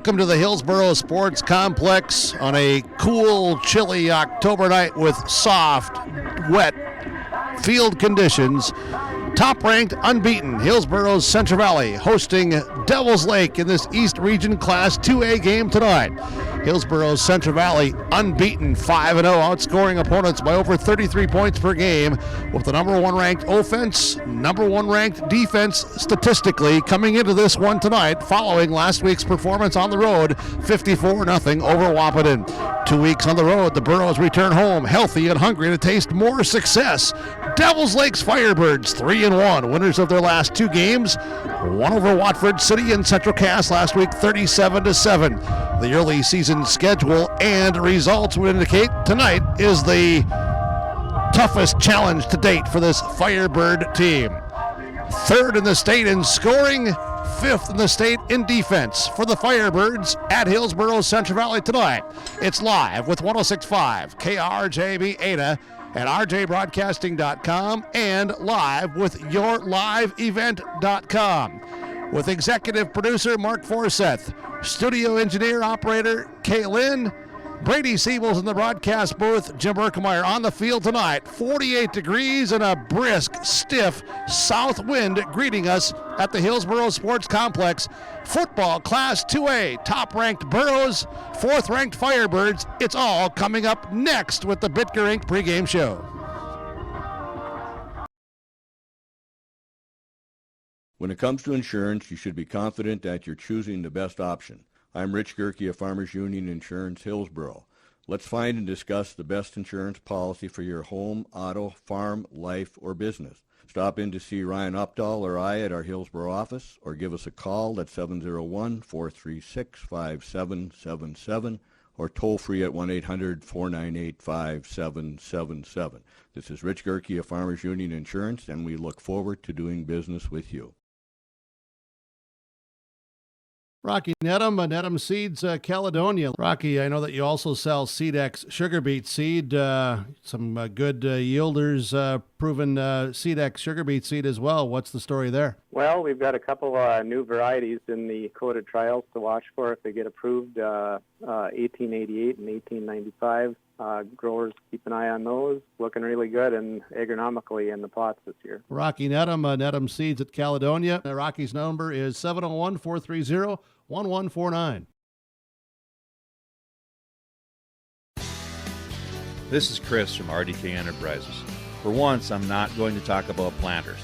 Welcome to the Hillsboro Sports Complex on a cool, chilly October night with soft, wet field conditions. Top-ranked, unbeaten, Hillsboro's Central Valley hosting Devils Lake in this East Region Class 2A game tonight. Hillsboro's Central Valley unbeaten, 5-0, outscoring opponents by over 33 points per game with the number one ranked offense, number one ranked defense statistically coming into this one tonight following last week's performance on the road, 54-0 over Wahpeton. 2 weeks on the road, the Burros return home healthy and hungry to taste more success. Devils Lake's Firebirds 3-1, winners of their last two games, one over Watford City and Central Cass last week 37-7. The early season schedule and results would indicate tonight is the toughest challenge to date for this Firebird team. Third in the state in scoring, fifth in the state in defense for the Firebirds at Hillsboro Central Valley tonight. It's live with 106.5 KRJB Ada at rjbroadcasting.com and live with yourliveevent.com. With executive producer Mark Forseth, studio engineer operator Kaylin, Brady Siebel's in the broadcast booth, Jim Berkemeyer on the field tonight. 48 degrees and a brisk, stiff south wind greeting us at the Hillsboro Sports Complex. Football Class 2A, top-ranked Burros, fourth-ranked Firebirds. It's all coming up next with the Bitger Inc. pregame show. When it comes to insurance, you should be confident that you're choosing the best option. I'm Rich Gerke of Farmers Union Insurance, Hillsboro. Let's find and discuss the best insurance policy for your home, auto, farm, life, or business. Stop in to see Ryan Updahl or I at our Hillsboro office, or give us a call at 701-436-5777, or toll free at 1-800-498-5777. This is Rich Gerke of Farmers Union Insurance, and we look forward to doing business with you. Rocky Nedham, Nedham Seeds, Caledonia. Rocky, I know that you also sell Seedex sugar beet seed, some good yielders, proven Seedex sugar beet seed as well. What's the story there? Well, we've got a couple new varieties in the coded trials to watch for if they get approved, 1888 and 1895. Growers keep an eye on those. Looking really good and agronomically in the plots this year. Rocky Nedham, Nedham Seeds at Caledonia. Rocky's number is 701-430-1149. This is Chris from RDK Enterprises. For once, I'm not going to talk about planters.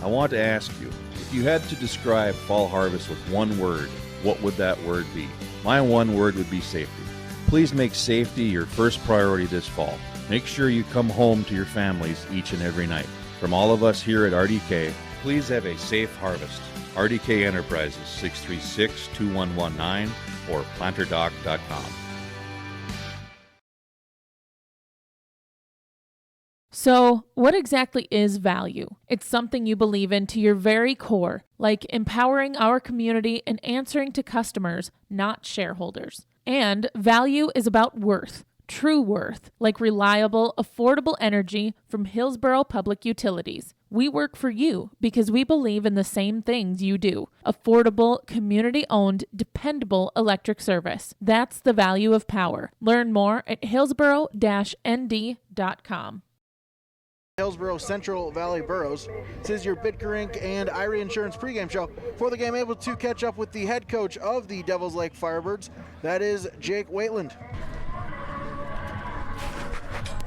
I want to ask you, if you had to describe fall harvest with one word, what would that word be? My one word would be safety. Please make safety your first priority this fall. Make sure you come home to your families each and every night. From all of us here at RDK, please have a safe harvest. RDK Enterprises, 636-2119 or planterdoc.com. So, what exactly is value? It's something you believe in to your very core, like empowering our community and answering to customers, not shareholders. And value is about worth, true worth, like reliable, affordable energy from Hillsboro Public Utilities. We work for you because we believe in the same things you do. Affordable, community-owned, dependable electric service. That's the value of power. Learn more at hillsboro-nd.com. Hillsboro Central Valley Burros. This is your Bitger Inc. and Irie Insurance pregame show. For the game, able to catch up with the head coach of the Devils Lake Firebirds. That is Jake Waitland.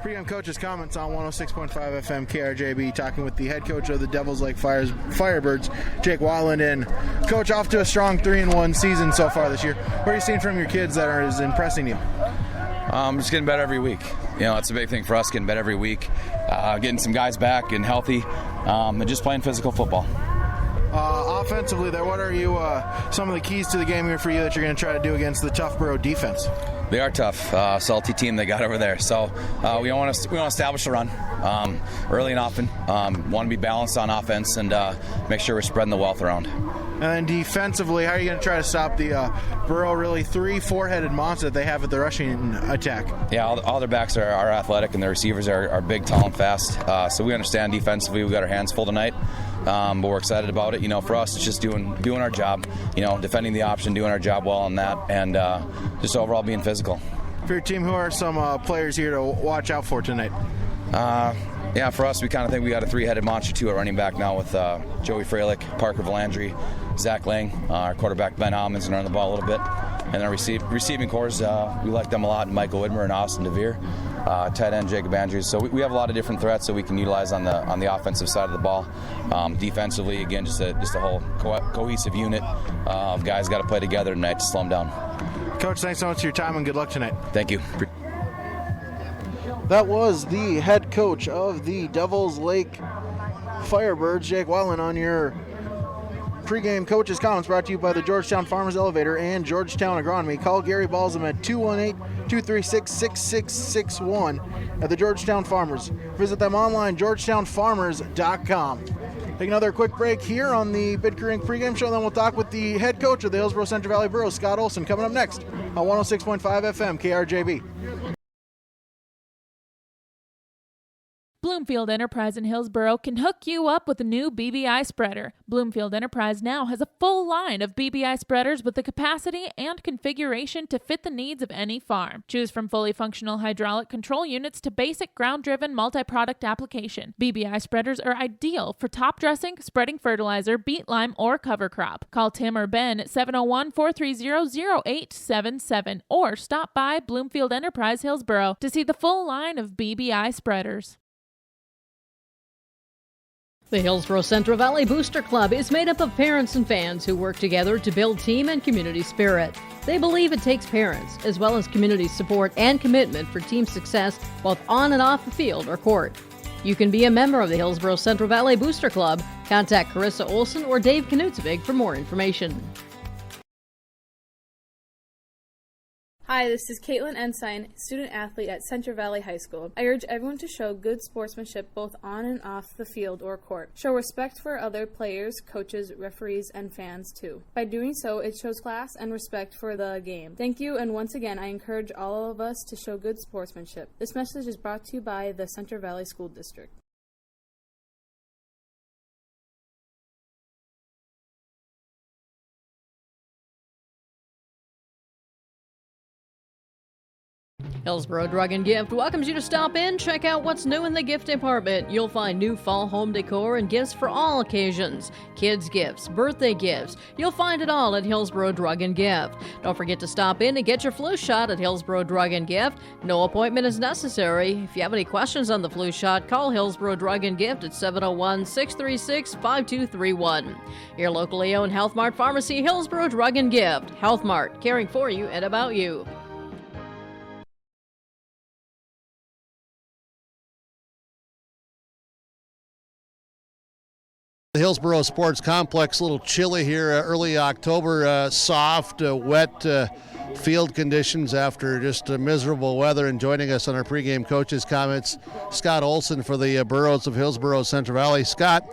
Pregame coach's comments on 106.5 FM KRJB, talking with the head coach of the Devils Lake Firebirds, Jake Waitland. And coach, off to a strong 3-1 season so far this year. What are you seeing from your kids that is impressing you? Just getting better every week. You know, it's a big thing for us, getting better every week, getting some guys back and healthy, and just playing physical football. Offensively there, what are you some of the keys to the game here for you that you're going to try to do against the tough Burro defense? They are tough, salty team they got over there. So we want to establish the run early and often. Want to be balanced on offense and make sure we're spreading the wealth around. And then defensively, how are you going to try to stop the Burrow really 3-4-headed monster that they have at the rushing attack? Yeah, all their backs are athletic, and their receivers are big, tall, and fast. So we understand defensively we've got our hands full tonight, but we're excited about it. For us, it's just doing our job, defending the option, doing our job well on that, and just overall being physical. For your team, who are some players here to watch out for tonight? Yeah, for us, we kind of think we got a 3-headed monster, too, at running back now with Joey Freilich, Parker Valandry, Zach Lang, our quarterback Ben Hommins, and run the ball a little bit. And then our receiving cores, we like them a lot, Michael Widmer and Austin DeVere, tight end Jacob Andrews. So we have a lot of different threats that we can utilize on the offensive side of the ball. Defensively, again, just a whole cohesive unit of guys got to play together tonight to slow them down. Coach, thanks so much for your time, and good luck tonight. Thank you. That was the head coach of the Devils Lake Firebirds, Jake Wallen, on your pregame coaches comments, brought to you by the Georgetown Farmers Elevator and Georgetown Agronomy. Call Gary Balsam at 218-236-6661 at the Georgetown Farmers. Visit them online, georgetownfarmers.com. Take another quick break here on the Bid Career Inc. pregame show, then we'll talk with the head coach of the Hillsboro Central Valley Burros, Scott Olson, coming up next on 106.5 FM KRJB. Bloomfield Enterprise in Hillsboro can hook you up with a new BBI spreader. Bloomfield Enterprise now has a full line of BBI spreaders with the capacity and configuration to fit the needs of any farm. Choose from fully functional hydraulic control units to basic ground-driven multi-product application. BBI spreaders are ideal for top dressing, spreading fertilizer, beet lime, or cover crop. Call Tim or Ben at 701-430-0877 or stop by Bloomfield Enterprise Hillsboro to see the full line of BBI spreaders. The Hillsboro Central Valley Booster Club is made up of parents and fans who work together to build team and community spirit. They believe it takes parents, as well as community support and commitment for team success, both on and off the field or court. You can be a member of the Hillsboro Central Valley Booster Club. Contact Carissa Olson or Dave Knutsvig for more information. Hi, this is Caitlin Ensign, student-athlete at Central Valley High School. I urge everyone to show good sportsmanship both on and off the field or court. Show respect for other players, coaches, referees, and fans, too. By doing so, it shows class and respect for the game. Thank you, and once again, I encourage all of us to show good sportsmanship. This message is brought to you by the Central Valley School District. Hillsboro Drug and Gift welcomes you to stop in, check out what's new in the gift department. You'll find new fall home decor and gifts for all occasions. Kids gifts, birthday gifts. You'll find it all at Hillsboro Drug and Gift. Don't forget to stop in and get your flu shot at Hillsboro Drug and Gift. No appointment is necessary. If you have any questions on the flu shot, call Hillsboro Drug and Gift at 701-636-5231. Your locally owned Health Mart Pharmacy, Hillsboro Drug and Gift. Health Mart, caring for you and about you. The Hillsboro Sports Complex, a little chilly here, early October, soft, wet field conditions after just miserable weather. And joining us on our pregame coaches' comments, Scott Olson for the Burros of Hillsboro Central Valley. Scott,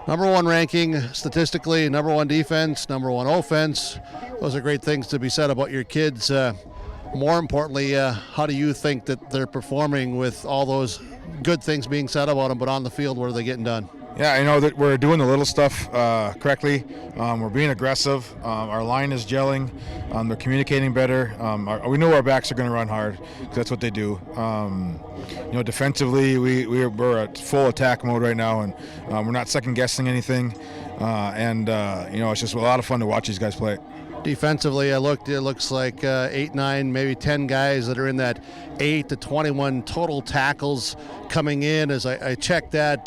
number one ranking statistically, number one defense, number one offense. Those are great things to be said about your kids. More importantly, how do you think that they're performing with all those good things being said about them, but on the field, what are they getting done? Yeah, I know that we're doing the little stuff correctly. We're being aggressive. Our line is gelling. They're communicating better. We know our backs are going to run hard because that's what they do. Defensively, we're at full attack mode right now, and we're not second guessing anything. It's just a lot of fun to watch these guys play. Defensively, it looks like 8, 9, maybe 10 guys that are in that 8 to 21 total tackles coming in. As I check that,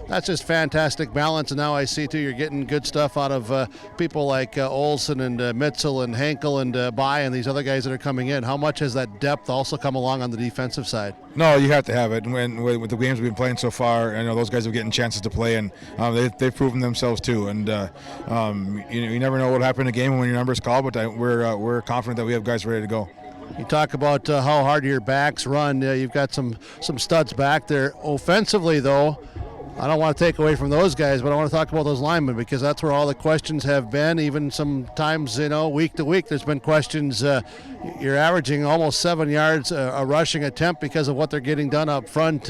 that's just fantastic balance. And now I see, too, you're getting good stuff out of people like Olson and Mitzel and Henkel and Bai and these other guys that are coming in. How much has that depth also come along on the defensive side? No, you have to have it. And with the games we've been playing so far, I know those guys are getting chances to play, and they've proven themselves too. And you never know what will happen in a game when your number's called, but we're confident that we have guys ready to go. You talk about how hard your backs run. You've got some studs back there. Offensively, though, I don't want to take away from those guys, but I want to talk about those linemen because that's where all the questions have been. Even sometimes, week to week, there's been questions. You're averaging almost 7 yards a rushing attempt because of what they're getting done up front.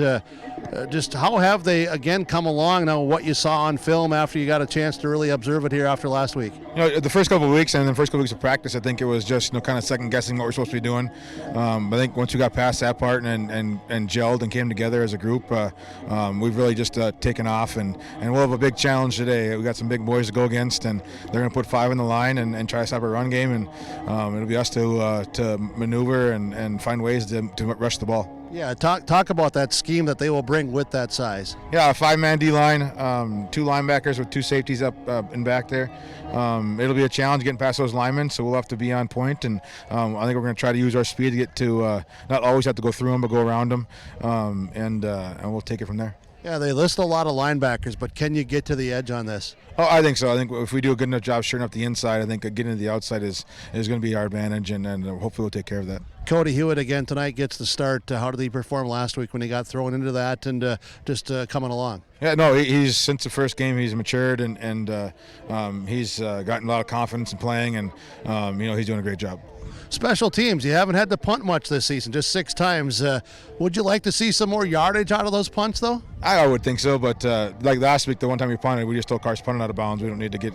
Just how have they, again, come along now, what you saw on film after you got a chance to really observe it here after last week? The first couple of weeks and the first couple of weeks of practice, I think it was just kind of second guessing what we're supposed to be doing. I think once we got past that part and gelled and came together as a group, we've really just taken off, and we'll have a big challenge today. We got some big boys to go against, and they're going to put 5 in the line and try to stop our run game, and it'll be us to maneuver and find ways to rush the ball. Yeah, talk about that scheme that they will bring with that size. Yeah, a 5-man D-line, 2 linebackers with 2 safeties up and back there. It'll be a challenge getting past those linemen, so we'll have to be on point, and I think we're going to try to use our speed to get to not always have to go through them, but go around them, and we'll take it from there. Yeah, they list a lot of linebackers, but can you get to the edge on this? Oh, I think so. I think if we do a good enough job shoring up the inside, I think getting to the outside is going to be our advantage, and hopefully we'll take care of that. Cody Hewitt again tonight gets the start. How did he perform last week when he got thrown into that and just coming along? Yeah, no, he's since the first game he's matured and he's gotten a lot of confidence in playing, and he's doing a great job. Special teams, you haven't had to punt much this season, just 6 times. Would you like to see some more yardage out of those punts, though? I would think so, but like last week, the one time we punted, we just told Carson punting out of bounds. We don't need to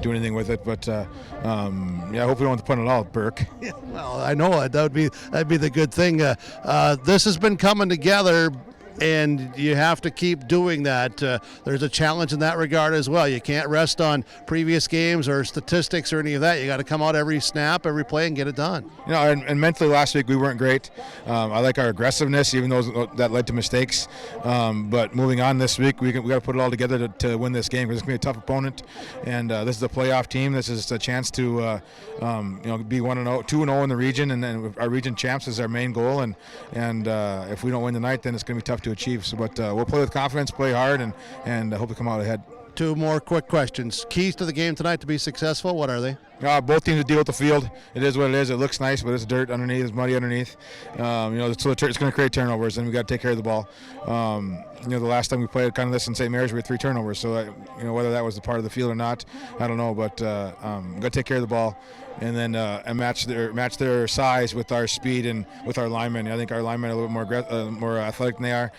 do anything with it, but I hope we don't have to punt at all, Burke. Yeah, well, I know that'd be the good thing. This has been coming together, and you have to keep doing that. There's a challenge in that regard as well. You can't rest on previous games or statistics or any of that. You got to come out every snap, every play, and get it done. And mentally last week we weren't great. I like our aggressiveness, even though that led to mistakes. But moving on this week, we got to put it all together to win this game, because it's going to be a tough opponent. And this is a playoff team. This is a chance to be 1-0, 2-0 in the region, and then our region champs is our main goal. And if we don't win tonight, then it's going to be tough to achieve. So, but we'll play with confidence, play hard, and hope to come out ahead. 2 more quick questions. Keys to the game tonight to be successful, what are they? Both teams deal with the field. It is what it is. It looks nice, but it's dirt underneath. It's muddy underneath. So it's going to create turnovers, and we got to take care of the ball. The last time we played kind of this in St. Mary's, we had 3 turnovers. So whether that was the part of the field or not, I don't know. But we got to take care of the ball, and then and match their size with our speed and with our linemen. I think our linemen are a little bit more athletic than they are.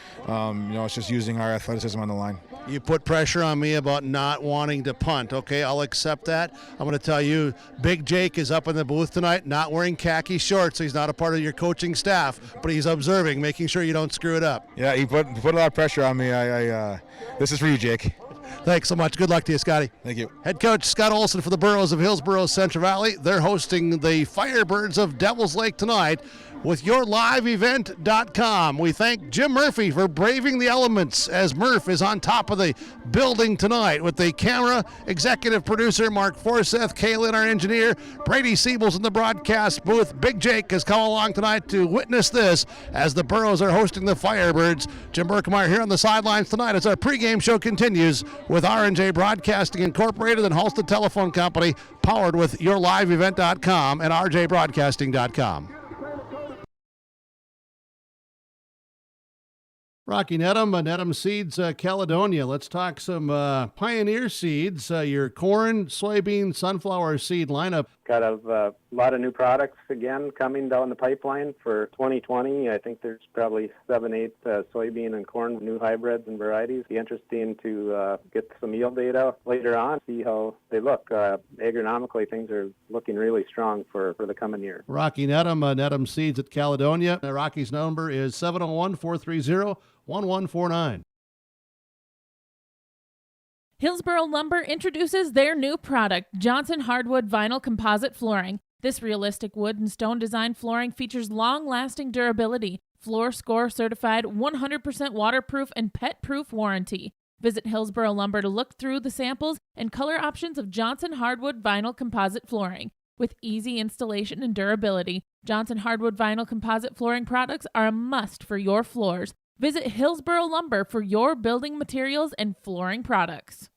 It's just using our athleticism on the line. You put pressure on me about not wanting to punt. Okay, I'll accept that. I'm going to tell you, Big Jake is up in the booth tonight, not wearing khaki shorts, so he's not a part of your coaching staff, but he's observing, making sure you don't screw it up. Yeah, he put a lot of pressure on me. This is for you, Jake. Thanks so much. Good luck to you, Scotty. Thank you. Head coach Scott Olson for the Burros of Hillsboro Central Valley. They're hosting the Firebirds of Devils Lake tonight with YourLiveEvent.com. We thank Jim Murphy for braving the elements as Murph is on top of the building tonight with the camera, executive producer Mark Forseth, Kaylin, our engineer, Brady Siebels in the broadcast booth. Big Jake has come along tonight to witness this as the Burros are hosting the Firebirds. Jim Berkemeyer here on the sidelines tonight as our pregame show continues with R&J Broadcasting Incorporated and Halstead Telephone Company, powered with YourLiveEvent.com and RJBroadcasting.com. Rocky Nedham Seeds, Caledonia. Let's talk some Pioneer seeds, your corn, soybean, sunflower seed lineup. Got a lot of new products again coming down the pipeline for 2020. I think there's probably 7-8 soybean and corn new hybrids and varieties. Be interesting to get some yield data later on, see how they look. Agronomically, things are looking really strong for the coming year. Rocky Nedham Seeds at Caledonia. Rocky's number is 701-430-1149. Hillsboro Lumber introduces their new product, Johnson Hardwood Vinyl Composite Flooring. This realistic wood and stone design flooring features long-lasting durability, Floor Score certified, 100% waterproof and pet-proof warranty. Visit Hillsboro Lumber to look through the samples and color options of Johnson Hardwood Vinyl Composite Flooring. With easy installation and durability, Johnson Hardwood Vinyl Composite Flooring products are a must for your floors. Visit Hillsboro Lumber for your building materials and flooring products.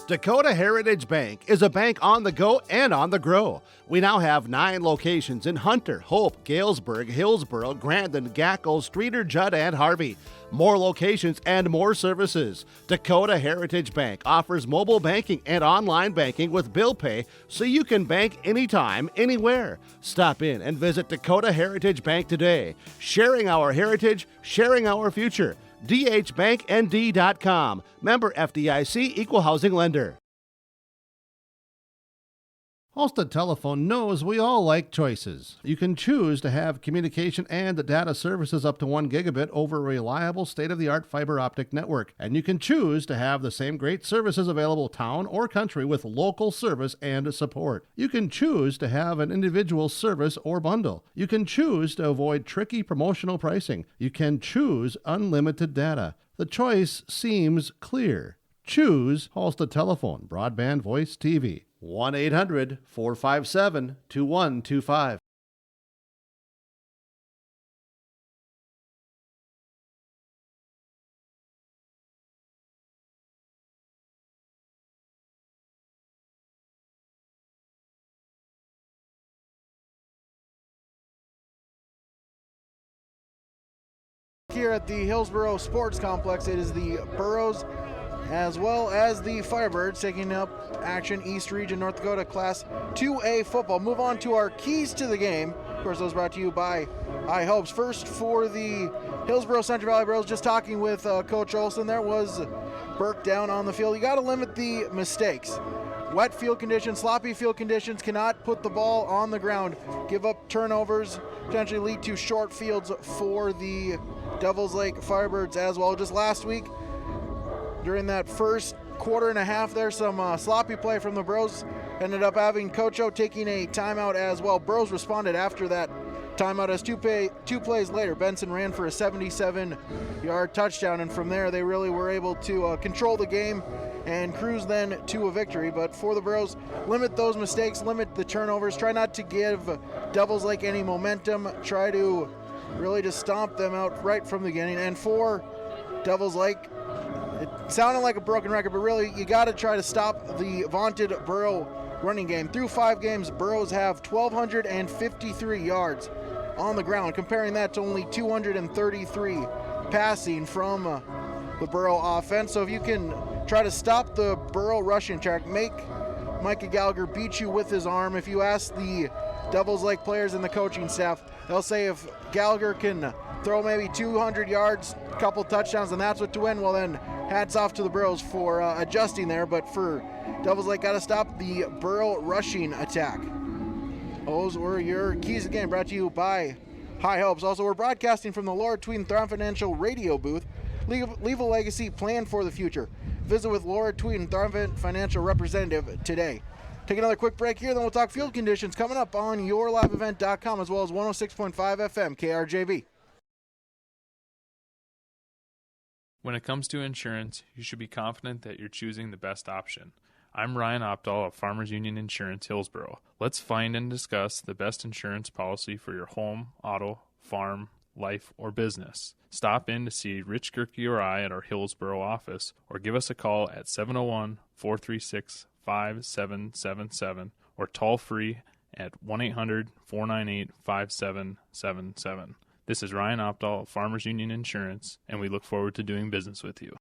Dakota Heritage Bank is a bank on the go and on the grow. We now have 9 locations in Hunter, Hope, Galesburg, Hillsboro, Grandin, Gackle, Streeter, Judd, and Harvey. More locations and more services. Dakota Heritage Bank offers mobile banking and online banking with bill pay so you can bank anytime, anywhere. Stop in and visit Dakota Heritage Bank today. Sharing our heritage, sharing our future. dhbanknd.com. Member FDIC, Equal Housing Lender. Halstead Telephone knows we all like choices. You can choose to have communication and data services up to 1 gigabit over a reliable state-of-the-art fiber optic network. And you can choose to have the same great services available town or country with local service and support. You can choose to have an individual service or bundle. You can choose to avoid tricky promotional pricing. You can choose unlimited data. The choice seems clear. Choose Halstead Telephone, broadband voice TV. 1-800-457-2125. Here at the Hillsboro Sports Complex, it is the Burros as well as the Firebirds taking up action East Region North Dakota Class 2A football. Move on to our keys to the game. Of course, those brought to you by High Hopes. First for the Hillsboro Central Valley Burros, just talking with Coach Olson, there was Burke down on the field. You got to limit the mistakes. Wet field conditions, sloppy field conditions cannot put the ball on the ground, give up turnovers, potentially lead to short fields for the Devils Lake Firebirds as well. Just last week, during that first quarter and a half there, some sloppy play from the Burros. Ended up having Coach O taking a timeout as well. Burros responded after that timeout as two plays later, Benson ran for a 77-yard touchdown, and from there they really were able to control the game and cruise then to a victory. But for the Burros, limit those mistakes, limit the turnovers, try not to give Devils Lake any momentum, try to really just stomp them out right from the beginning. And for Devils Lake, it sounded like a broken record, but really you got to try to stop the vaunted Burro running game. Through 5 games, Burros have 1,253 yards on the ground, comparing that to only 233 passing from the Burro offense. So if you can try to stop the Burro rushing attack, make Micah Gallagher beat you with his arm. If you ask the Devils Lake players and the coaching staff, they'll say if Gallagher can throw maybe 200 yards, a couple touchdowns, and that's what to win, well then hats off to the Burros for adjusting there. But for Devils Lake, got to stop the Burro rushing attack. Those were your keys to the game, brought to you by High Hopes. Also, we're broadcasting from the Laura Tweed and Thorne Financial radio booth. Leave a legacy, plan for the future. Visit with Laura Tweed and Thorne Financial representative today. Take another quick break here, then we'll talk field conditions coming up on yourliveevent.com as well as 106.5 FM KRJB. When it comes to insurance, you should be confident that you're choosing the best option. I'm Ryan Opdahl of Farmers Union Insurance Hillsboro. Let's find and discuss the best insurance policy for your home, auto, farm, life, or business. Stop in to see Rich Gerke or I at our Hillsboro office, or give us a call at 701-436-5777 or toll free at 1-800-498-5777. This is Ryan Opdahl of Farmers Union Insurance, and we look forward to doing business with you.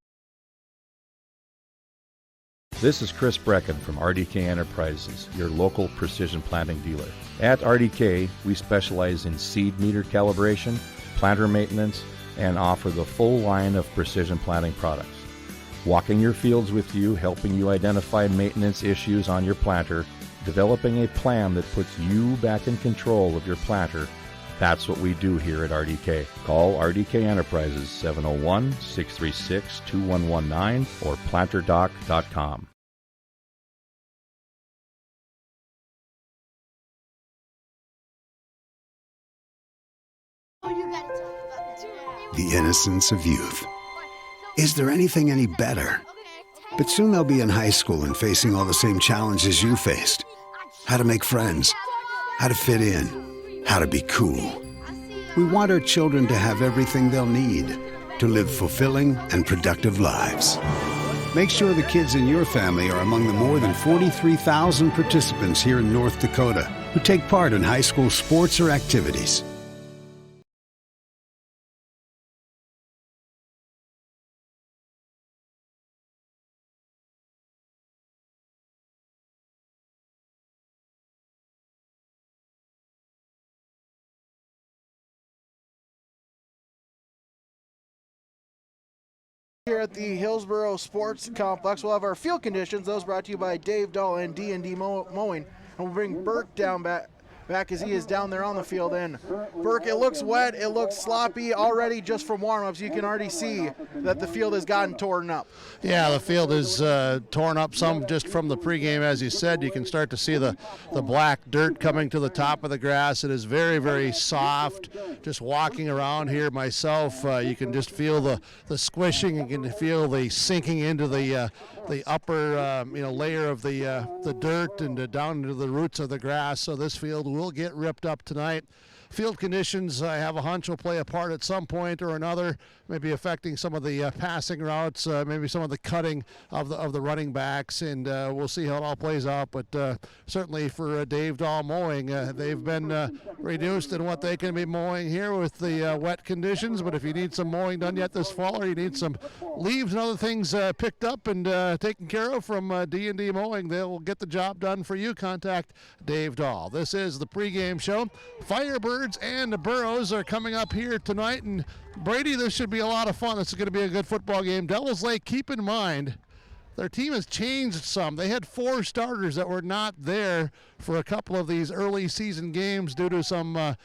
This is Chris Brecken from RDK Enterprises, your local precision planting dealer. At RDK, we specialize in seed meter calibration, planter maintenance, and offer the full line of precision planting products. Walking your fields with you, helping you identify maintenance issues on your planter, developing a plan that puts you back in control of your planter. That's what we do here at RDK. Call RDK Enterprises 701-636-2119 or planterdoc.com. The innocence of youth. Is there anything any better? But soon they'll be in high school and facing all the same challenges you faced. How to make friends, how to fit in, how to be cool. We want our children to have everything they'll need to live fulfilling and productive lives. Make sure the kids in your family are among the more than 43,000 participants here in North Dakota who take part in high school sports or activities. Here at the Hillsboro Sports Complex, we'll have our field conditions. Those brought to you by Dave Dahl and D&D Mowing. And we'll bring Burke down back as he is down there on the field. And Burke, it looks wet, it looks sloppy already just from warm-ups. You can already see that the field has gotten torn up. Yeah, the field is torn up some just from the pregame, as you said. You can start to see the black dirt coming to the top of the grass. It is very, very soft. Just walking around here myself, you can just feel the squishing. You can feel the sinking into the upper layer of the dirt and down into the roots of the grass. So this field will get ripped up tonight. Field conditions, I have a hunch, will play a part at some point or another, maybe affecting some of the passing routes, maybe some of the cutting of the running backs, and we'll see how it all plays out. But certainly for Dave Dahl Mowing, they've been reduced in what they can be mowing here with the wet conditions. But if you need some mowing done yet this fall, or you need some leaves and other things picked up and taken care of from D&D Mowing, they'll get the job done for you. Contact Dave Dahl. This is the pregame show. Firebirds and the Burros are coming up here tonight, and Brady, this should be a lot of fun. This is going to be a good football game. Devils Lake, keep in mind, their team has changed some. They had 4 starters that were not there for a couple of these early season games due to some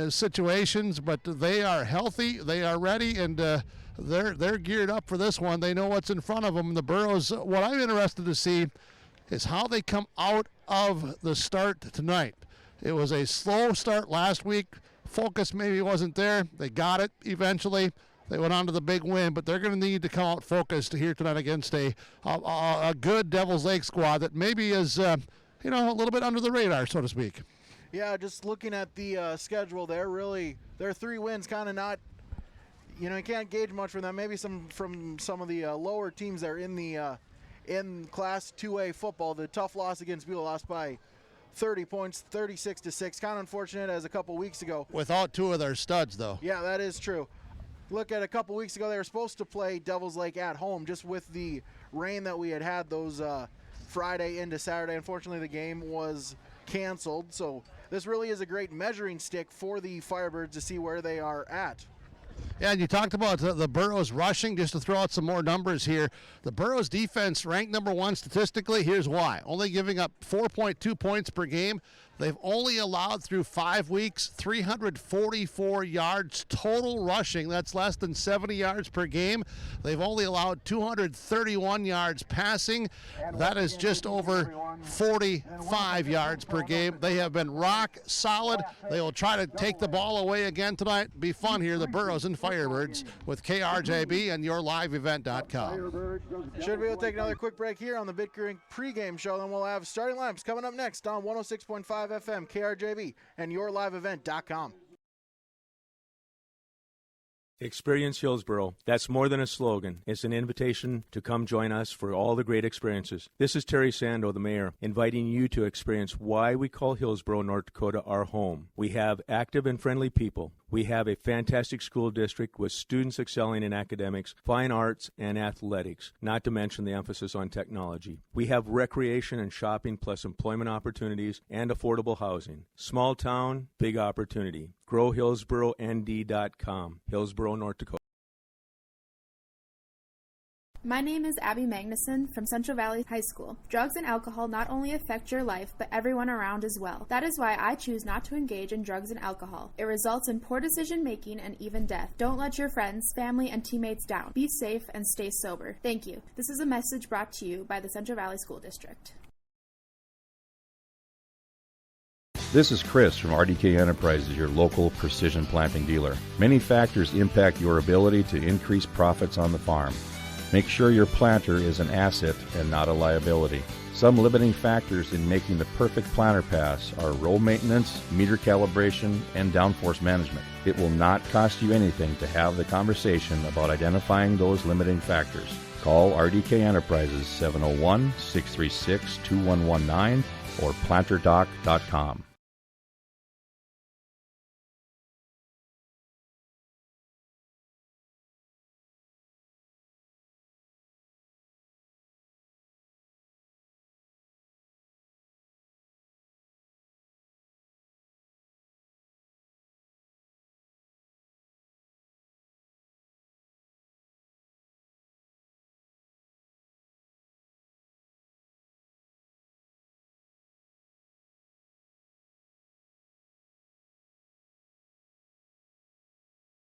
situations, but they are healthy, they are ready, and they're geared up for this one. They know what's in front of them. The Burros, what I'm interested to see is how they come out of the start tonight. It was a slow start last week. Focus maybe wasn't there. They got it eventually. They went on to the big win, but they're going to need to come out focused here tonight against a good Devils Lake squad that maybe is a little bit under the radar, so to speak. Yeah, just looking at the schedule, their 3 wins kind of not, you can't gauge much from them. Maybe from some of the lower teams that are in Class 2A football. The tough loss against Buell, lost by 30 points, 36-6. Kind of unfortunate, as a couple weeks ago. Without 2 of their studs, though. Yeah, that is true. Look at a couple weeks ago, they were supposed to play Devils Lake at home, just with the rain that we had those Friday into Saturday. Unfortunately, the game was canceled. So this really is a great measuring stick for the Firebirds to see where they are at. Yeah, and you talked about the Burros rushing. Just to throw out some more numbers here, the Burros defense ranked number 1 statistically. Here's why. Only giving up 4.2 points per game. They've only allowed through 5 weeks 344 yards total rushing. That's less than 70 yards per game. They've only allowed 231 yards passing. That is just over 45 yards per game. They have been rock solid. They will try to take the ball away again tonight. Be fun here, the Burros and Firebirds with KRJB and yourliveevent.com. Should we take another quick break here on the Bitcoin pregame show, then we'll have starting lineups coming up next on 106.5 FM, KRJB, and yourliveevent.com. Experience Hillsboro. That's more than a slogan. It's an invitation to come join us for all the great experiences. This is Terry Sando, the mayor, inviting you to experience why we call Hillsboro, North Dakota, our home. We have active and friendly people. We have a fantastic school district with students excelling in academics, fine arts, and athletics, not to mention the emphasis on technology. We have recreation and shopping plus employment opportunities and affordable housing. Small town, big opportunity. GrowHillsboroND.com. Hillsboro, North Dakota. My name is Abby Magnuson from Central Valley High School. Drugs and alcohol not only affect your life, but everyone around as well. That is why I choose not to engage in drugs and alcohol. It results in poor decision-making and even death. Don't let your friends, family, and teammates down. Be safe and stay sober. Thank you. This is a message brought to you by the Central Valley School District. This is Chris from RDK Enterprises, your local precision planting dealer. Many factors impact your ability to increase profits on the farm. Make sure your planter is an asset and not a liability. Some limiting factors in making the perfect planter pass are row maintenance, meter calibration, and downforce management. It will not cost you anything to have the conversation about identifying those limiting factors. Call RDK Enterprises 701-636-2119 or planterdoc.com.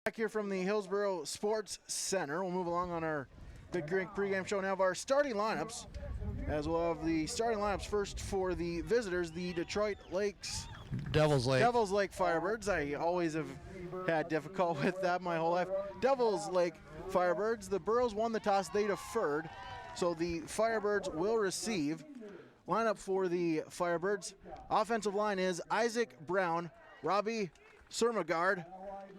Back here from the Hillsboro Sports Center. We'll move along on our Big Drink pregame show and have our starting lineups. As we'll have the starting lineups first for the visitors, the Detroit Devils Lake Firebirds. I always have had difficult with that my whole life. Devils Lake Firebirds. The Burros won the toss. They deferred. So the Firebirds will receive. Lineup for the Firebirds. Offensive line is Isaac Brown, Robbie Surmagard.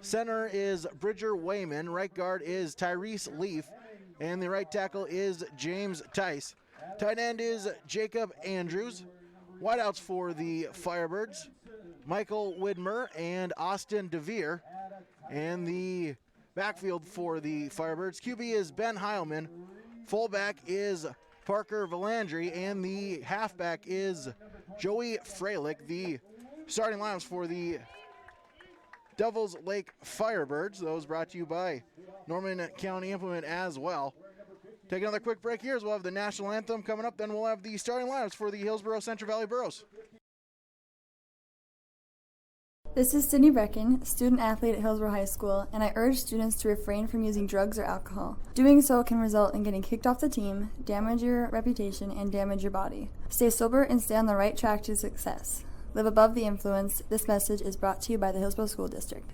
Center is Bridger Wayman. Right guard is Tyrese Leaf. And the right tackle is James Tice. Tight end is Jacob Andrews. Wideouts for the Firebirds, Michael Widmer and Austin DeVere. And the backfield for the Firebirds, QB is Ben Heilman. Fullback is Parker Valandry. And the halfback is Joey Freilich. The starting lineups for the Devils Lake Firebirds. Those brought to you by Norman County Implement as well. Take another quick break here as we'll have the national anthem coming up. Then we'll have the starting lineups for the Hillsboro Central Valley Burros. This is Sydney Brecken, student athlete at Hillsboro High School, and I urge students to refrain from using drugs or alcohol. Doing so can result in getting kicked off the team, damage your reputation, and damage your body. Stay sober and stay on the right track to success. Live above the influence. This message is brought to you by the Hillsboro School District.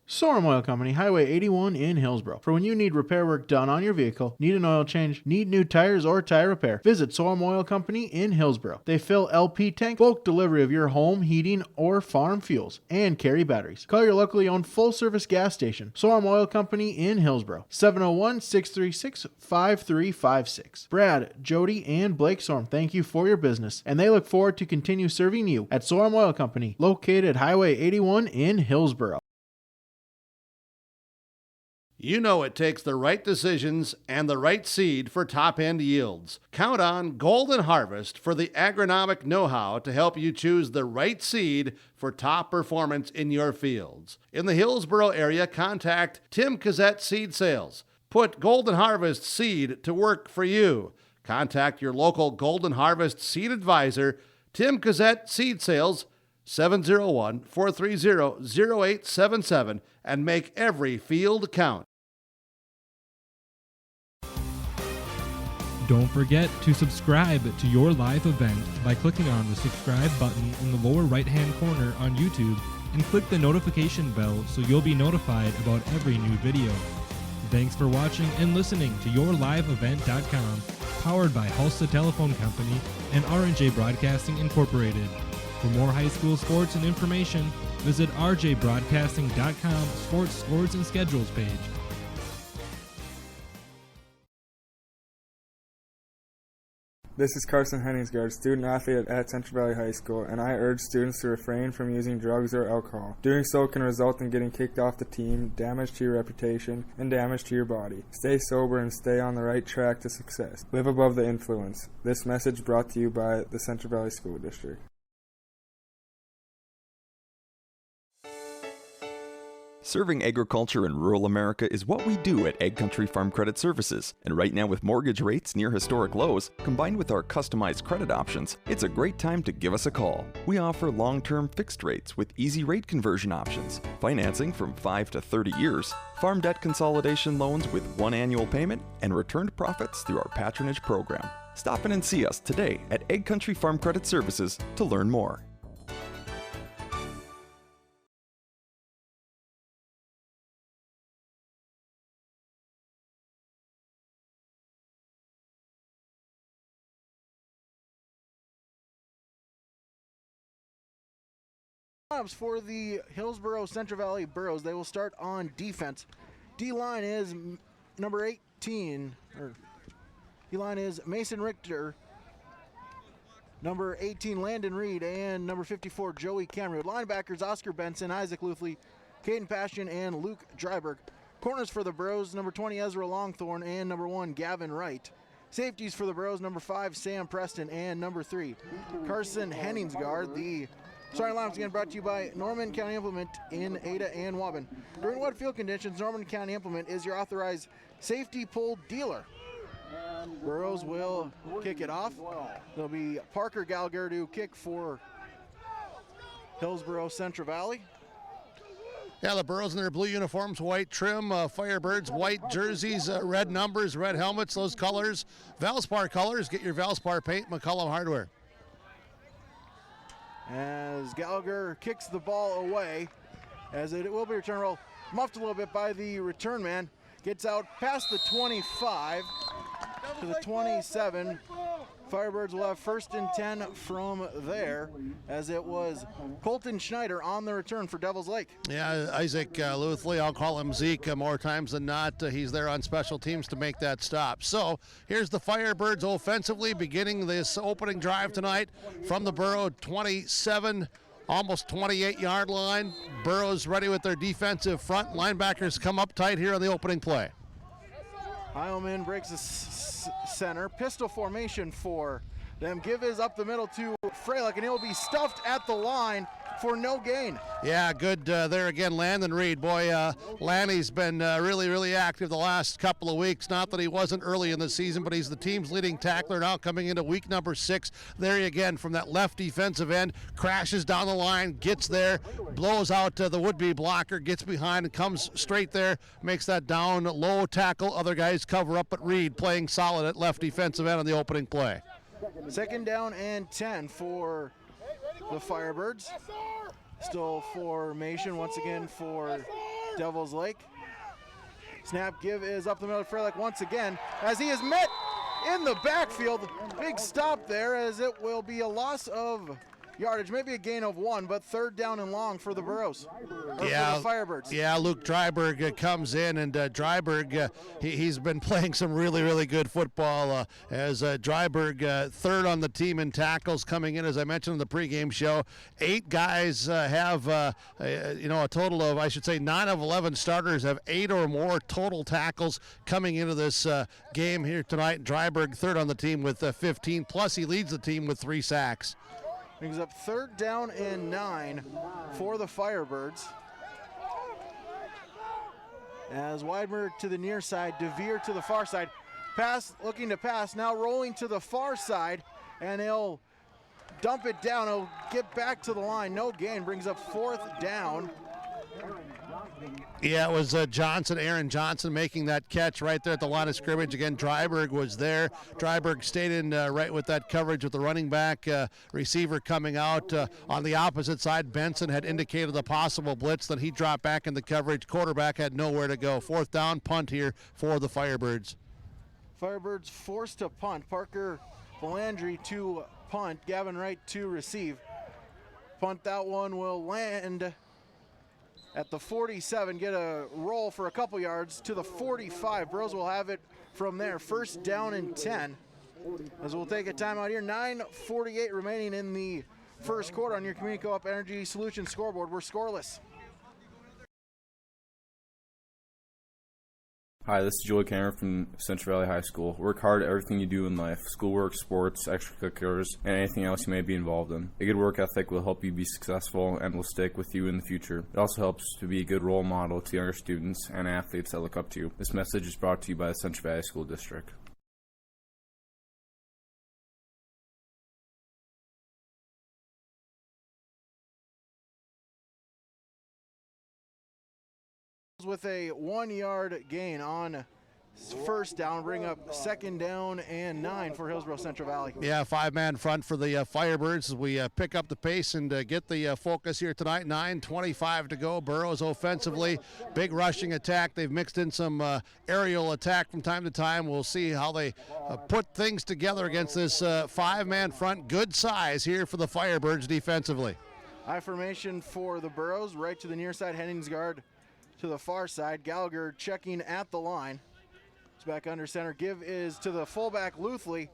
Sorum Oil Company, Highway 81 in Hillsboro. For when you need repair work done on your vehicle, need an oil change, need new tires or tire repair, visit Sorum Oil Company in Hillsboro. They fill LP tank, bulk delivery of your home, heating, or farm fuels, and carry batteries. Call your locally owned full-service gas station, Sorum Oil Company in Hillsboro, 701-636-5356. Brad, Jody, and Blake Sorum thank you for your business, and they look forward to continue serving you at Sorum Oil Company, located at Highway 81 in Hillsboro. You know it takes the right decisions and the right seed for top-end yields. Count on Golden Harvest for the agronomic know-how to help you choose the right seed for top performance in your fields. In the Hillsboro area, contact Tim Cassette Seed Sales. Put Golden Harvest seed to work for you. Contact your local Golden Harvest seed advisor, Tim Cassette Seed Sales, 701-430-0877, and make every field count. Don't forget to subscribe to your live event by clicking on the subscribe button in the lower right-hand corner on YouTube and click the notification bell so you'll be notified about every new video. Thanks for watching and listening to YourLiveEvent.com, powered by Hulsa Telephone Company and R&J Broadcasting Incorporated. For more high school sports and information, visit rjbroadcasting.com sports scores and schedules page. This is Carson Henningsgaard, student athlete at Central Valley High School, and I urge students to refrain from using drugs or alcohol. Doing so can result in getting kicked off the team, damage to your reputation, and damage to your body. Stay sober and stay on the right track to success. Live above the influence. This message brought to you by the Central Valley School District. Serving agriculture in rural America is what we do at Ag Country Farm Credit Services. And right now, with mortgage rates near historic lows, combined with our customized credit options, it's a great time to give us a call. We offer long-term fixed rates with easy rate conversion options, financing from 5 to 30 years, farm debt consolidation loans with one annual payment, and returned profits through our patronage program. Stop in and see us today at Ag Country Farm Credit Services to learn more. For the Hillsboro Central Valley Burros, they will start on defense. D-line is number 18, D-line is Mason Richter, number 18, Landon Reed, and number 54, Joey Cameron. Linebackers, Oscar Benson, Isaac Luthley, Caden Passion, and Luke Dryberg. Corners for the Burros, number 20, Ezra Longthorn, and number 1, Gavin Wright. Safeties for the Burros, number 5, Sam Preston, and number 3, Carson Henningsgaard. The starting lineup again brought to you by Norman County Implement in Ada and Waubun. During wet field conditions, Norman County Implement is your authorized safety pull dealer. Burros will kick it off. There'll be Parker Gallagher to kick for Hillsboro Central Valley. Yeah, the Burros in their blue uniforms, white trim, Firebirds, white jerseys, red numbers, red helmets, those colors. Valspar colors, get your Valspar paint, McCullum Hardware. As Gallagher kicks the ball away, as it will be return roll, muffed a little bit by the return man, gets out past the 25 to the 27. Firebirds will have 1st and 10 from there, as it was Colton Schneider on the return for Devils Lake. Yeah, Isaac Luthley, I'll call him Zeke more times than not. He's there on special teams to make that stop. So here's the Firebirds offensively beginning this opening drive tonight from the Burro 27, almost 28-yard line. Burros ready with their defensive front. Linebackers come up tight here on the opening play. Heilman breaks the center. Pistol formation for them. Give is up the middle to Freilich, and he'll be stuffed at the line for no gain. Yeah, good there again, Landon Reed. Boy, Lanny's been really active the last couple of weeks. Not that he wasn't early in the season, but he's the team's leading tackler now coming into week number 6. There he again from that left defensive end, crashes down the line, gets there, blows out the would-be blocker, gets behind and comes straight there, makes that down low tackle. Other guys cover up, but Reed playing solid at left defensive end on the opening play. 2nd down and 10 for the Firebirds. Still formation once again for Devils Lake. Snap give is up the middle of Freilich once again as he is met in the backfield. Big stop there, as it will be a loss of yardage, maybe a gain of 1, but 3rd down and long for the Burros. Yeah, for the Firebirds. Yeah, Luke Dryberg comes in, and Dryberg, he's been playing some really good football. As Dryberg, 3rd on the team in tackles, coming in, as I mentioned in the pregame show. 8 guys have, a total of, I should say, 9 of 11 starters have 8 or more total tackles coming into this game here tonight. Dryberg, 3rd on the team with 15, plus he leads the team with 3 sacks. Brings up 3rd down and 9 for the Firebirds. As Weidmer to the near side, DeVere to the far side. Pass, looking to pass, now rolling to the far side, and he'll dump it down. He'll get back to the line. No gain, brings up 4th down. Yeah, it was Aaron Johnson making that catch right there at the line of scrimmage. Again, Dryberg was there. Dryberg stayed in right with that coverage with the running back receiver coming out. On the opposite side, Benson had indicated the possible blitz that he dropped back in the coverage. Quarterback had nowhere to go. 4th down, punt here for the Firebirds. Firebirds forced to punt. Parker Valandry to punt. Gavin Wright to receive. Punt, that one will land at the 47, get a roll for a couple yards to the 45. Burros will have it from there. 1st down and 10. As we'll take a timeout here. 9:48 remaining in the first quarter on your Community Co-op Energy Solutions scoreboard. We're scoreless. Hi, this is Joey Cameron from Central Valley High School. Work hard at everything you do in life, schoolwork, sports, extracurriculars, and anything else you may be involved in. A good work ethic will help you be successful and will stick with you in the future. It also helps to be a good role model to younger students and athletes that look up to you. This message is brought to you by the Central Valley School District. With a 1-yard gain on 1st down, bring up 2nd down and 9 for Hillsboro Central Valley. Yeah, 5-man front for the Firebirds as we pick up the pace and get the focus here tonight. 9:25 to go. Burros offensively, big rushing attack. They've mixed in some aerial attack from time to time. We'll see how they put things together against this 5-man front. Good size here for the Firebirds defensively. High formation for the Burros, right to the near side. Henningsgaard to the far side. Gallagher checking at the line. It's back under center. Give is to the fullback, Luthley.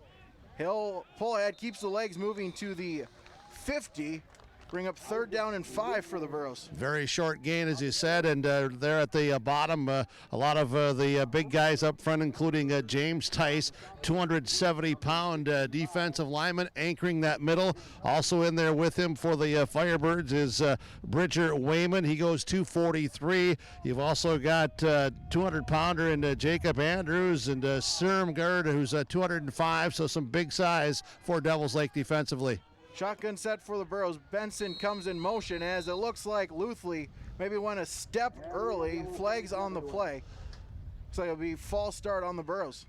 He'll pull ahead, keeps the legs moving to the 50. Bring up 3rd down and 5 for the Burros. Very short gain, as you said, and there at the bottom, a lot of the big guys up front, including James Tice, 270-pound defensive lineman, anchoring that middle. Also in there with him for the Firebirds is Bridger Wayman. He goes 243. You've also got 200-pounder in Jacob Andrews and Sermgard, who's 205, so some big size for Devils Lake defensively. Shotgun set for the Burros. Benson comes in motion as it looks like Luthley maybe went a step early. Flags on the play. Looks like it'll be false start on the Burros.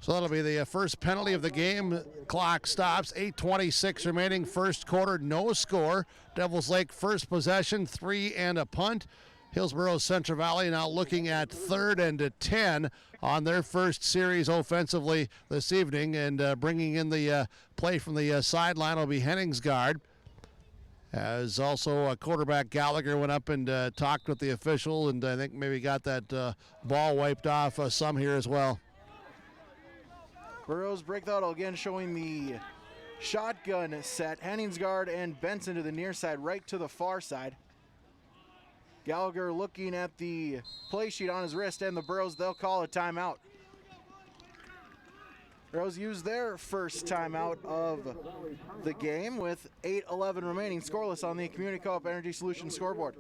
So that'll be the first penalty of the game. Clock stops, 8:26 remaining, first quarter, no score. Devils Lake first possession, 3 and a punt. Hillsboro Central Valley now looking at 3rd and 10 on their first series offensively this evening, and bringing in the play from the sideline will be Henningsgaard. As also quarterback Gallagher went up and talked with the official, and I think maybe got that ball wiped off some here as well. Burros break the huddle again, showing the shotgun set. Henningsgaard and Benson to the near side, right to the far side. Gallagher looking at the play sheet on his wrist, and the Burros, they'll call a timeout. Burros use their first timeout of the game with 8:11 remaining, scoreless on the Community Co-op Energy Solutions scoreboard.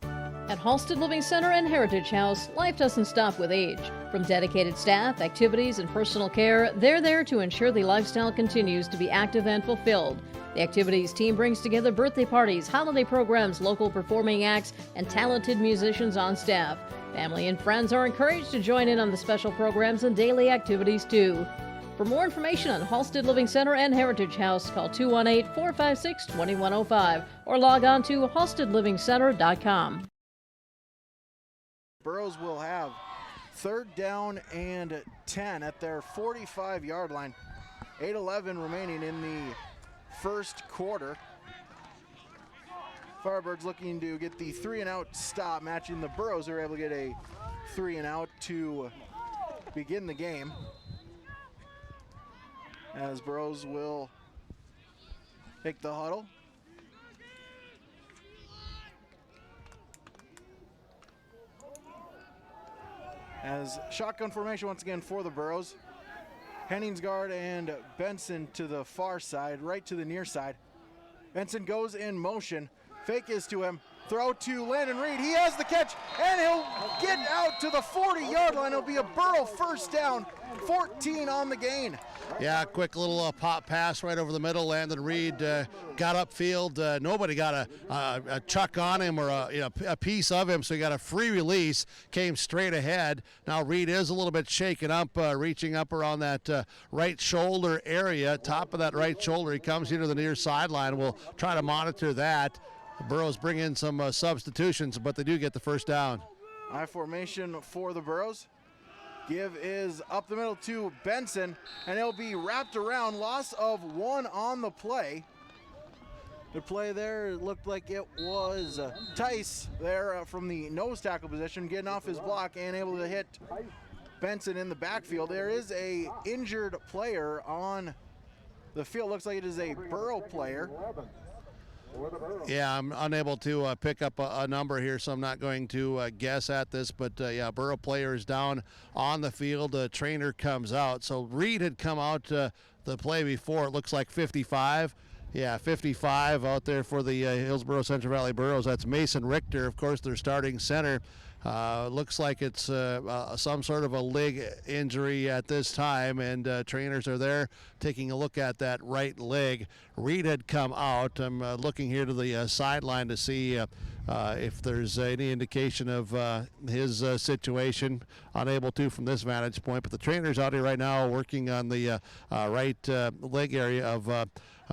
At Halsted Living Center and Heritage House, life doesn't stop with age. From dedicated staff, activities, and personal care, they're there to ensure the lifestyle continues to be active and fulfilled. The activities team brings together birthday parties, holiday programs, local performing acts, and talented musicians on staff. Family and friends are encouraged to join in on the special programs and daily activities too. For more information on Halsted Living Center and Heritage House, call 218-456-2105 or log on to halstedlivingcenter.com. Burros will have 3rd down and 10 at their 45-yard line. 8:11 remaining in the first quarter. Firebirds looking to get the 3-and-out stop, matching the Burros, who are able to get a 3-and-out to begin the game. As Burros will take the huddle. As shotgun formation once again for the Burros. Henningsgaard and Benson to the far side, right to the near side. Benson goes in motion. Fake is to him. Throw to Landon Reed. He has the catch, and he'll get out to the 40-yard line. It'll be a Burro first down, 14 on the gain. Yeah, quick little pop pass right over the middle. Landon Reed got upfield. Nobody got a chuck on him or a piece of him, so he got a free release, came straight ahead. Now Reed is a little bit shaken up, reaching up around that right shoulder area, top of that right shoulder. He comes into the near sideline. We'll try to monitor that. The Burros bring in some substitutions, but they do get the first down. I formation for the Burros. Give is up the middle to Benson, and he'll be wrapped around. Loss of 1 on the play. The play there looked like it was Tice there from the nose tackle position, getting off his block and able to hit Benson in the backfield. There is a injured player on the field. Looks like it is a Burro player. Yeah, I'm unable to pick up a number here, so I'm not going to guess at this. But, yeah, Burro player is down on the field. Trainer comes out. So Reed had come out the play before. It looks like 55. Yeah, 55 out there for the Hillsboro Central Valley Burros. That's Mason Richter, of course, their starting center. Looks like it's some sort of a leg injury at this time, and trainers are there taking a look at that right leg. Reed had come out. I'm looking here to the sideline to see if there's any indication of his situation. Unable to from this vantage point, but the trainer's out here right now working on the right leg area of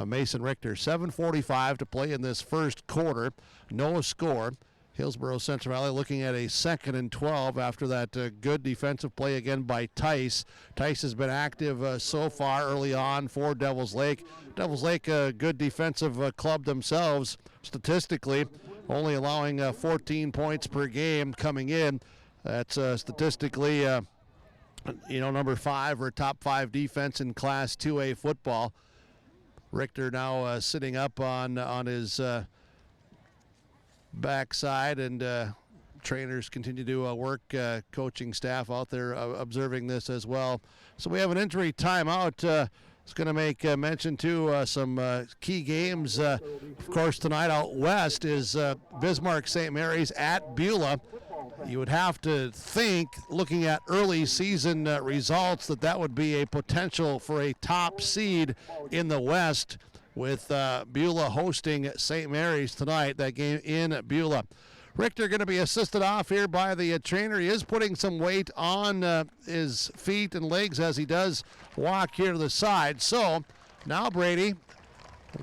Mason Richter. 7:45 to play in this first quarter. No score. Hillsboro Central Valley looking at a 2nd and 12 after that good defensive play again by Tice. Tice has been active so far early on for Devils Lake. Devils Lake, a good defensive club themselves statistically. only allowing 14 points per game coming in. That's statistically, number 5 or top 5 defense in Class 2A football. Richter now sitting up on his backside, and trainers continue to work, coaching staff out there observing this as well. So we have an injury timeout. It's going to make mention to some key games. Of course, tonight out west is Bismarck St. Mary's at Beulah. You would have to think, looking at early season results, that would be a potential for a top seed in the West, with Beulah hosting St. Mary's tonight, that game in Beulah. Richter going to be assisted off here by the trainer. He is putting some weight on his feet and legs as he does walk here to the side. So now, Brady,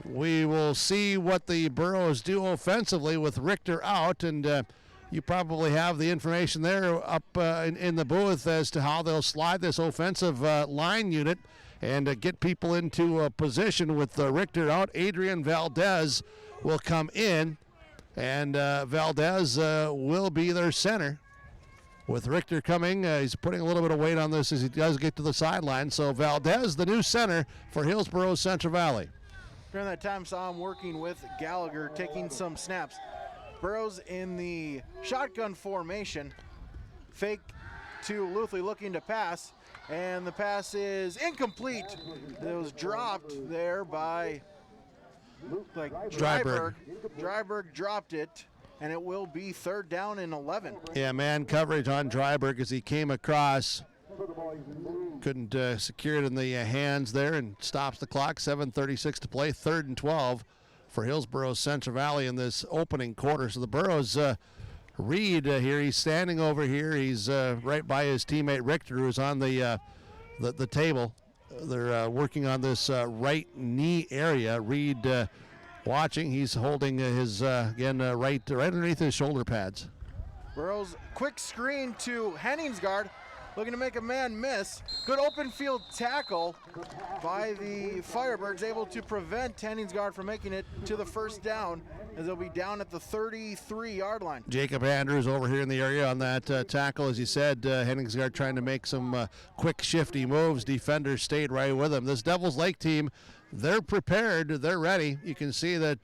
we will see what the Burros do offensively with Richter out, and you probably have the information there up in the booth as to how they'll slide this offensive line unit and get people into a position with Richter out. Adrian Valdez will come in, and Valdez will be their center. With Richter coming, he's putting a little bit of weight on this as he does get to the sideline. So Valdez, the new center for Hillsboro Central Valley. During that time, saw him working with Gallagher, taking some snaps. Burros in the shotgun formation. Fake to Luthley, looking to pass, and the pass is incomplete. It was dropped there by Dryberg. Dryberg dropped it, and it will be 3rd down and 11. Yeah, man coverage on Dryberg as he came across. Couldn't secure it in the hands there, and stops the clock. 7:36 to play, 3rd and 12 for Hillsboro Central Valley in this opening quarter. So the Burros, Reed here, he's standing over here. He's right by his teammate Richter, who's on the table. They're working on this right knee area. Reed watching. He's holding his, right underneath his shoulder pads. Burros, quick screen to Henningsgaard, looking to make a man miss. Good open field tackle by the Firebirds, able to prevent Henningsgaard from making it to the 1st down, as they'll be down at the 33-yard line. Jacob Andrews over here in the area on that tackle. As you said, Henningsgaard trying to make some quick, shifty moves. Defenders stayed right with him. This Devils Lake team, they're prepared. They're ready. You can see that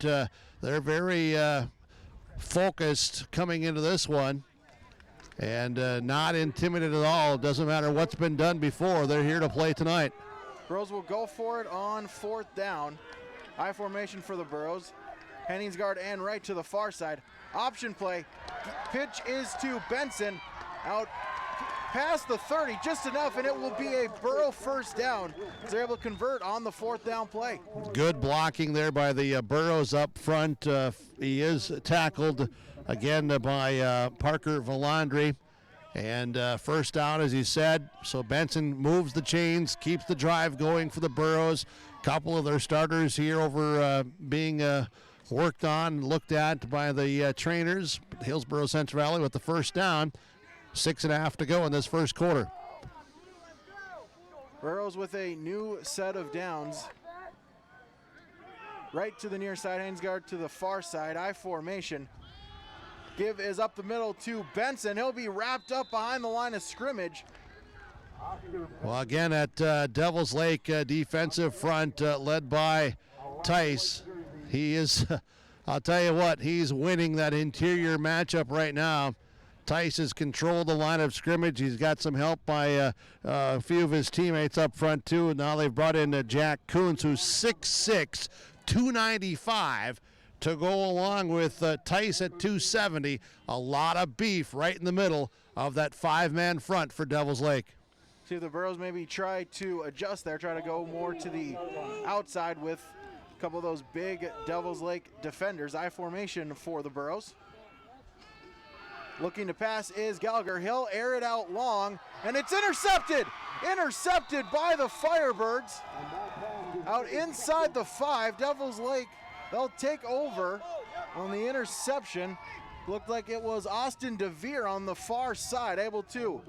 they're very focused coming into this one. And not intimidated at all. Doesn't matter what's been done before. They're here to play tonight. Burros will go for it on 4th down. I formation for the Burros. Henningsgaard and right to the far side. Option play. Pitch is to Benson. Out past the 30, just enough, and it will be a Burro 1st down. They're able to convert on the 4th down play. Good blocking there by the Burros up front. He is tackled again by Parker Valandri. And 1st down, as you said. So Benson moves the chains, keeps the drive going for the Burros. Couple of their starters here over being worked on, looked at by the trainers. Hillsboro Central Valley with the 1st down. 6.5 to go in this 1st quarter. Burros with a new set of downs. Right to the near side, Henningsgaard to the far side, I formation. Give is up the middle to Benson. He'll be wrapped up behind the line of scrimmage. Well, again, at Devils Lake defensive front led by Tice. He is, I'll tell you what, he's winning that interior matchup right now. Tice has controlled the line of scrimmage. He's got some help by a few of his teammates up front, too. And now they've brought in Jack Coons, who's 6'6", 295, to go along with Tice at 270. A lot of beef right in the middle of that 5-man front for Devils Lake. See if the Burros maybe try to adjust there, try to go more to the outside with a couple of those big Devils Lake defenders. I formation for the Burros. Looking to pass is Gallagher. He'll air it out long, and it's intercepted! Intercepted by the Firebirds. Out inside the 5, Devils Lake, they'll take over on the interception. Looked like it was Austin DeVere on the far side, able to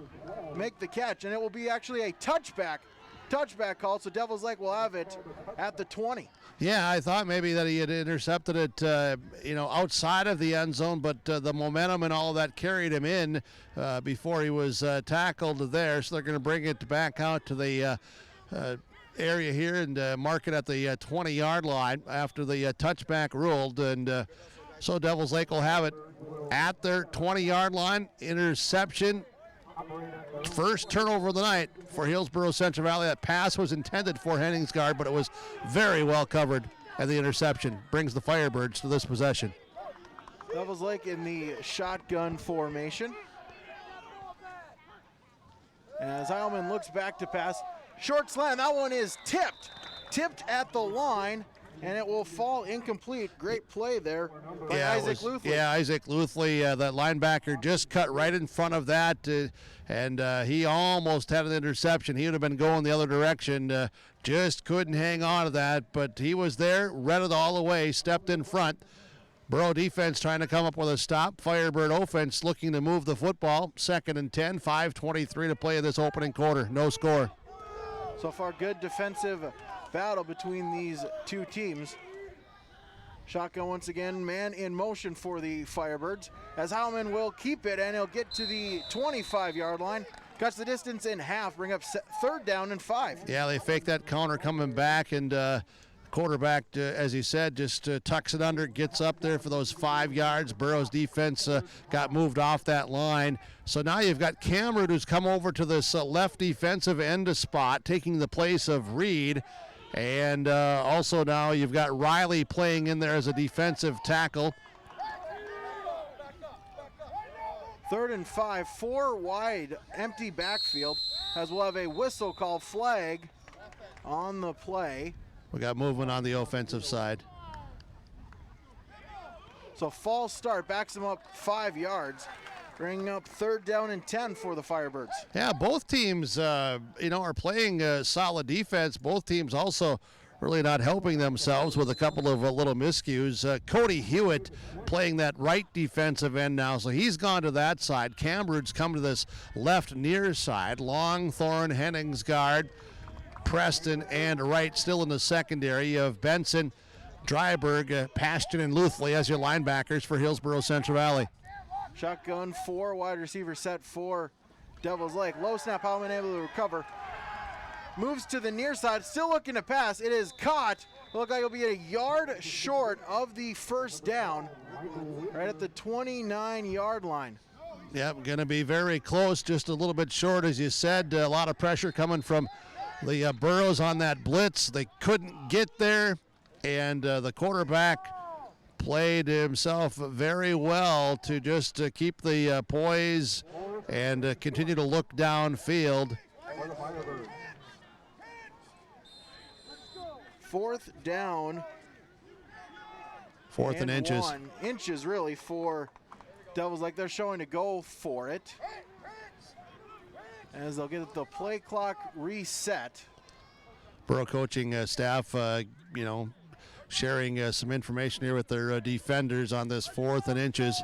make the catch, and it will be actually a touchback touchback called, so Devils Lake will have it at the 20. Yeah, I thought maybe that he had intercepted it, outside of the end zone, but the momentum and all of that carried him in before he was tackled there. So they're going to bring it back out to the area here and mark it at the 20-yard line after the touchback ruled. And so Devils Lake will have it at their 20-yard line. Interception. First turnover of the night for Hillsboro Central Valley. That pass was intended for Henningsgaard, but it was very well covered, and the interception brings the Firebirds to this possession. Devils Lake in the shotgun formation. As Heilman looks back to pass, short slant, that one is tipped at the line, and it will fall incomplete. Great play there by Isaac Luthley. Yeah, Isaac Luthley, that linebacker, just cut right in front of that, and he almost had an interception. He would have been going the other direction, just couldn't hang on to that, but he was there, read it all the way, stepped in front. Burro defense trying to come up with a stop. Firebird offense looking to move the football. 2nd and 10, 5:23 to play in this opening quarter. No score. So far, good defensive battle between these two teams. Shotgun once again, man in motion for the Firebirds, as Heilman will keep it, and he'll get to the 25-yard line. Cuts the distance in half, bring up 3rd down and 5. Yeah, they fake that counter coming back, and quarterback, as he said, just tucks it under, gets up there for those 5 yards. Burrows defense got moved off that line. So now you've got Cameron, who's come over to this left defensive end spot, taking the place of Reed. And also now you've got Riley playing in there as a defensive tackle. 3rd and 5, 4 wide, empty backfield, as we'll have a whistle called flag on the play. We got movement on the offensive side. So false start, backs them up 5 yards, bringing up 3rd down and 10 for the Firebirds. Yeah, both teams, are playing solid defense. Both teams also really not helping themselves with a couple of little miscues. Cody Hewitt playing that right defensive end now, so he's gone to that side. Cameron's come to this left near side. Longthorn, Henningsgaard, Preston, and Wright still in the secondary. You have Benson, Dryberg, Pashton, and Luthley as your linebackers for Hillsboro Central Valley. Shotgun, 4 wide receiver set for Devils Lake. Low snap, Heilman able to recover. Moves to the near side, still looking to pass. It is caught. Look like it'll be a yard short of the 1st down, right at the 29-yard line. Yep, going to be very close, just a little bit short, as you said. A lot of pressure coming from the Burros on that blitz. They couldn't get there, and the quarterback played himself very well to just keep the poise and continue to look downfield. 4th down. 4th and inches. 1 inches really for Devils Lake. They're showing to go for it, as they'll get the play clock reset. Burro coaching staff, sharing some information here with their defenders on this 4th and inches.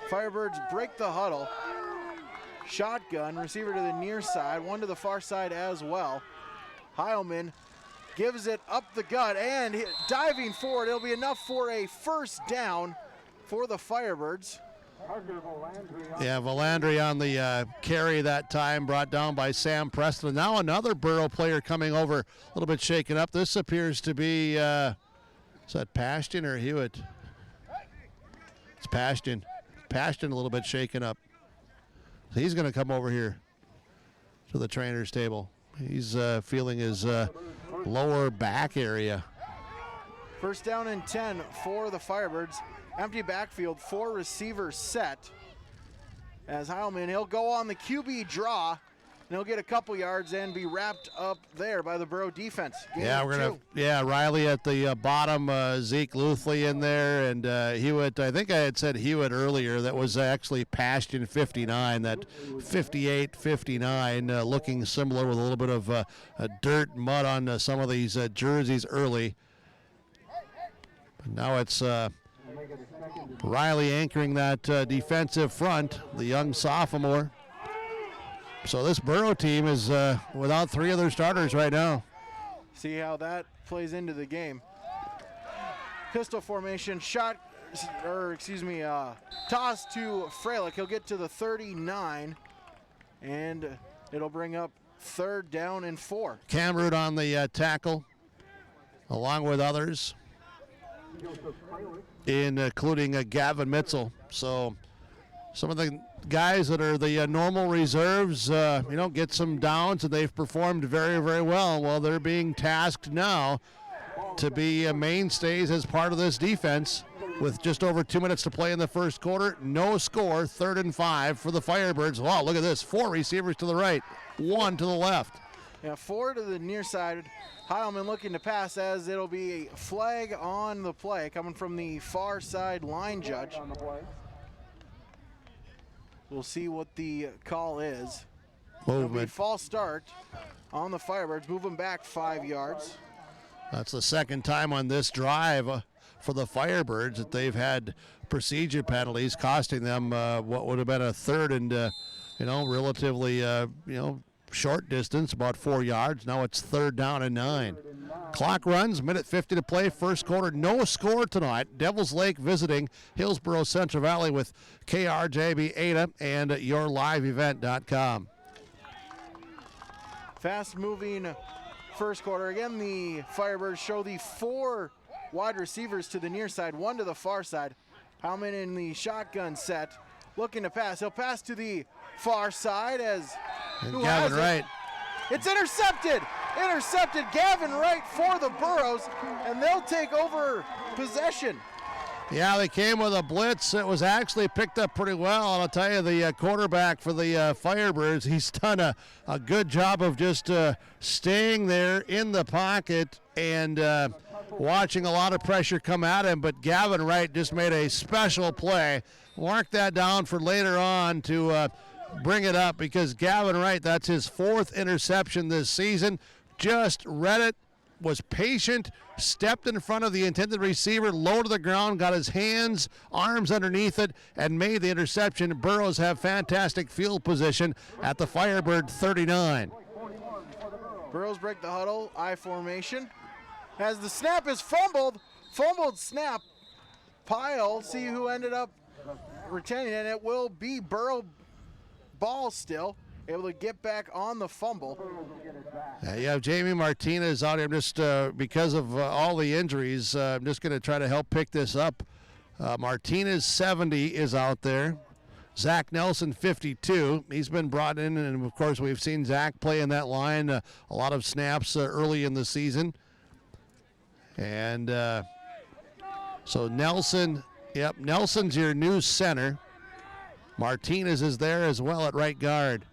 Firebirds break the huddle. Shotgun, receiver to the near side, one to the far side as well. Heilman gives it up the gut and diving forward. It'll be enough for a 1st down for the Firebirds. Yeah, Valandry on the carry that time, brought down by Sam Preston. Now another Burro player coming over, a little bit shaken up. This appears to be, is that Pashton or Hewitt? It's Pashton. Pashton a little bit shaken up. So he's going to come over here to the trainer's table. He's feeling his lower back area. 1st down and 10 for the Firebirds. Empty backfield, 4 receivers set. As Heilman, he'll go on the QB draw, and he'll get a couple yards and be wrapped up there by the Burro defense. Riley at the bottom, Zeke Luthley in there, and Hewitt. I think I had said Hewitt earlier. That was actually Pashton 59, that 58-59, looking similar with a little bit of dirt, mud on some of these jerseys early. But now it's Riley anchoring that defensive front, the young sophomore. So this Burro team is without 3 of their starters right now. See how that plays into the game. Pistol formation, toss to Freilich. He'll get to the 39, and it'll bring up 3rd down and 4. Camrud on the tackle, along with others, including Gavin Mitzel. So some of the guys that are the normal reserves, get some downs, and they've performed very, very well. Well, they're being tasked now to be mainstays as part of this defense. With just over 2 minutes to play in the first quarter, no score, 3rd and 5 for the Firebirds. Wow, look at this, 4 receivers to the right, 1 to the left. Yeah, 4 to the near side. Heilman looking to pass, as it'll be a flag on the play coming from the far side line judge. We'll see what the call is. It'll be false start on the Firebirds. Move them back 5 yards. That's the second time on this drive for the Firebirds that they've had procedure penalties costing them what would have been a 3rd and relatively short distance, about 4 yards. Now it's 3rd down and 9. Clock runs, minute 50 to play, first quarter. No score tonight. Devils Lake visiting Hillsboro Central Valley with KRJB Ada and yourliveevent.com. Fast moving first quarter. Again, the Firebirds show the 4 wide receivers to the near side, 1 to the far side. Howman in the shotgun set, looking to pass. He'll pass to the far side as Gavin Wright. It's intercepted. Intercepted. Gavin Wright for the Burros, and they'll take over possession. Yeah, they came with a blitz. It was actually picked up pretty well. And I'll tell you, the quarterback for the Firebirds, he's done a good job of just staying there in the pocket and watching a lot of pressure come at him. But Gavin Wright just made a special play. Mark that down for later on to bring it up, because Gavin Wright, that's his 4th interception this season. Just read it, was patient, stepped in front of the intended receiver, low to the ground, got his hands, arms underneath it, and made the interception. Burros have fantastic field position at the Firebird 39. Burros break the huddle, I formation. As the snap is fumbled snap. Pyle, see who ended up retaining, and it will be Burro ball still. Able to get back on the fumble. You have Jamie Martinez out here. I'm just, because of all the injuries, I'm just going to try to help pick this up. Martinez, 70, is out there. Zach Nelson, 52. He's been brought in, and of course we've seen Zach play in that line a lot of snaps early in the season. And so Nelson, Nelson's your new center. Martinez is there as well at right guard.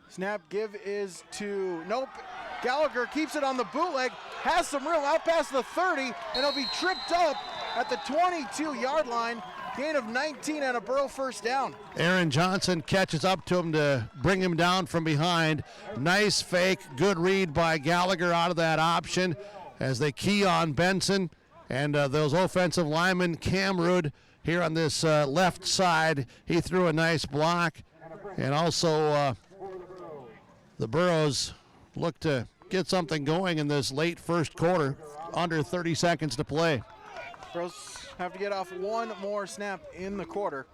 Snap give is to, nope. Gallagher keeps it on the bootleg, has some room out past the 30, and he'll be tripped up at the 22-yard line. Gain of 19 and a Burro first down. Aaron Johnson catches up to him to bring him down from behind. Nice fake, good read by Gallagher out of that option as they key on Benson. And those offensive linemen, Camrud, here on this left side, he threw a nice block. And also the Burros look to get something going in this late first quarter, under 30 seconds to play. Burros have to get off one more snap in the quarter.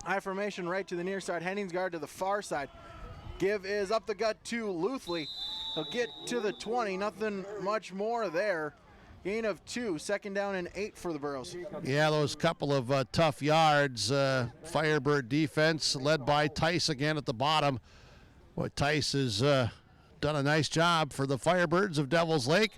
High formation right to the near side, Henningsgaard to the far side. Give is up the gut to Luthley. He'll get to the 20, nothing much more there. Gain of 2, second down and 8 for the Burros. Yeah, those couple of tough yards. Firebird defense led by Tice again at the bottom. Boy, Tice has done a nice job for the Firebirds of Devils Lake.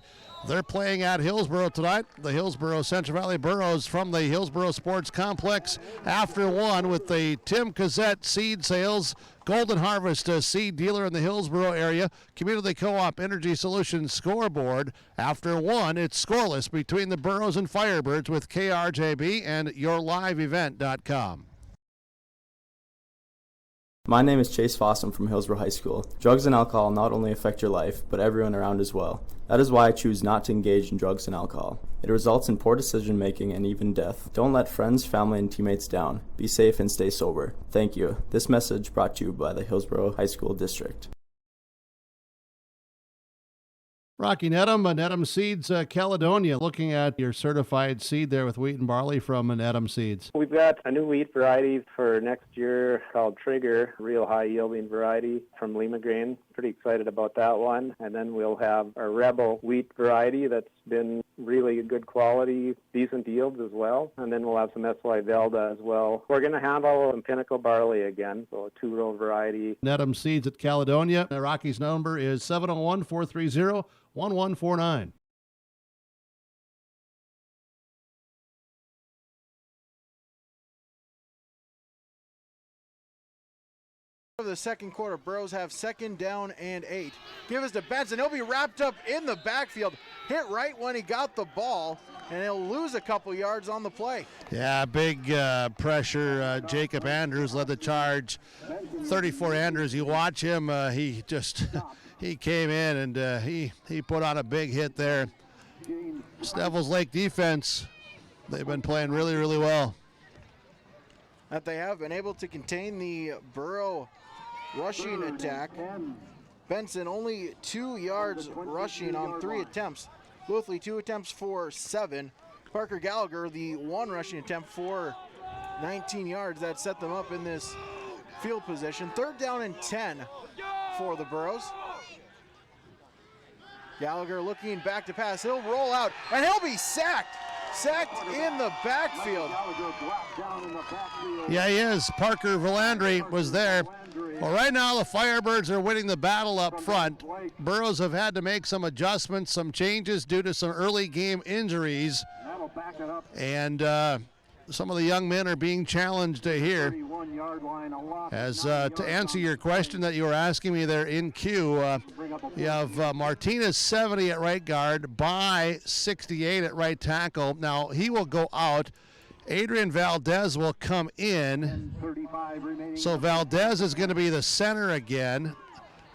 They're playing at Hillsboro tonight. The Hillsboro Central Valley Burros from the Hillsboro Sports Complex after 1 with the Tim Cassette Seed Sales, Golden Harvest seed dealer in the Hillsboro area, Community Co-op Energy Solutions scoreboard. After 1, it's scoreless between the Burros and Firebirds with KRJB and yourliveevent.com. My name is Chase Fossum from Hillsboro High School. Drugs and alcohol not only affect your life, but everyone around as well. That is why I choose not to engage in drugs and alcohol. It results in poor decision making and even death. Don't let friends, family, and teammates down. Be safe and stay sober. Thank you. This message brought to you by the Hillsboro High School District. Rocky Nedham, Nedham Seeds, Caledonia. Looking at your certified seed there with wheat and barley from Nedham Seeds. We've got a new wheat variety for next year called Trigger, real high yielding variety from Lima Grain. Pretty excited about that one. And then we'll have our Rebel wheat variety that's been really good quality, decent yields as well. And then we'll have some SY Velda as well. We're going to handle some Pinnacle barley again, so a 2-row variety. Nedham Seeds at Caledonia. Rocky's number is 701-430-1149. For the second quarter, Burros have 2nd down and 8. Give us to Benson. He'll be wrapped up in the backfield. Hit right when he got the ball, and he'll lose a couple yards on the play. Yeah, big pressure. Jacob Andrews led the charge. 34 Andrews, you watch him, he came in and he put on a big hit there. Devils Lake defense, they've been playing really, really well. That they have been able to contain the Burro rushing attack. Benson only 2 yards rushing on 3 attempts. Luthley 2 attempts for 7. Parker Gallagher the 1 rushing attempt for 19 yards. That set them up in this field position. 3rd down and 10 for the Burros. Gallagher looking back to pass. He'll roll out and he'll be sacked. Sacked in the backfield. Yeah, he is. Parker Valandry was there. Well, right now the Firebirds are winning the battle up front. Burros have had to make some adjustments, some changes due to some early game injuries. And some of the young men are being challenged here. As to answer your question that you were asking me there in queue, you have Martinez 70 at right guard, By 68 at right tackle. Now he will go out. Adrian Valdez will come in. So Valdez is going to be the center again.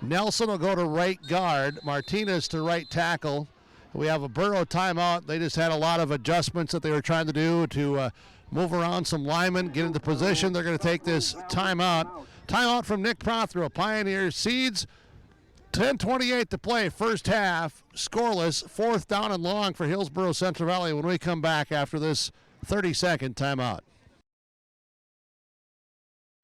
Nelson will go to right guard, Martinez to right tackle. We have a Burro timeout. They just had a lot of adjustments that they were trying to do to move around some linemen, get into position. They're going to take this timeout. Timeout from Nick Prothero, Pioneer Seeds. 10:28 to play, first half, scoreless, 4th down and long for Hillsboro Central Valley when we come back after this 30-second timeout.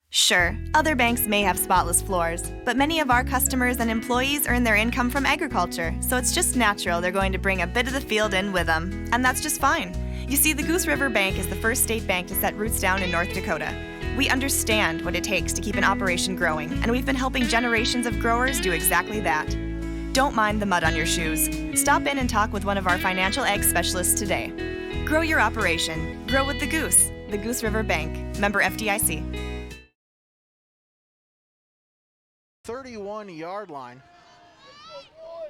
Sure, other banks may have spotless floors, but many of our customers and employees earn their income from agriculture, so it's just natural they're going to bring a bit of the field in with them, and that's just fine. You see, the Goose River Bank is the first state bank to set roots down in North Dakota. We understand what it takes to keep an operation growing, and we've been helping generations of growers do exactly that. Don't mind the mud on your shoes. Stop in and talk with one of our financial ag specialists today. Grow your operation. Grow with the Goose River Bank. Member FDIC. 31-yard line.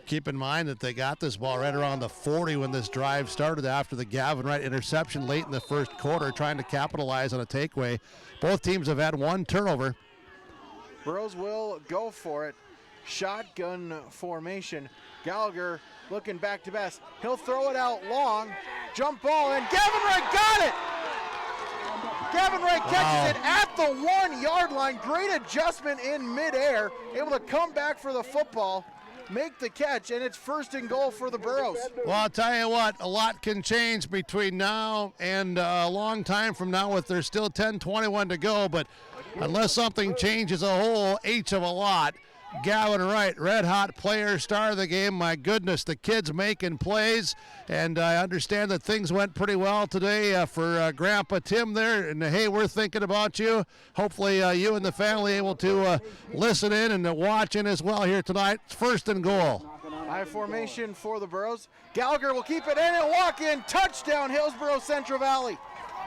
Keep in mind that they got this ball right around the 40 when this drive started after the Gavin Wright interception late in the first quarter, trying to capitalize on a takeaway. Both teams have had 1 turnover. Burros will go for it. Shotgun formation. Gallagher looking back to pass. He'll throw it out long. Jump ball, and Gavin Wright got it! Gavin Wright catches it at the 1-yard line. Great adjustment in midair. Able to come back for the football, make the catch, and it's 1st and goal for the Burros. Well, I'll tell you what, a lot can change between now and a long time from now with there's still 10:21 to go, but unless something changes a whole H of a lot, Gavin Wright, red-hot player, star of the game. My goodness, the kid's making plays, and I understand that things went pretty well today for Grandpa Tim there, and hey, we're thinking about you. Hopefully you and the family able to listen in and watch in as well here tonight. It's 1st and goal. High formation for the Burros. Gallagher will keep it in and walk in. Touchdown, Hillsboro Central Valley.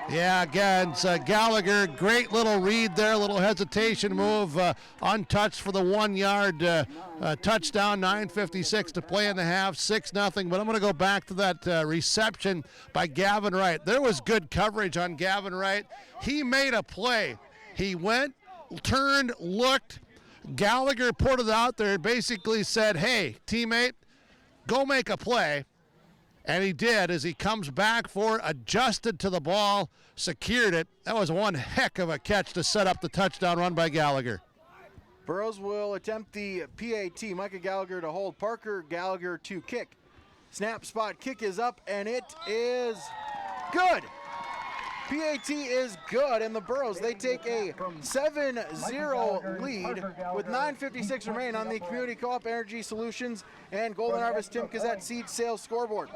Yeah, again, it's Gallagher, great little read there, little hesitation move, untouched for the 1-yard touchdown, 9:56 to play in the half, 6-0. But I'm going to go back to that reception by Gavin Wright. There was good coverage on Gavin Wright. He made a play. He went, turned, looked. Gallagher put it out there and basically said, hey, teammate, go make a play. And he did as he comes back for, adjusted to the ball, secured it. That was one heck of a catch to set up the touchdown run by Gallagher. Burros will attempt the PAT. Micah Gallagher to hold. Parker Gallagher to kick. Snap spot kick is up, and it is good. PAT is good, and the Burros, they take a 7-0 lead with 9:56 remain on the Community Co-op Energy Solutions and Golden Harvest Tim Kazette Seed Sales scoreboard.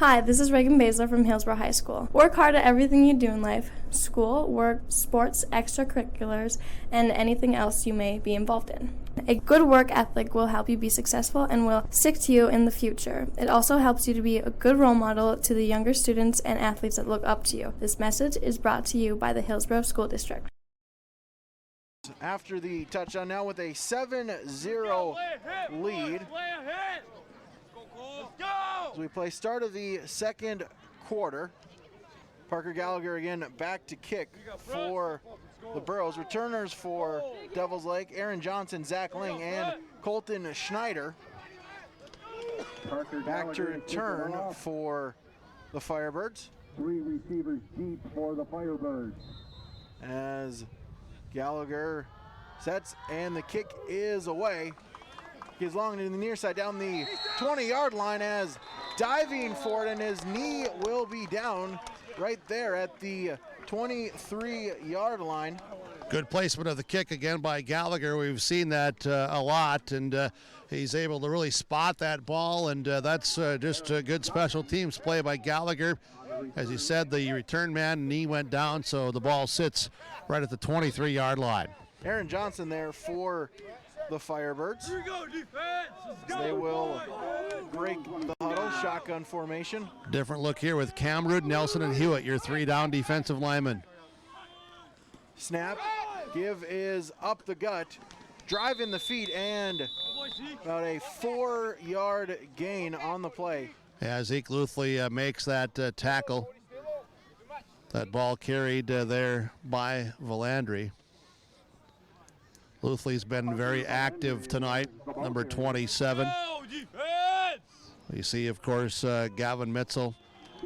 Hi, this is Reagan Baszler from Hillsboro High School. Work hard at everything you do in life: school, work, sports, extracurriculars, and anything else you may be involved in. A good work ethic will help you be successful and will stick to you in the future. It also helps you to be a good role model to the younger students and athletes that look up to you. This message is brought to you by the Hillsboro School District. After the touchdown, now with a 7-0 lead. As we play start of the second quarter, Parker Gallagher again back to kick for the Burros. Returners for Devils Lake, Aaron Johnson, Zach Ling, and Colton Schneider. Back to return for the Firebirds. 3 receivers deep for the Firebirds. As Gallagher sets, and the kick is away. He's long to the near side down the 20-yard line as diving for it, and his knee will be down right there at the 23-yard line. Good placement of the kick again by Gallagher. We've seen that a lot, and he's able to really spot that ball, and that's just a good special teams play by Gallagher. As he said, the return man knee went down, so the ball sits right at the 23-yard line. Aaron Johnson there for the Firebirds. They will break the huddle, shotgun formation. Different look here with Camrud, Nelson, and Hewitt, your 3 down defensive linemen. Snap, give is up the gut, drive in the feet, and about a 4-yard gain on the play. Yeah, Zeke Luthley makes that tackle. That ball carried there by Valandry. Luthley's been very active tonight, number 27. You see, of course, Gavin Mitzel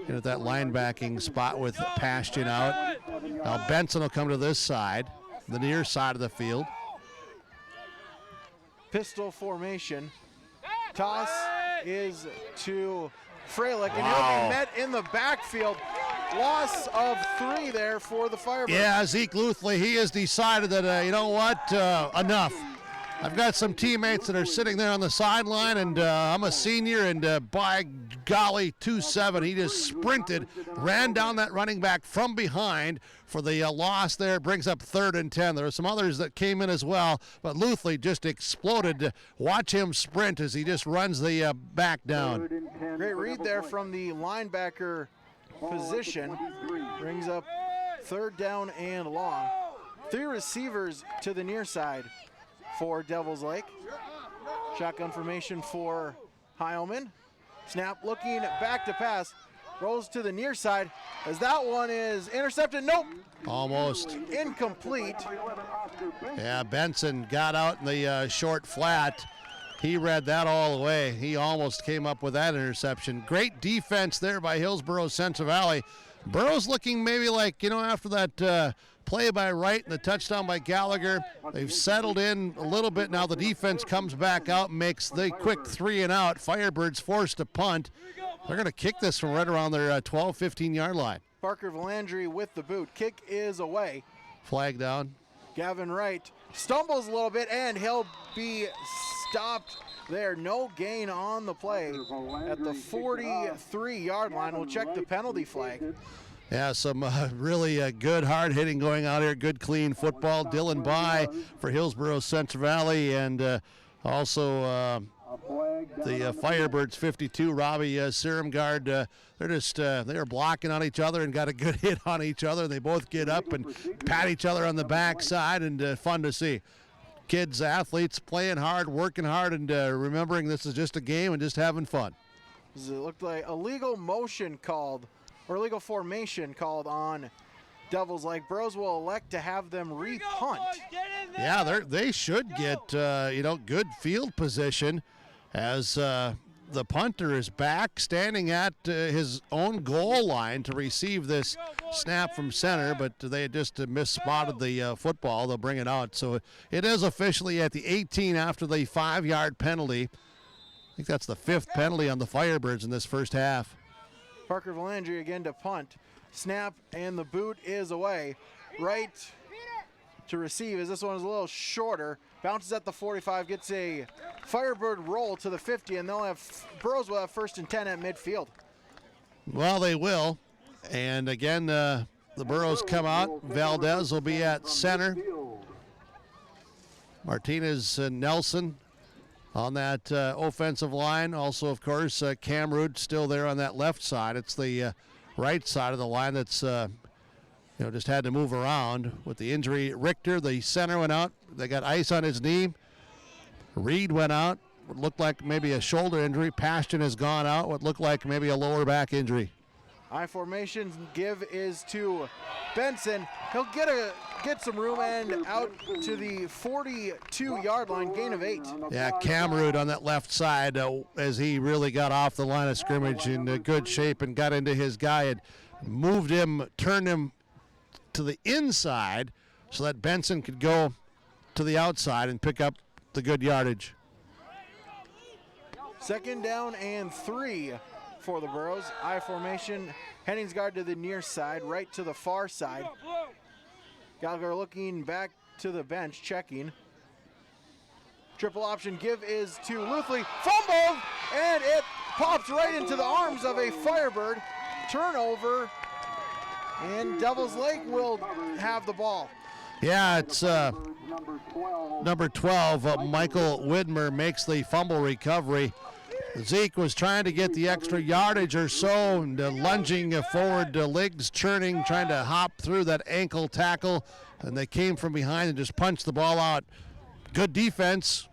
in at that linebacking spot with Pashtian out. Now Benson will come to this side, the near side of the field. Pistol formation. Toss is to Freilich, and Wow. he'll be met in the backfield. Loss of 3 there for the Firebirds. Yeah, Zeke Luthley, he has decided that, you know what, enough. I've got some teammates that are sitting there on the sideline, and I'm a senior, and by golly, 2-7, he just sprinted, ran down that running back from behind for the loss there. Brings up 3rd and 10. There were some others that came in as well, but Luthley just exploded. Watch him sprint as he just runs the back down. Great read there from the linebacker position. Brings up 3rd down and long. 3 receivers to the near side for Devils Lake. Shotgun formation for Heilman. Snap looking back to pass. Rolls to the near side as that one is intercepted. Nope. Almost. Incomplete. Yeah, Benson got out in the short flat. He read that all the way. He almost came up with that interception. Great defense there by Hillsboro Central Valley. Burros looking maybe like, you know, after that play by Wright and the touchdown by Gallagher, they've settled in a little bit. Now the defense comes back out and makes the quick 3 and out. Firebirds forced to punt. They're going to kick this from right around their 12, 15-yard line. Parker Valandry with the boot. Kick is away. Flag down. Gavin Wright stumbles a little bit, and he'll be stopped there. No gain on the play at the 43-yard line. We'll check the penalty flag. Yeah, some really good hard hitting going out here. Good clean football. Dylan By for Hillsboro Central Valley, and also the Firebirds 52, Robbie Sirumgard. They're blocking on each other and got a good hit on each other. They both get up and pat each other on the backside, and fun to see. Kids, athletes playing hard, working hard, and remembering this is just a game and just having fun. It looked like a legal motion called, or legal formation called on Devils Lake. Burros will elect to have them re-punt. Yeah, they should get good field position. as the punter is back, standing at his own goal line to receive this snap from center, but they just misspotted the football. They'll bring it out. So it is officially at the 18 after the 5-yard penalty. I think that's the 5th penalty on the Firebirds in this first half. Parker Valandry again to punt. Snap, and the boot is away. Right to receive as this one is a little shorter. Bounces at the 45, gets a Firebird roll to the 50, and Burros will have 1st and 10 at midfield. Well, they will. And again, the Burros come out. Valdez will be at center. Martinez and Nelson on that offensive line. Also, of course, Camrud still there on that left side. It's the right side of the line that's just had to move around with the injury. Richter, the center, went out. They got ice on his knee. Reed went out. What looked like maybe a shoulder injury. Paston has gone out. What looked like maybe a lower back injury. I formation give is to Benson. He'll get some room and out to the 42-yard line, gain of 8. Yeah, Camrud on that left side as he really got off the line of scrimmage in good shape and got into his guy and moved him, turned him to the inside so that Benson could go to the outside and pick up the good yardage. 2nd down and 3 for the Burros. I formation, Henningsgaard to the near side, right to the far side. Gallagher looking back to the bench, checking. Triple option give is to Luthley. Fumbled, and it pops right into the arms of a Firebird. Turnover, and Devils Lake will have the ball. Yeah, it's number 12, Michael Widmer makes the fumble recovery. Zeke was trying to get the extra yardage or so, and lunging forward, legs churning, trying to hop through that ankle tackle, and they came from behind and just punched the ball out. Good defense,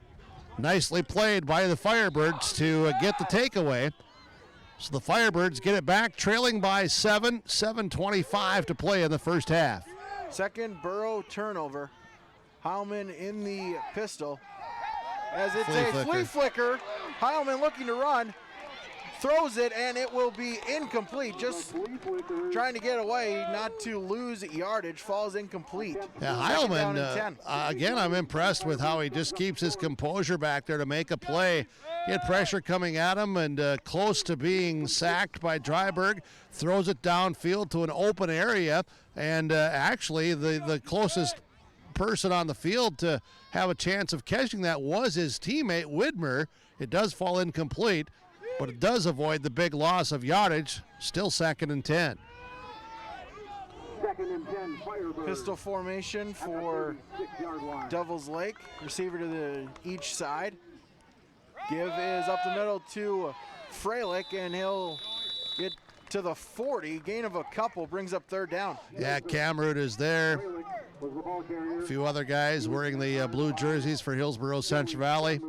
nicely played by the Firebirds to get the takeaway. So the Firebirds get it back, trailing by 7:25 to play in the first half. 2nd Burro turnover. Heilman in the pistol. As it's flea flicker. Heilman looking to run. Throws it, and it will be incomplete. Just trying to get away, not to lose yardage. Falls incomplete. Yeah, Heilman, again, I'm impressed with how he just keeps his composure back there to make a play. He had pressure coming at him and close to being sacked by Dryberg. Throws it downfield to an open area, and actually the closest person on the field to have a chance of catching that was his teammate Widmer. It does fall incomplete, but it does avoid the big loss of yardage. Still 2nd and 10. 2nd and 10, Firebirds. Pistol formation for Devils Lake. Receiver to each side. Give is up the middle to Freilich, and he'll get to the 40. Gain of a couple brings up 3rd down. Yeah, Camrud is there. A few other guys wearing the blue jerseys for Hillsboro Central Valley.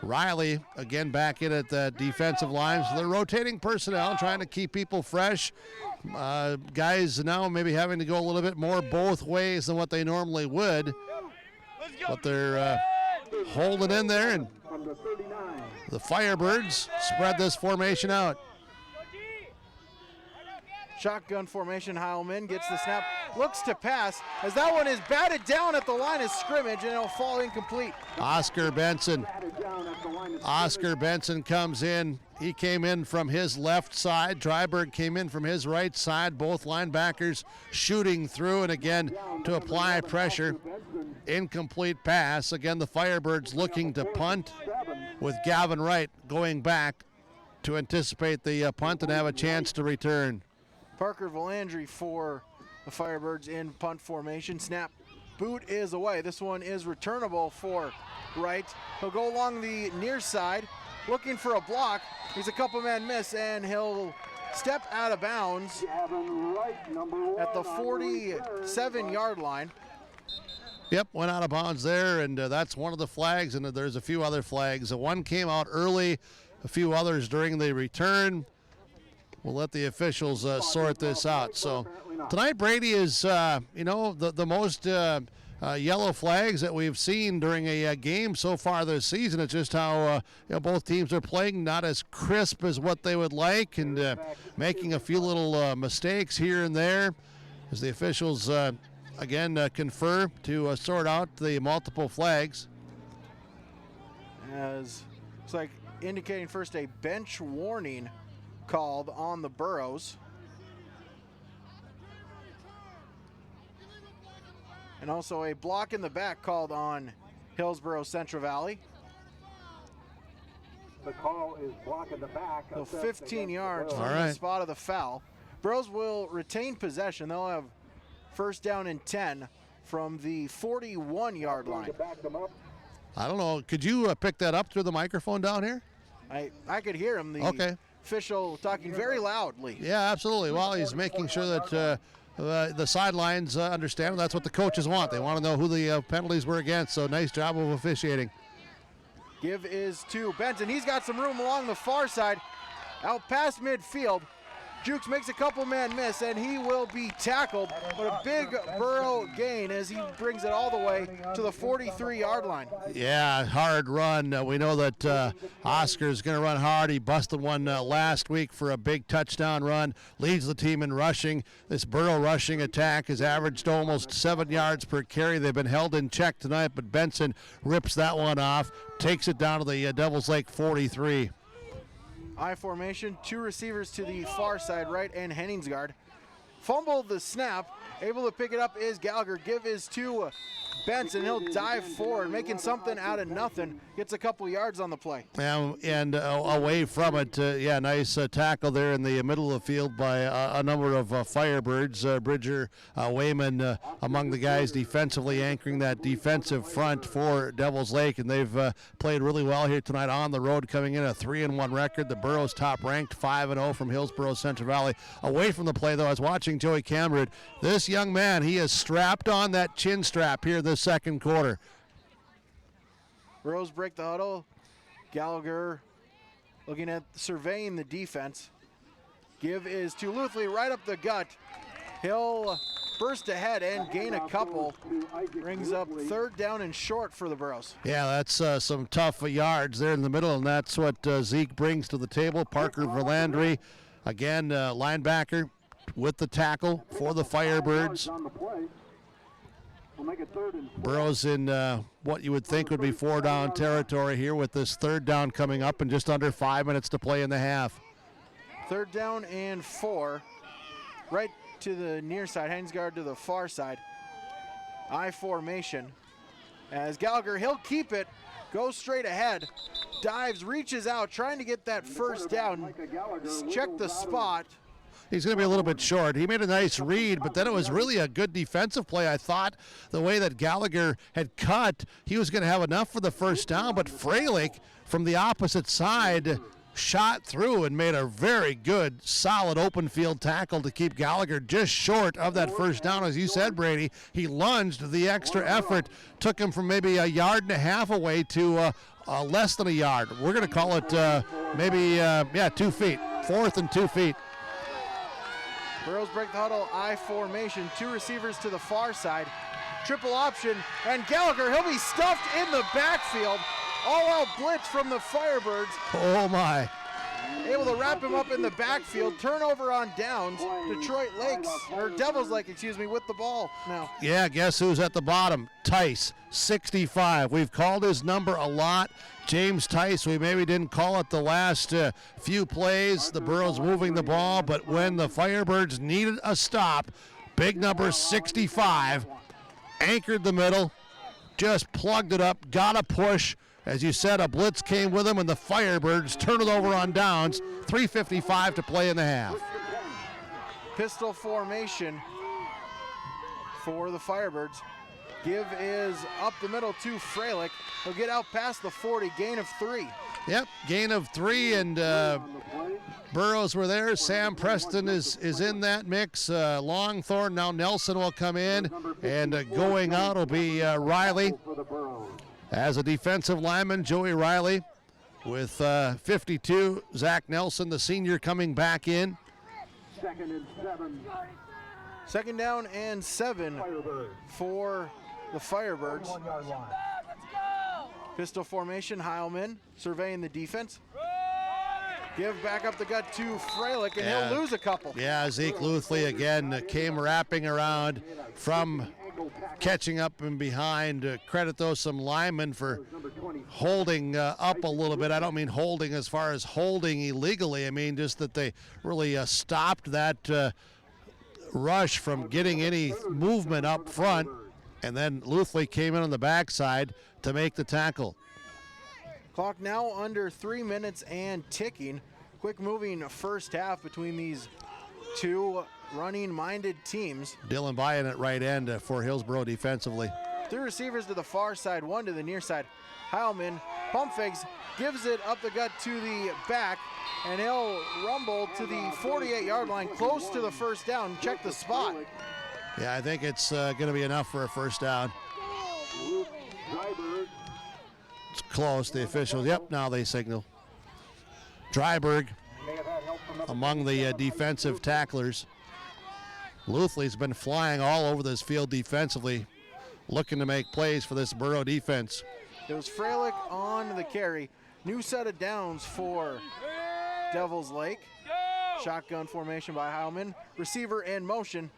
Riley again back in at the defensive line. So they're rotating personnel, trying to keep people fresh. Guys now maybe having to go a little bit more both ways than what they normally would. But they're holding in there, and the Firebirds spread this formation out. Shotgun formation, Heilman gets the snap, looks to pass, as that one is batted down at the line of scrimmage, and it'll fall incomplete. Oscar Benson comes in. He came in from his left side. Dryberg came in from his right side. Both linebackers shooting through, and again to apply pressure. Incomplete pass. Again, the Firebirds looking to punt with Gavin Wright going back to anticipate the punt and have a chance to return. Parker Valandry for the Firebirds in punt formation. Snap, boot is away. This one is returnable for Wright. He'll go along the near side, looking for a block. He's a couple man miss, and he'll step out of bounds at the 47-yard line. Yep, went out of bounds there, and that's one of the flags, and there's a few other flags. One came out early, a few others during the return. We'll let the officials sort this out. So tonight, Brady is, the most yellow flags that we've seen during a game so far this season. It's just how both teams are playing, not as crisp as what they would like, and making a few little mistakes here and there as the officials again confer to sort out the multiple flags. As it's like indicating first a bench warning called on the Burros. And also a block in the back called on Hillsboro Central Valley. The call is block in the back. So 15 yards from All the right. spot of the foul. Burros will retain possession. They'll have first down and 10 from the 41-yard line. I don't know. Could you pick that up through the microphone down here? I could hear him. The Okay. official talking very loudly. Yeah, absolutely. Well, he's making sure that the sidelines understand. That's what the coaches want. They want to know who the penalties were against. So nice job of officiating. Give is to Benson. He's got some room along the far side. Out past midfield. Jukes makes a couple man miss, and he will be tackled. But a big Burro gain as he brings it all the way to the 43-yard line. Yeah, hard run. We know that Oscar's going to run hard. He busted one last week for a big touchdown run. Leads the team in rushing. This Burro rushing attack has averaged almost 7 yards per carry. They've been held in check tonight, but Benson rips that one off, takes it down to the Devils Lake 43. I formation, two receivers to the far side, right and Henningsgaard. Fumbled the snap, able to pick it up is Gallagher. Give is to Benson. He'll dive forward, making something out of nothing. Gets a couple yards on the play. And away from it, nice tackle there in the middle of the field by a number of Firebirds. Bridger, Wayman among the guys defensively anchoring that defensive front for Devils Lake, and they've played really well here tonight on the road, coming in a 3-1 record. The Burros top ranked 5-0 from Hillsboro Central Valley. Away from the play, though, I was watching Joey Cameron. This young man, he has strapped on that chin strap here this second quarter. Burros break the huddle. Gallagher looking at surveying the defense. Give is to Luthley right up the gut. He'll burst ahead and gain a couple. Brings up third down and short for the Burros. Yeah, that's some tough yards there in the middle, and that's what Zeke brings to the table. Parker Verlandry, again, linebacker with the tackle for the Firebirds. Burros in what you would think would be 4-down territory here with this third down coming up and just under 5 minutes to play in the half. Third down and 4. Right to the near side, Henningsgaard to the far side. I formation. As Gallagher, he'll keep it, goes straight ahead, dives, reaches out, trying to get that first down. Check the spot. He's going to be a little bit short. He made a nice read, but then it was really a good defensive play. I thought the way that Gallagher had cut, he was going to have enough for the first down, but Freilich from the opposite side shot through and made a very good, solid open field tackle to keep Gallagher just short of that first down. As you said, Brady, he lunged. The extra effort took him from maybe 1.5 yards away to less than a yard. We're going to call it maybe 2 feet, 4th and 2 feet. Burros break the huddle, I formation, two receivers to the far side, triple option, and Gallagher, he'll be stuffed in the backfield. All out blitz from the Firebirds. Oh my. Able to wrap him up in the backfield, turnover on downs. Devils Lake, with the ball now. Yeah, guess who's at the bottom? Tice, 65. We've called his number a lot. James Tice, we maybe didn't call it the last few plays. The Burros moving the ball, but when the Firebirds needed a stop, big number 65 anchored the middle, just plugged it up, got a push. As you said, a blitz came with him, and the Firebirds turn it over on downs. 3:55 to play in the half. Pistol formation for the Firebirds. Give is up the middle to Freilich. He'll get out past the 40, gain of 3. Yep, gain of 3, and Burros were there. Sam Preston is in that mix. Longthorn, now Nelson will come in, and going out will be Riley. As a defensive lineman, Joey Riley with 52. Zach Nelson, the senior, coming back in. 2nd and 7. Second down and 7 for the Firebirds. Pistol formation, Heilman surveying the defense. Give back up the gut to Freilich, and he'll lose a couple. Yeah, Zeke Luthley again came wrapping around from catching up and behind. Credit, though, some linemen for holding up a little bit. I don't mean holding as far as holding illegally. I mean just that they really stopped that rush from getting any movement up front. And then Luthley came in on the backside to make the tackle. Clock now under 3 minutes and ticking. Quick moving first half between these two running-minded teams. Dylan Byan at right end for Hillsboro defensively. 2 receivers to the far side, 1 to the near side. Heilman pump fakes, gives it up the gut to the back, and he'll rumble to the 48-yard line, close to the first down. Check the spot. Yeah, I think it's going to be enough for a first down. It's close. The officials, yep, now they signal. Dryberg among the defensive tacklers. Luthley's been flying all over this field defensively, looking to make plays for this Burro defense. It was Freilich on the carry. New set of downs for Devils Lake. Shotgun formation by Heilman. Receiver in motion.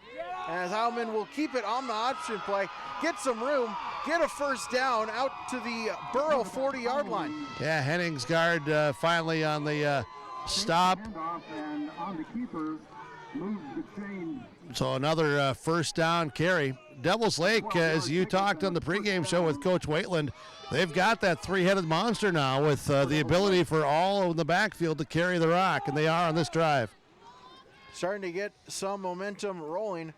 As Heilman will keep it on the option play, get some room, get a first down out to the Burro 40-yard line. Yeah, Henningsgaard finally on the stop. So another first down carry. Devils Lake, as you talked on the pregame show with Coach Waitland, they've got that three-headed monster now with the ability for all of the backfield to carry the rock, and they are on this drive. Starting to get some momentum rolling.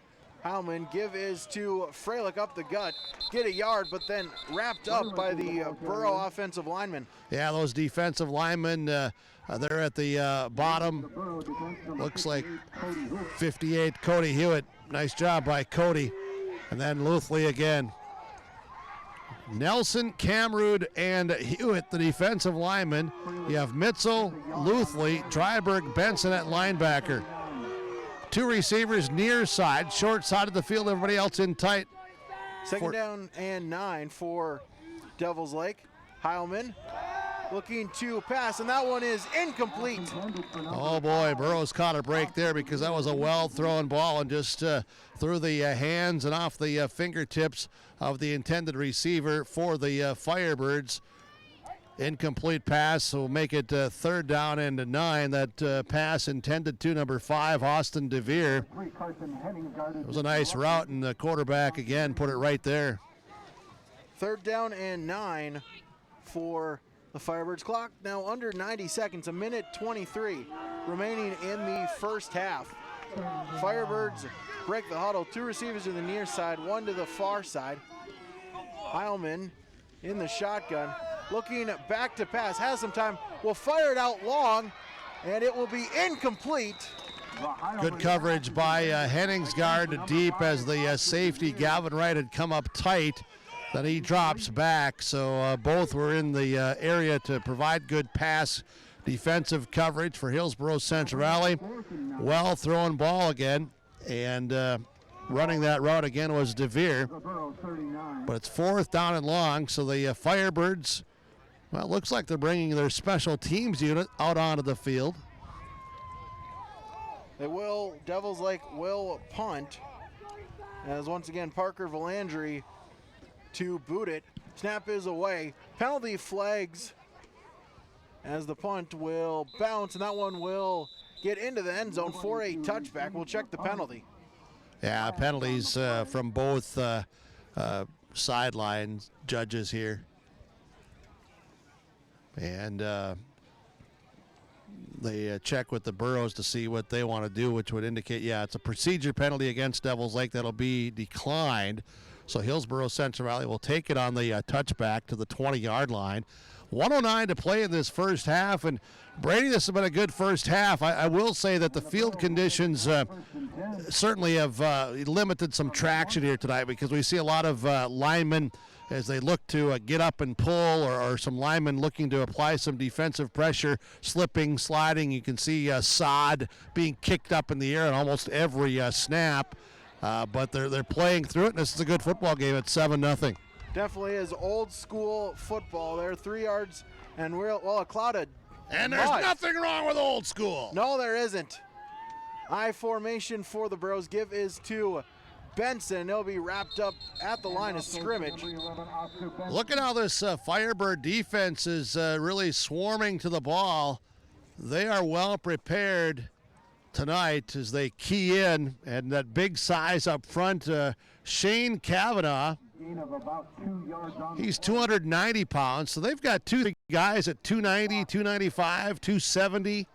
Heilman give is to Freilich up the gut, get a yard, but then wrapped up by the Burro offensive lineman. Yeah, those defensive linemen, they're at the bottom. Looks like 58, Cody Hewitt. Nice job by Cody. And then Luthley again. Nelson, Camrud, and Hewitt, the defensive linemen. You have Mitzel, Luthley, Dryberg, Benson at linebacker. 2 receivers near side, short side of the field, everybody else in tight. Second down and 9 for Devils Lake. Heilman looking to pass, and that one is incomplete. Oh boy, Burrows caught a break there because that was a well-thrown ball and just through the hands and off the fingertips of the intended receiver for the Firebirds. Incomplete pass will make it 3rd down and 9. That pass intended to number 5, Austin DeVere. It was a nice route, and the quarterback again put it right there. 3rd down and 9 for the Firebirds. Clock now under 90 seconds, a minute 23 remaining in the first half. Firebirds break the huddle. 2 receivers to the near side, 1 to the far side. Heilman in the shotgun, looking back to pass, has some time, will fire it out long, and it will be incomplete. Good coverage by Henningsgaard deep as the safety Gavin Wright had come up tight. Then he drops back, so both were in the area to provide good pass defensive coverage for Hillsboro Central Valley. Well thrown ball again, and running that route again was DeVere. But it's 4th down and long, so the Firebirds, well, it looks like they're bringing their special teams unit out onto the field. Devils Lake will punt, as once again Parker Valandry to boot it. Snap is away. Penalty flags as the punt will bounce, and that one will get into the end zone for a touchback. We'll check the penalty. Yeah, penalties from both sideline judges here. And they check with the Burros to see what they want to do, which would indicate, yeah, it's a procedure penalty against Devils Lake that'll be declined. So Hillsboro Central Valley will take it on the touchback to the 20-yard line. 1:09 to play in this first half, and Brady, this has been a good first half. I will say that the field conditions certainly have limited some traction here tonight, because we see a lot of linemen as they look to get up and pull, or some linemen looking to apply some defensive pressure, slipping, sliding. You can see sod being kicked up in the air on almost every snap. but they're playing through it, and this is a good football game at 7-0. Definitely is old school football there. 3 yards, and a cloud of And there's mud. nothing wrong with old school. No, there isn't. I formation for the Burros. Give is to Benson. They'll be wrapped up at the line of scrimmage. Look at how this Firebird defense is really swarming to the ball. They are well prepared tonight as they key in, and that big size up front, Shane Kavanaugh. He's 290 pounds, so they've got 2 guys at 290, 295, 270,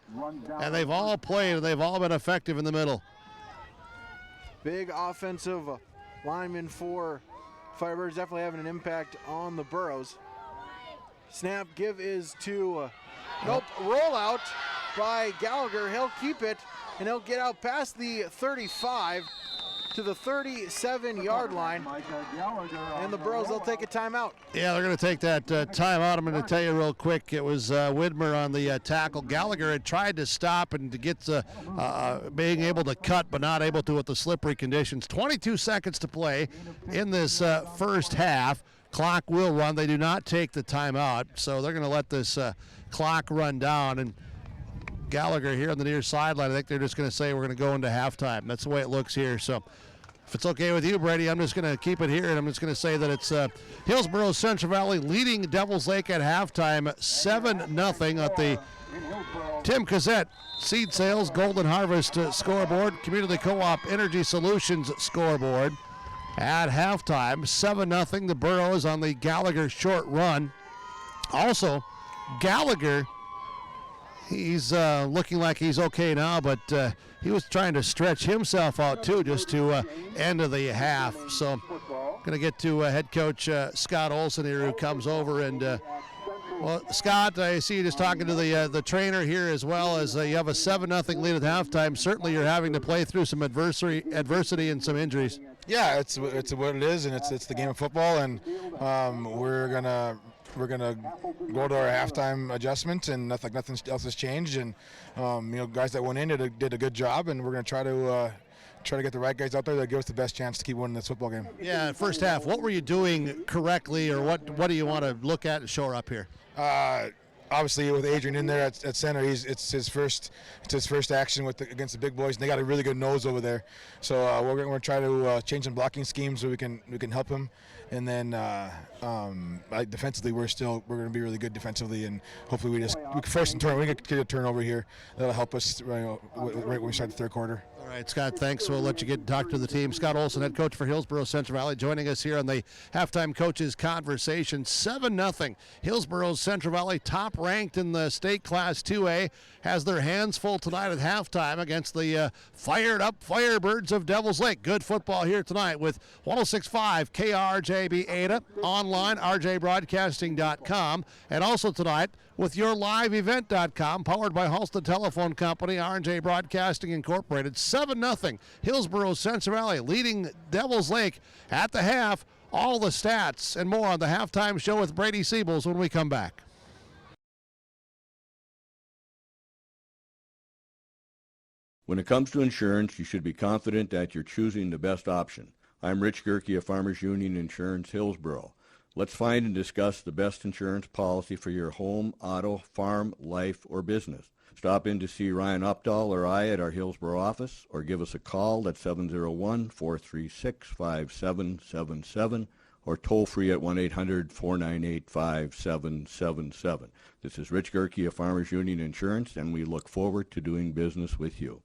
and they've all played, and they've all been effective in the middle. Big offensive lineman for Firebirds, definitely having an impact on the Burros. Snap, give is to, rollout by Gallagher. He'll keep it, and he'll get out past the 35 to the 37-yard line, and the Burros, they'll take a timeout. Yeah, they're going to take that timeout. I'm going to tell you real quick, it was Widmer on the tackle. Gallagher had tried to stop and to get being able to cut, but not able to with the slippery conditions. 22 seconds to play in this first half. Clock will run. They do not take the timeout, so they're going to let this clock run down. And Gallagher here on the near sideline, I think they're just going to say we're going to go into halftime. That's the way it looks here. So if it's okay with you, Brady, I'm just going to keep it here, and I'm just going to say that it's Hillsboro Central Valley leading Devils Lake at halftime, 7-0 at the Tim Cassette Seed Sales Golden Harvest scoreboard, Community Co-op Energy Solutions scoreboard. At halftime, 7-0, the Burros on the Gallagher short run. Also, Gallagher, he's looking like he's okay now, but he was trying to stretch himself out too, just to end of the half. So, going to get to head coach Scott Olson here, who comes over and. Well, Scott, I see you just talking to the trainer here, as well as you have a 7-0 lead at halftime. Certainly, you're having to play through some adversity and some injuries. Yeah, it's what it is, and it's the game of football, and we're gonna go to our halftime adjustment, and nothing else has changed. And guys that went in did a good job, and we're gonna try to get the right guys out there that give us the best chance to keep winning this football game. Yeah, first half, what were you doing correctly, or what do you want to look at and shore up here? Obviously, with Adrian in there at center, it's his first action against the big boys, and they got a really good nose over there. So we're going to try to change some blocking schemes so we can help him. And then defensively, we're going to be really good defensively, and hopefully we get a turnover here. That'll help us right when we start the third quarter. All right, Scott, thanks. We'll let you get and talk to the team. Scott Olson, head coach for Hillsboro Central Valley, joining us here on the Halftime Coaches Conversation. 7-0. Hillsboro Central Valley, top ranked in the state Class 2A, has their hands full tonight at halftime against the fired up Firebirds of Devils Lake. Good football here tonight with 106.5 KRJB Ada, online, rjbroadcasting.com, and also tonight with yourliveevent.com, powered by Halsted Telephone Company, R&J Broadcasting Incorporated. 7-0, Hillsboro Central Valley leading Devils Lake at the half. All the stats and more on the Halftime Show with Brady Siebels when we come back. When it comes to insurance, you should be confident that you're choosing the best option. I'm Rich Gerke of Farmers Union Insurance, Hillsboro. Let's find and discuss the best insurance policy for your home, auto, farm, life, or business. Stop in to see Ryan Updahl or I at our Hillsboro office, or give us a call at 701-436-5777, or toll free at 1-800-498-5777. This is Rich Gerke of Farmers Union Insurance, and we look forward to doing business with you.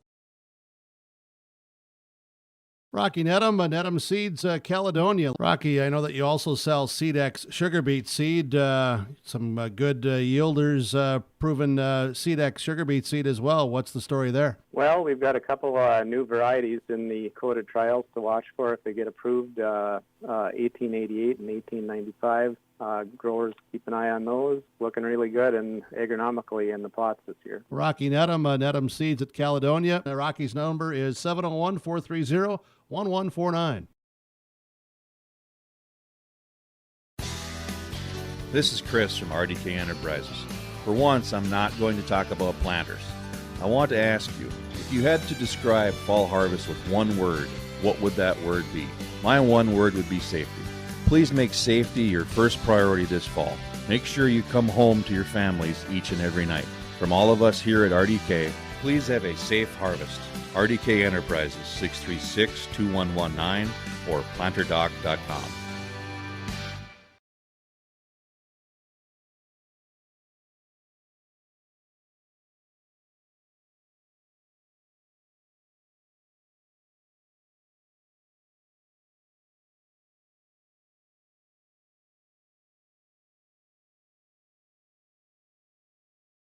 Rocky Nedham Seeds, Caledonia. Rocky, I know that you also sell Seedex sugar beet seed, some good yielders, proven Seedex sugar beet seed as well. What's the story there? Well, we've got a couple new varieties in the coated trials to watch for if they get approved, 1888 and 1895. Growers, keep an eye on those. Looking really good and agronomically in the plots this year. Rocky Nedham Seeds at Caledonia. Rocky's number is 701-430-1149. This is Chris from RDK Enterprises. For once, I'm not going to talk about planters. I want to ask you, if you had to describe fall harvest with one word, what would that word be? My one word would be safety. Please make safety your first priority this fall. Make sure you come home to your families each and every night. From all of us here at RDK, please have a safe harvest. RDK Enterprises, 636-2119 or planterdoc.com.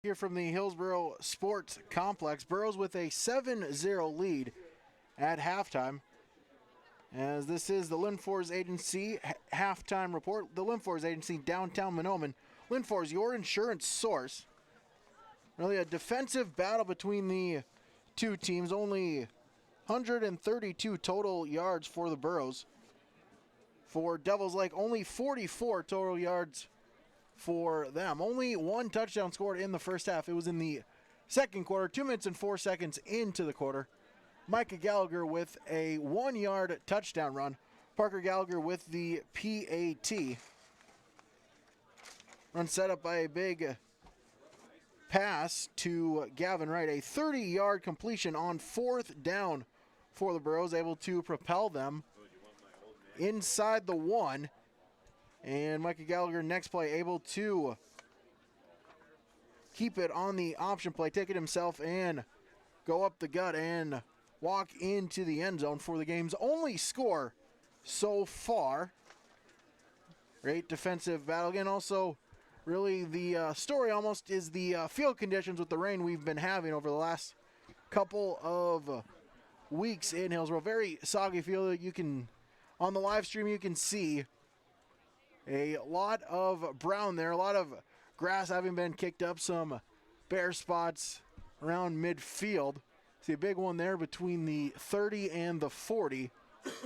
Here from the Hillsboro Sports Complex, Burros with a 7-0 lead at halftime. As this is the Linfors Agency halftime report. The Linfors Agency, downtown Mahnomen. Linfors, your insurance source. Really a defensive battle between the two teams. Only 132 total yards for the Burros. For Devils Lake, only 44 total yards for them. Only one touchdown scored in the first half. It was in the second quarter, 2 minutes and 4 seconds into the quarter. Micah Gallagher with a 1-yard touchdown run. Parker Gallagher with the PAT. Run set up by a big pass to Gavin Wright. A 30-yard completion on 4th down for the Burros, able to propel them inside the 1. And Micah Gallagher, next play, able to keep it on the option play, take it himself and go up the gut and walk into the end zone for the game's only score so far. Great defensive battle. Again, also, really the story almost is the field conditions with the rain we've been having over the last couple of weeks in Hillsboro. Very soggy field. You can, on the live stream, you can see a lot of brown there, a lot of grass having been kicked up, some bare spots around midfield. See a big one there between the 30 and the 40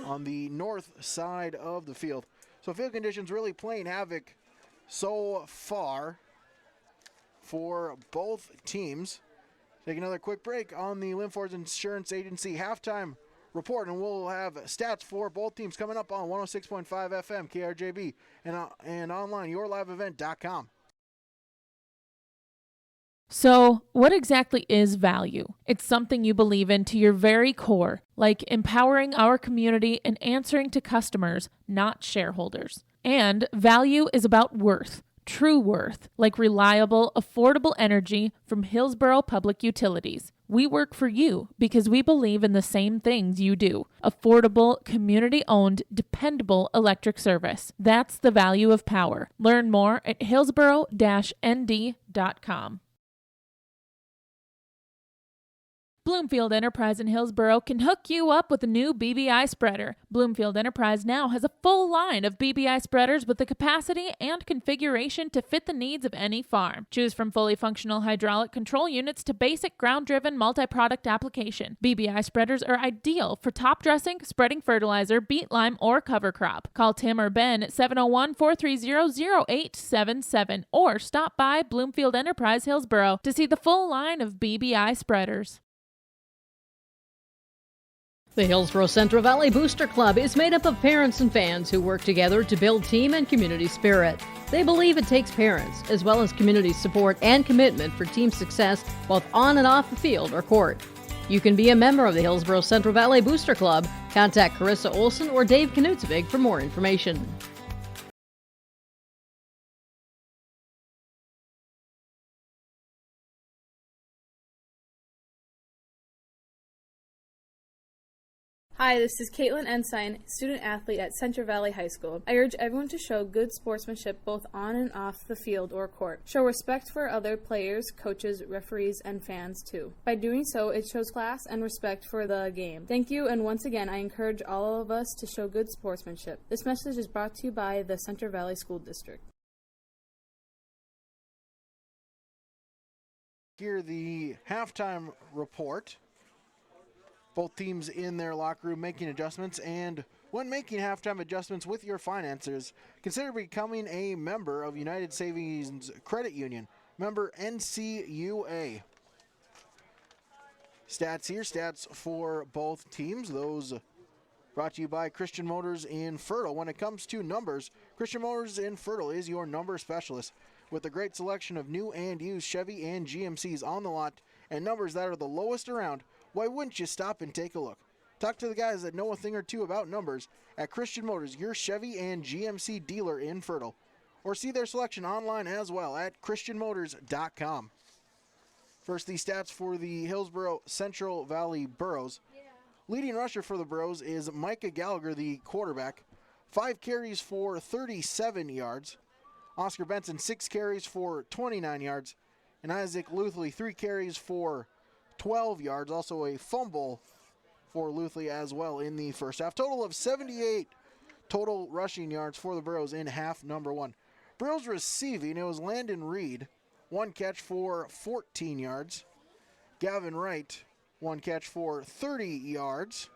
on the north side of the field. So field conditions really playing havoc so far for both teams. Take another quick break on the Linfors Insurance Agency halftime report, and we'll have stats for both teams coming up on 106.5 FM KRJB and online yourliveevent.com. So, what exactly is value? It's something you believe in to your very core, like empowering our community and answering to customers, not shareholders. And value is about worth, true worth, like reliable, affordable energy from Hillsboro Public Utilities. We work for you because we believe in the same things you do. Affordable, community-owned, dependable electric service. That's the value of power. Learn more at hillsboro-nd.com. Bloomfield Enterprise in Hillsboro can hook you up with a new BBI spreader. Bloomfield Enterprise now has a full line of BBI spreaders with the capacity and configuration to fit the needs of any farm. Choose from fully functional hydraulic control units to basic ground-driven multi-product application. BBI spreaders are ideal for top dressing, spreading fertilizer, beet lime, or cover crop. Call Tim or Ben at 701-430-0877 or stop by Bloomfield Enterprise Hillsboro to see the full line of BBI spreaders. The Hillsboro Central Valley Booster Club is made up of parents and fans who work together to build team and community spirit. They believe it takes parents, as well as community support and commitment for team success, both on and off the field or court. You can be a member of the Hillsboro Central Valley Booster Club. Contact Carissa Olson or Dave Knutsvig for more information. Hi, this is Caitlin Ensign, student-athlete at Central Valley High School. I urge everyone to show good sportsmanship both on and off the field or court. Show respect for other players, coaches, referees, and fans, too. By doing so, it shows class and respect for the game. Thank you, and once again, I encourage all of us to show good sportsmanship. This message is brought to you by the Central Valley School District. Here the halftime report. Both teams in their locker room making adjustments, and when making halftime adjustments with your financiers, consider becoming a member of United Savings Credit Union, member NCUA. Stats here, stats for both teams. Those Brought to you by Christian Motors in Fertile. When it comes to numbers, Christian Motors in Fertile is your number specialist. With a great selection of new and used Chevy and GMCs on the lot and numbers that are the lowest around, why wouldn't you stop and take a look? Talk to the guys that know a thing or two about numbers at Christian Motors, your Chevy and GMC dealer in Fertile. Or see their selection online as well at christianmotors.com. First, the stats for the Hillsboro Central Valley Burros. Leading rusher for the Burros is Micah Gallagher, the quarterback. 5 carries for 37 yards. Oscar Benson, 6 carries for 29 yards. And Isaac Luthley, 3 carries for 12 yards. Also a fumble for Luthley as well in the first half. Total of 78 total rushing yards for the Burros in half number 1. Burros receiving, it was Landon Reed, 1 catch for 14 yards. Gavin Wright, 1 catch for 30 yards.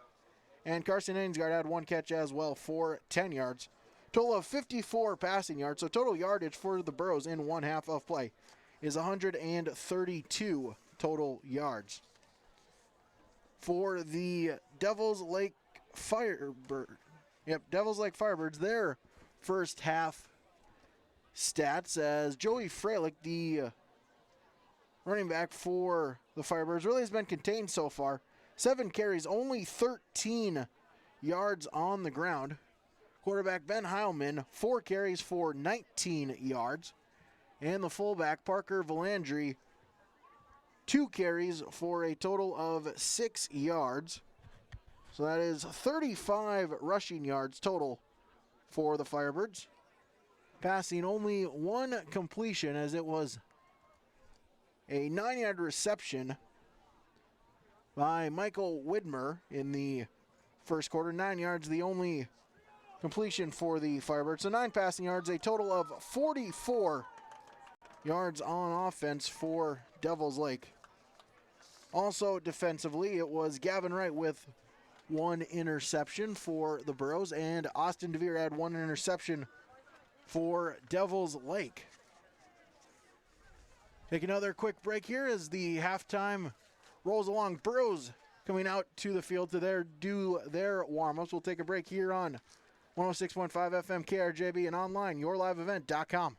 And Carson Ainsgard had 1 catch as well for 10 yards. Total of 54 passing yards. So total yardage for the Burros in one half of play is 132 total yards. For the Devils Lake Firebirds, their first half stats, as Joey Freilich, the running back for the Firebirds, really has been contained so far. 7 carries, only 13 yards on the ground. Quarterback Ben Heilman, 4 carries for 19 yards. And the fullback Parker Valandry, 2 carries for a total of 6 yards. So that is 35 rushing yards total for the Firebirds. Passing only 1 completion, as it was a 9-yard reception by Michael Widmer in the first quarter. 9 yards, the only completion for the Firebirds. So 9 passing yards, a total of 44 yards on offense for Devils Lake. Also defensively, it was Gavin Wright with 1 interception for the Burros, and Austin DeVere had 1 interception for Devils Lake. Take another quick break here as the halftime rolls along. Burros coming out to the field to do their warm-ups. We'll take a break here on 106.5 FM KRJB and online, yourliveevent.com.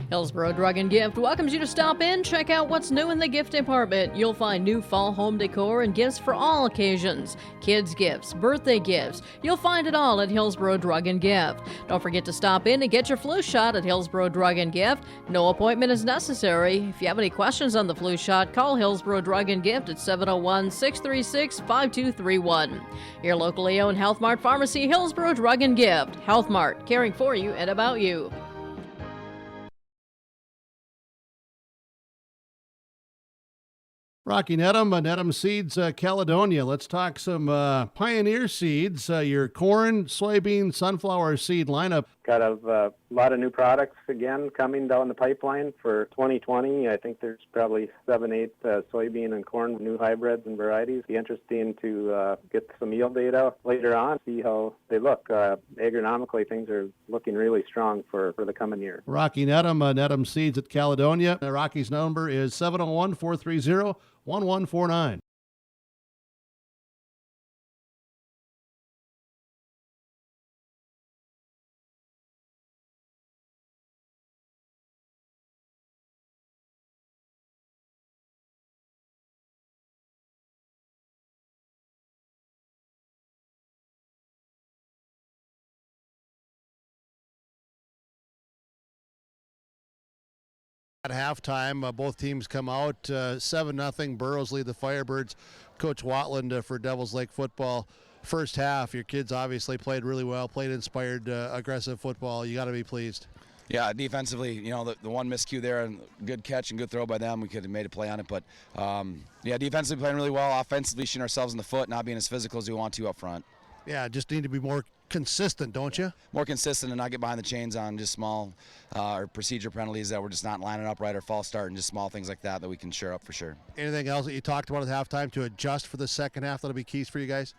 Hillsboro Drug and Gift welcomes you to stop in, check out what's new in the gift department. You'll find new fall home decor and gifts for all occasions. Kids gifts, birthday gifts. You'll find it all at Hillsboro Drug and Gift. Don't forget to stop in and get your flu shot at Hillsboro Drug and Gift. No appointment is necessary. If you have any questions on the flu shot, call Hillsboro Drug and Gift at 701-636-5231. Your locally owned Health Mart Pharmacy, Hillsboro Drug and Gift. Health Mart, caring for you and about you. Rocky Nedham, Nedham Seeds, Caledonia. Let's talk some Pioneer seeds, your corn, soybean, sunflower seed lineup. Got a lot of new products again coming down the pipeline for 2020. I think there's probably 7-8 soybean and corn new hybrids and varieties. Be interesting to get some yield data later on, see how they look. Agronomically, things are looking really strong for the coming year. Rocky Nedham, Nedham Seeds at Caledonia. Rocky's number is 701-430-1149. At halftime, both teams come out 7-0. Burros lead the Firebirds. Coach Watland for Devils Lake football. First half, your kids obviously played really well, played inspired, aggressive football. You got to be pleased. Yeah, defensively, you know, the one miscue there, and good catch and good throw by them. We could have made a play on it, but yeah, defensively playing really well. Offensively, shooting ourselves in the foot, not being as physical as we want to up front. Yeah, just need to be more consistent, don't you? More consistent and not get behind the chains on just small or procedure penalties that we're just not lining up right, or false start, and just small things like that we can shore up for sure. Anything else that you talked about at halftime to adjust for the second half that'll be keys for you guys?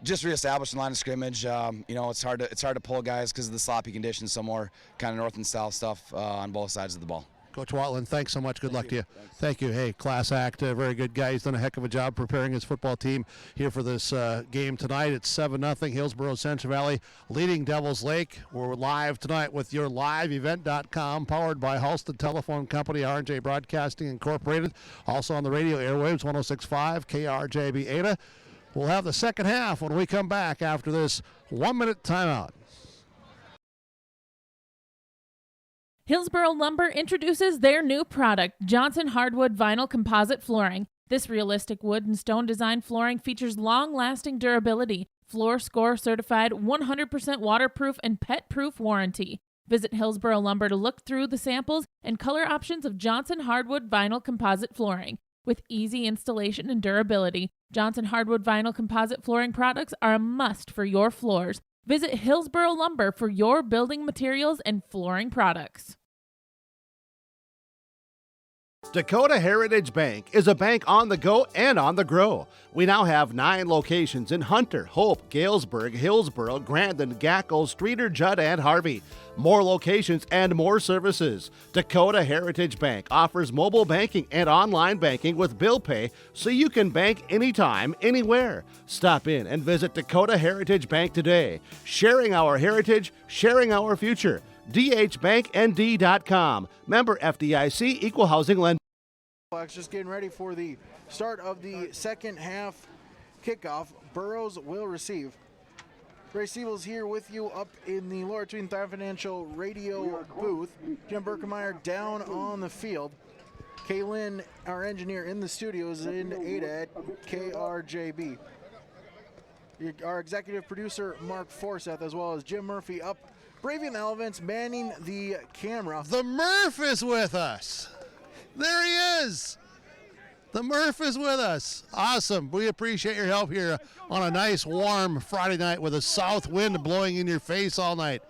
Just reestablishing line of scrimmage. You know, it's hard to pull guys because of the sloppy conditions. So more kind of north and south stuff on both sides of the ball. Coach Watland, thanks so much. Good luck to you. Thank you. Hey, class act, very good guy. He's done a heck of a job preparing his football team here for this game tonight. It's 7-0, Hillsboro Central Valley leading Devils Lake. We're live tonight with YourLiveEvent.com, powered by Halsted Telephone Company, R&J Broadcasting Incorporated. Also on the radio airwaves, 106.5 KRJB Ada. We'll have the second half when we come back after this 1-minute timeout. Hillsboro Lumber introduces their new product, Johnson Hardwood Vinyl Composite Flooring. This realistic wood and stone design flooring features long-lasting durability, Floor Score certified, 100% waterproof and pet-proof warranty. Visit Hillsboro Lumber to look through the samples and color options of Johnson Hardwood Vinyl Composite Flooring. With easy installation and durability, Johnson Hardwood Vinyl Composite Flooring products are a must for your floors. Visit Hillsboro Lumber for your building materials and flooring products. Dakota Heritage Bank is a bank on the go and on the grow. We now have 9 locations in Hunter, Hope, Galesburg, Hillsboro, Grandin, Gackle, Streeter, Judd, and Harvey. More locations and more services. Dakota Heritage Bank offers mobile banking and online banking with bill pay so you can bank anytime, anywhere. Stop in and visit Dakota Heritage Bank today. Sharing our heritage, sharing our future. dhbanknd.com. Member FDIC, Equal Housing Lender. Just getting ready for the start of the second half kickoff. Burros will receive. Ray Siebel's here with you up in the Laura Tween Financial radio booth. Jim Berkemeyer down on the field. Kaylin, our engineer, in the studio, is in Ada at KRJB. Our executive producer, Mark Forseth, as well as Jim Murphy up, braving the elements, manning the camera. The Murph is with us. There he is. The Murph is with us. Awesome. We appreciate your help here on a nice, warm Friday night with a south wind blowing in your face all night.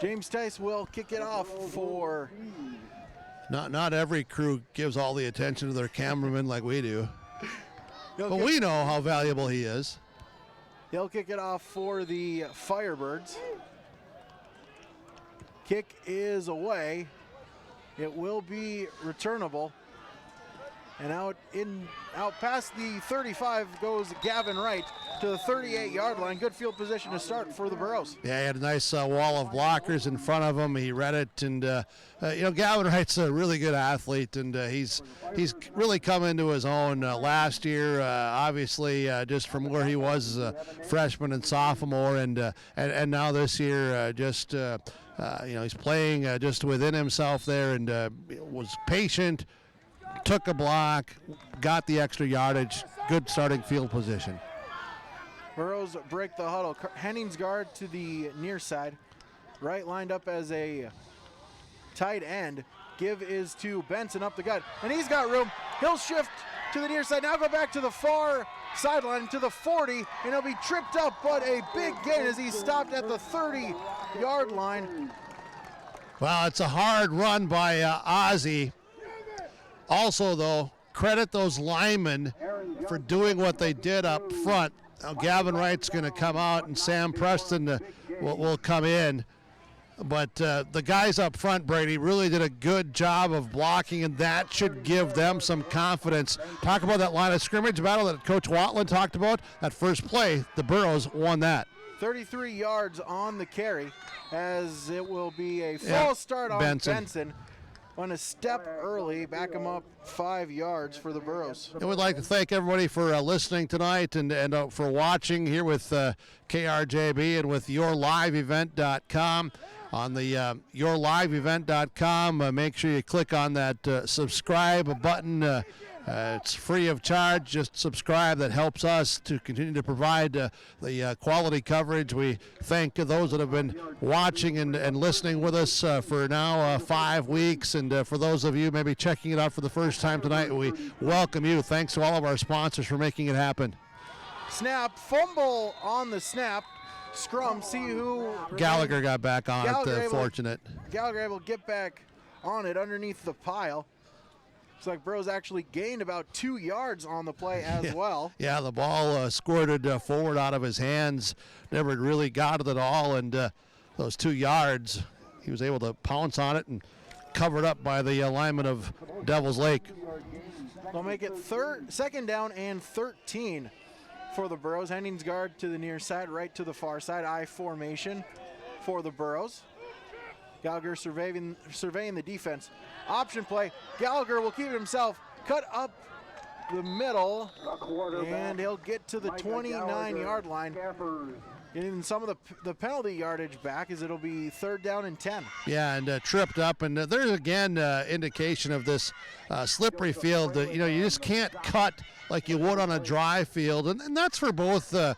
James Tice will kick it off for... Not every crew gives all the attention to their cameraman like we do. But we know how valuable he is. He'll kick it off for the Firebirds. Kick is away. It will be returnable. And out past the 35 goes Gavin Wright to the 38-yard line. Good field position to start for the Burros. Yeah, he had a nice wall of blockers in front of him. He read it, and Gavin Wright's a really good athlete, and he's really come into his own last year. Obviously, just from where he was as a freshman and sophomore, and now this year, he's playing just within himself there, and was patient. Took a block, got the extra yardage, good starting field position. Burros break the huddle. Henning's guard to the near side. Wright lined up as a tight end. Give is to Benson up the gut, and he's got room. He'll shift to the near side. Now go back to the far sideline to the 40, and he'll be tripped up, but a big gain as he stopped at the 30-yard line. Well, it's a hard run by Ozzie. Also, though, credit those linemen for doing what they did up front. Now, Gavin Wright's going to come out, and Sam Preston will come in. But the guys up front, Brady, really did a good job of blocking, and that should give them some confidence. Talk about that line of scrimmage battle that Coach Watland talked about. That first play, the Burros won that. 33 yards on the carry, as it will be a false start on Benson. On a step early, back him up 5 yards for the Burros. And we'd like to thank everybody for listening tonight and for watching here with KRJB and with YourLiveEvent.com. On the YourLiveEvent.com, make sure you click on that subscribe button. It's free of charge. Just subscribe. That helps us to continue to provide the quality coverage. We thank those that have been watching and listening with us for now 5 weeks. And for those of you maybe checking it out for the first time tonight, we welcome you. Thanks to all of our sponsors for making it happen. Snap, fumble on the snap. Scrum, see who... Gallagher got back on it, fortunate. Gallagher able to get back on it underneath the pile. Looks like Burros actually gained about 2 yards on the play as well. Yeah, the ball squirted forward out of his hands. Never really got it at all, and those 2 yards, he was able to pounce on it and covered up by the lineman of Devils Lake. They'll make it second down and 13 for the Burros. Henningsgaard to the near side, right to the far side. I formation for the Burros. Gallagher surveying the defense. Option play. Gallagher will keep it himself. Cut up the middle, and he'll get to the 29-yard line. Getting some of the penalty yardage back, as it'll be third down and 10. Yeah, and tripped up, and there's again indication of this slippery field. You just can't cut like you would on a dry field, and that's for both those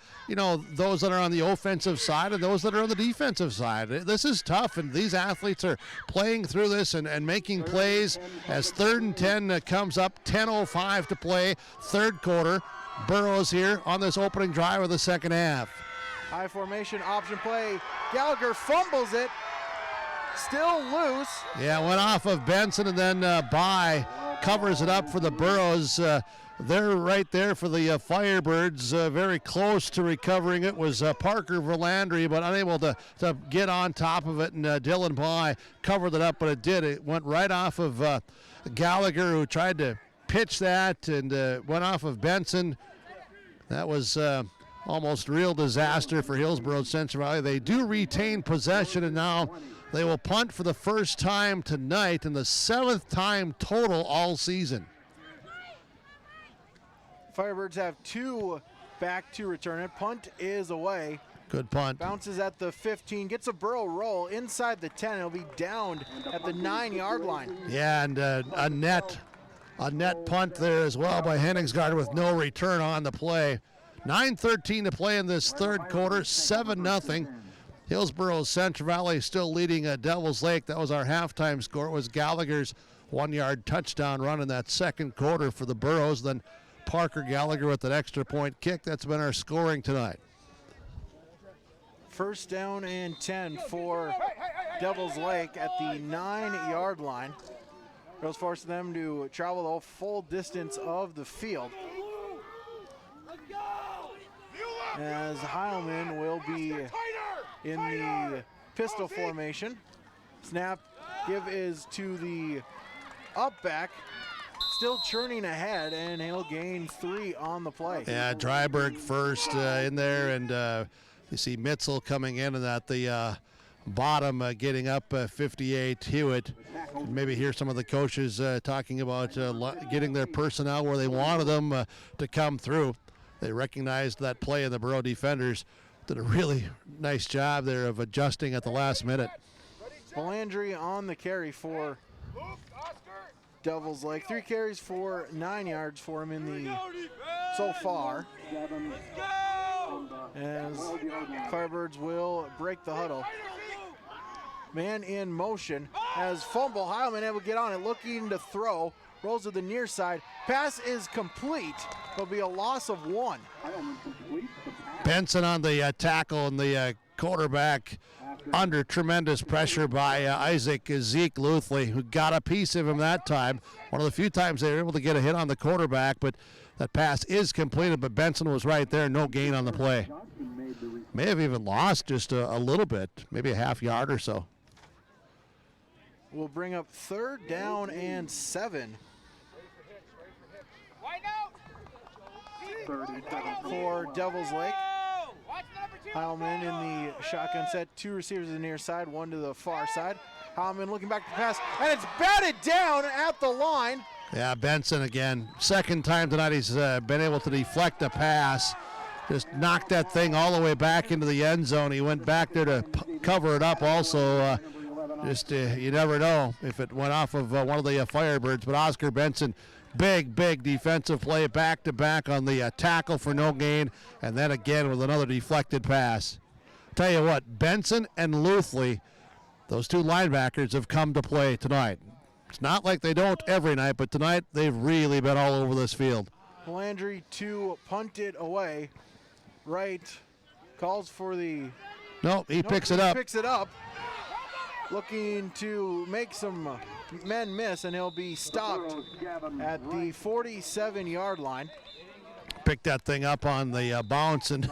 that are on the offensive side and those that are on the defensive side. This is tough, and these athletes are playing through this and making plays as 3rd and 10 comes up. 10:05 to play, third quarter. Burros here on this opening drive of the second half. High formation, option play. Gallagher fumbles it. Still loose. Yeah, went off of Benson, and then By covers it up for the Burros. They're right there for the Firebirds. Very close to recovering it was Parker Verlandry, but unable to get on top of it. And Dylan By covered it up, but it did. It went right off of Gallagher, who tried to pitch that, and went off of Benson. That was almost real disaster for Hillsboro Central Valley. They do retain possession, and now they will punt for the first time tonight and the 7th time total all season. Firebirds have 2 back to return it. Punt is away. Good punt. Bounces at the 15, gets a Burro roll inside the 10. It'll be downed at the 9-yard line. Yeah, and a net punt there as well by Henningsgaard with no return on the play. 9:13 to play in this third quarter, 7-0. Hillsboro Central Valley still leading Devils Lake. That was our halftime score. It was Gallagher's 1-yard touchdown run in that second quarter for the Burros. Then Parker Gallagher with an extra point kick. That's been our scoring tonight. First down and 10 for Devils Lake at the 9-yard line. It'll force them to travel the full distance of the field, as Heilman will be in the pistol formation. Snap, give is to the up back, still churning ahead, and he'll gain 3 on the play. Yeah, Dryberg first in there, and you see Mitzel coming in, and at the bottom getting up 58, Hewitt. Maybe hear some of the coaches talking about getting their personnel where they wanted them to come through. They recognized that play, and the Burro defenders did a really nice job there of adjusting at the last minute. Melandry on the carry for Devils Lake. 3 carries for 9 yards for him in the so far. As Firebirds will break the huddle. Man in motion as fumble. Heilman able to get on it, looking to throw. Rolls to the near side. Pass is complete. There'll be a loss of 1. Benson on the tackle, and the quarterback under tremendous pressure by Zeke Luthley, who got a piece of him that time. One of the few times they were able to get a hit on the quarterback, but that pass is completed, but Benson was right there, no gain on the play. May have even lost just a little bit, maybe a half yard or so. We'll bring up third down and 7. For Devils Lake. Heilman in the shotgun set. 2 receivers to the near side, 1 to the far side. Heilman looking back to pass, and it's batted down at the line. Yeah, Benson again. Second time tonight he's been able to deflect a pass. Just knocked that thing all the way back into the end zone. He went back there to cover it up also. You never know if it went off of one of the Firebirds, but Oscar Benson, big defensive play back-to-back on the tackle for no gain, and then again with another deflected pass. Tell you what, Benson and Luthley, those 2 linebackers, have come to play tonight. It's not like they don't every night, but tonight they've really been all over this field. Landry to punt it away. Right, calls for the... He picks it up. Picks it up. Looking to make some men miss, and he'll be stopped at the 47-yard line. Pick that thing up on the bounce, and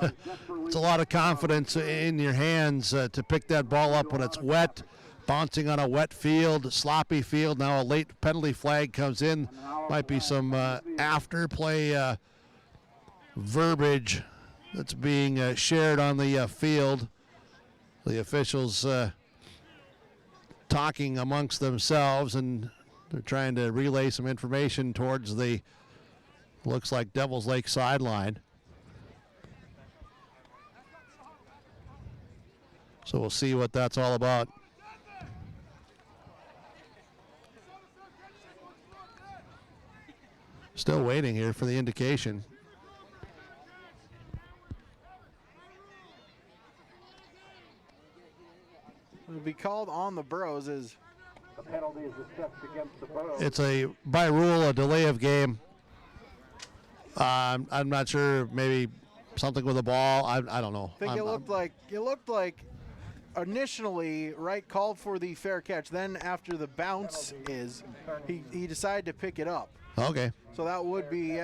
it's a lot of confidence in your hands to pick that ball up when it's wet, bouncing on a wet field, sloppy field. Now a late penalty flag comes in. Might be some after-play verbiage that's being shared on the field. The officials talking amongst themselves, and they're trying to relay some information towards the, looks like, Devils Lake sideline. So we'll see what that's all about. Still waiting here for the indication. It'll be called on the Burros as The penalty is assessed against the Burros. It's by rule, a delay of game. I'm not sure, maybe something with the ball. I don't know. I think it looked like initially Wright called for the fair catch. Then after the bounce he decided to pick it up. Okay. So that would be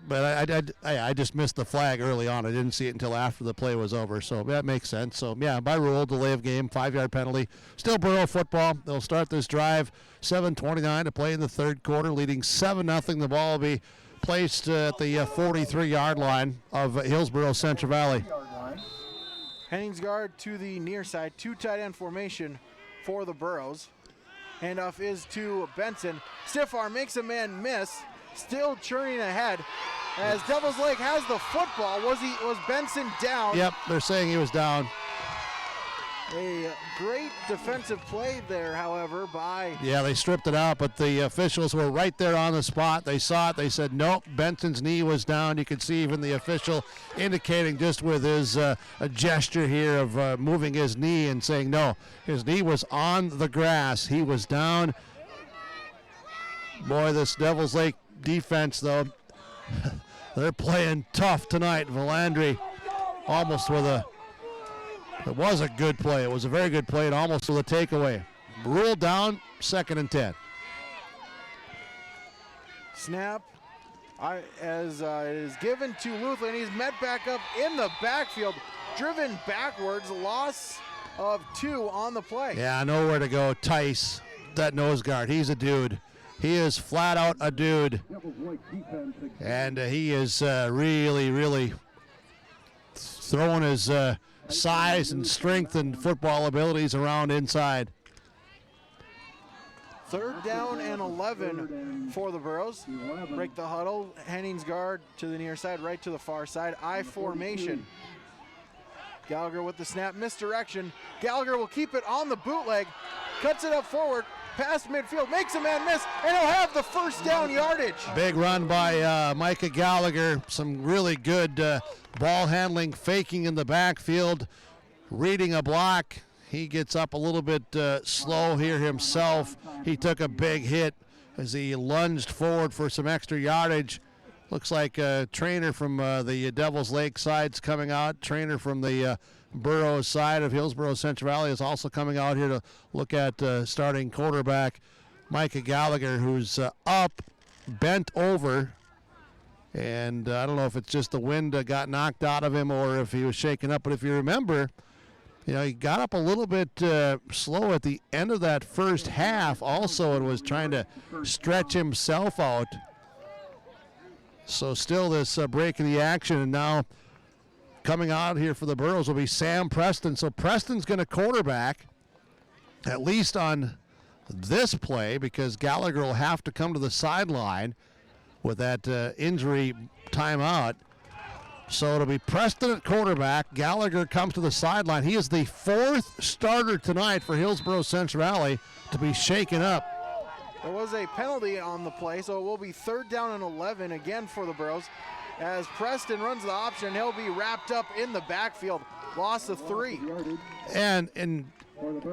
But I just missed the flag early on. I didn't see it until after the play was over. So that makes sense. So yeah, by rule, delay of game, 5-yard penalty. Still Burro football. They'll start this drive. 7:29 to play in the third quarter, leading 7-0. The ball will be placed at the 43-yard line of Hillsboro Central Valley. Henningsgaard to the near side, 2 tight end formation for the Burros. Handoff is to Benson. Stiff arm makes a man miss. Still churning ahead as Devils Lake has the football. Was Benson down? Yep, they're saying he was down. A great defensive play there, however, by... Yeah, they stripped it out, but the officials were right there on the spot. They saw it. They said, nope, Benson's knee was down. You could see even the official indicating just with his a gesture here of moving his knee and saying, no, his knee was on the grass. He was down. Boy, this Devils Lake defense, though, they're playing tough tonight. Valandry almost with a... It was a good play. It was a very good play and almost with a takeaway. Ruled down, 2nd and 10. Snap as it is given to Luther, and he's met back up in the backfield. Driven backwards, loss of 2 on the play. Yeah, nowhere to go. Tice, that nose guard, he's a dude. He is flat out a dude. And he is really, really throwing his... size and strength and football abilities around inside. 3rd down and 11 for the Burros. Break the huddle. Henningsgaard to the near side, right to the far side. I formation. Gallagher with the snap, misdirection. Gallagher will keep it on the bootleg. Cuts it up forward, past midfield, makes a man miss, and he'll have the 1st down yardage. Big run by Micah Gallagher. Some really good ball handling, faking in the backfield, reading a block. He gets up a little bit slow here himself. He took a big hit as he lunged forward for some extra yardage. Looks like a trainer from the Devils Lake side's coming out. Trainer from the Burros side of Hillsboro Central Valley is also coming out here to look at starting quarterback Micah Gallagher, who's up, bent over. And I don't know if it's just the wind got knocked out of him or if he was shaken up. But if you remember, he got up a little bit slow at the end of that first half also and was trying to stretch himself out. So still this break in the action. And now coming out here for the Burros will be Sam Preston. So Preston's going to quarterback, at least on this play, because Gallagher will have to come to the sideline with that injury timeout. So it'll be Preston at quarterback. Gallagher comes to the sideline. He is the 4th starter tonight for Hillsboro Central Valley to be shaken up. There was a penalty on the play, so it will be 3rd down and 11 again for the Burros. As Preston runs the option, he'll be wrapped up in the backfield. Loss of 3. And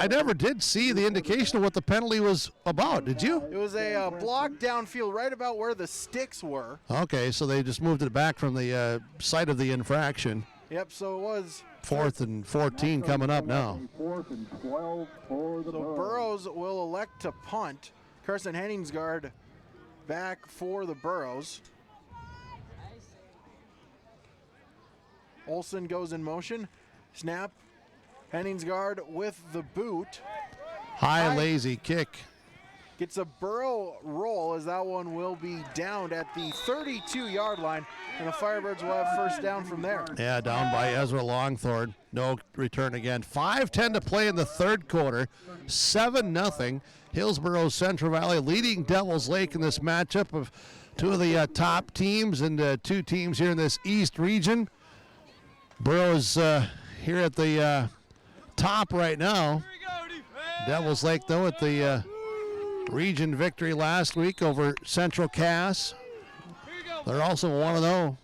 I never did see the indication of what the penalty was about. Did you? It was a block downfield right about where the sticks were. Okay, so they just moved it back from the site of the infraction. Yep, so it was 4th and 14 coming up now. 4th and 12 for the Burros will elect to punt. Carson Henningsgaard back for the Burros. Olsen goes in motion. Snap. Henningsgaard with the boot. High lazy kick. Gets a Burrow roll as that one will be downed at the 32-yard line, and the Firebirds will have first down from there. Yeah, down by Ezra Longthorne. No return again. 5:10 to play in the third quarter. 7-0. Hillsboro Central Valley leading Devils Lake in this matchup of two of the top teams and two teams here in this East region. Burrows here at the top right now. Devils Lake, though, at the region victory last week over Central Cass. They're also 1-0.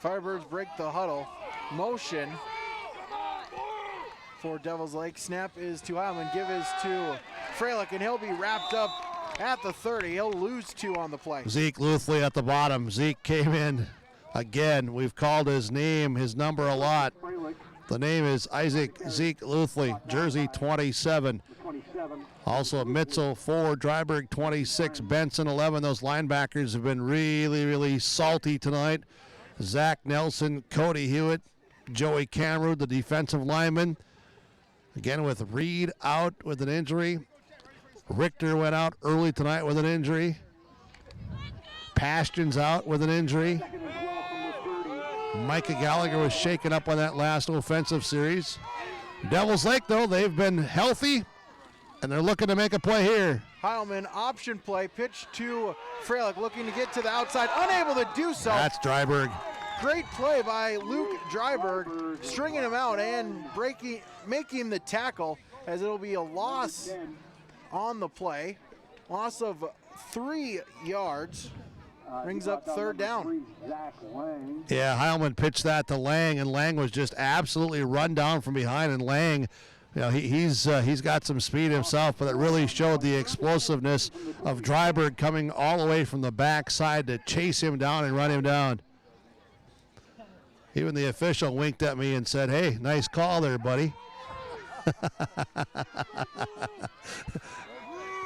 Firebirds break the huddle. Motion for Devils Lake. Snap is to Heilman. Give is to Freilich, and he'll be wrapped up at the 30. He'll lose 2 on the play. Zeke Luthley at the bottom. Zeke came in again. We've called his name, his number a lot. The name is Isaac Zeke Luthley, jersey 27. Also Mitzel 4, Dryberg 26, Benson 11. Those linebackers have been really, really salty tonight. Zach Nelson, Cody Hewitt, Joey Cameron, the defensive lineman. Again with Reed out with an injury. Richter went out early tonight with an injury. Paston's out with an injury. Micah Gallagher was shaken up on that last offensive series. Devils Lake, though, they've been healthy, and they're looking to make a play here. Heilman, option play, pitch to Freilich, looking to get to the outside, unable to do so. That's Dryberg. Great play by Luke Dryberg, stringing him out and making the tackle, as it'll be a loss on the play. Loss of 3 yards. Brings up third down. Yeah, Heilman pitched that to Lang, and Lang was just absolutely run down from behind. And Lang, you know, he's got some speed himself, but it really showed the explosiveness of Dryberg coming all the way from the backside to chase him down and run him down. Even the official winked at me and said, "Hey, nice call there, buddy."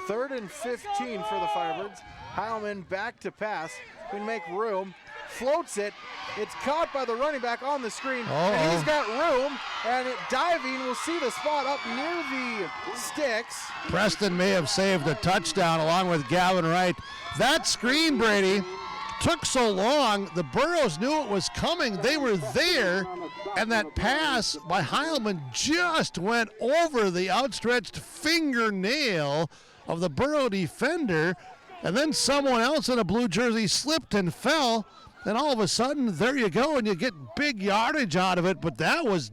3rd and 15 for the Firebirds. Heilman back to pass. Can make room. Floats it. It's caught by the running back on the screen. And he's got room. And diving. We'll see the spot up near the sticks. Preston may have saved a touchdown along with Gavin Wright. That screen, Brady, took so long. The Burros knew it was coming. They were there. And that pass by Heilman just went over the outstretched fingernail of the Burro defender. And then someone else in a blue jersey slipped and fell. And all of a sudden, there you go, and you get big yardage out of it. But that was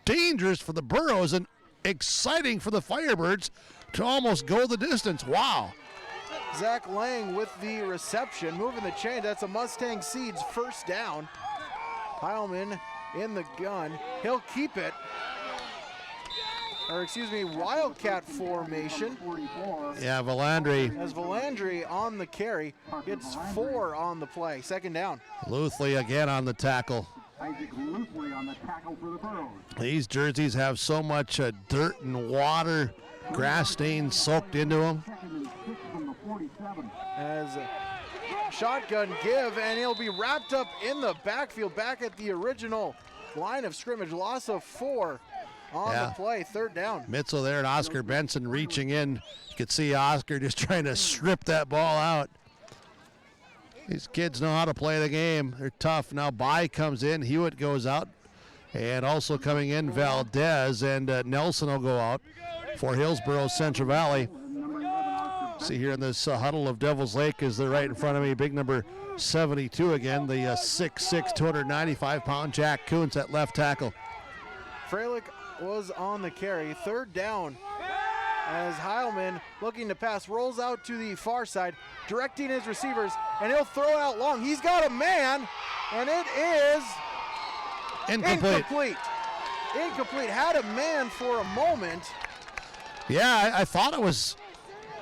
dangerous for the Burros and exciting for the Firebirds to almost go the distance. Wow. Zach Lang with the reception, moving the chain. That's a Mustang Seeds first down. Heilman in the gun. He'll keep it. Or excuse me, Wildcat formation. Yeah, Valandry. As Valandry on the carry, gets 4 on the play. Second down. Luthley again on the tackle. Isaac Luthley on the tackle for the Burros. These jerseys have so much dirt and water, grass stains soaked into them. As shotgun give, and he'll be wrapped up in the backfield, back at the original line of scrimmage. Loss of 4 on the play, third down. Mitzel there and Oscar Benson reaching in. You could see Oscar just trying to strip that ball out. These kids know how to play the game. They're tough. Now Bai comes in, Hewitt goes out, and also coming in Valdez, and Nelson will go out for Hillsboro Central Valley. See here in this huddle of Devils Lake is they're right in front of me, big number 72 again, the 6'6", 295-pound Jack Kuntz at left tackle. Freilich was on the carry. Third down as Heilman, looking to pass, rolls out to the far side, directing his receivers, and he'll throw it out long. He's got a man, and it is incomplete. Incomplete. Had a man for a moment. Yeah, I thought it was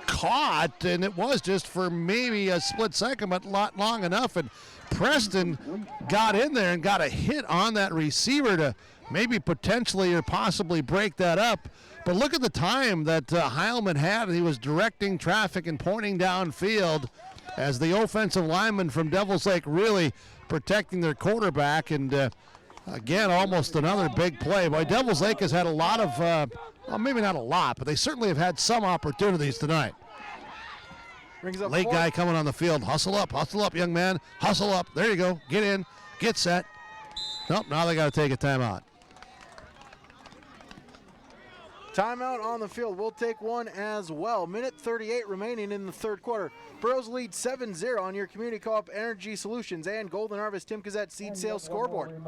caught, and it was just for maybe a split second, but not long enough. And Preston got in there and got a hit on that receiver to maybe potentially or possibly break that up. But look at the time that Heilman had. He was directing traffic and pointing downfield as the offensive lineman from Devils Lake really protecting their quarterback. And Again, almost another big play. Boy, Devils Lake has had a lot of, well, maybe not a lot, but they certainly have had some opportunities tonight. Late guy coming on the field. Hustle up, young man. Hustle up. There you go. Get in. Get set. Nope, now they got to take a timeout. Timeout on the field. We'll take one as well. Minute 38 remaining in the third quarter. Burros lead 7-0 on your Community Co-op Energy Solutions and Golden Harvest Tim Gazette seed sales scoreboard.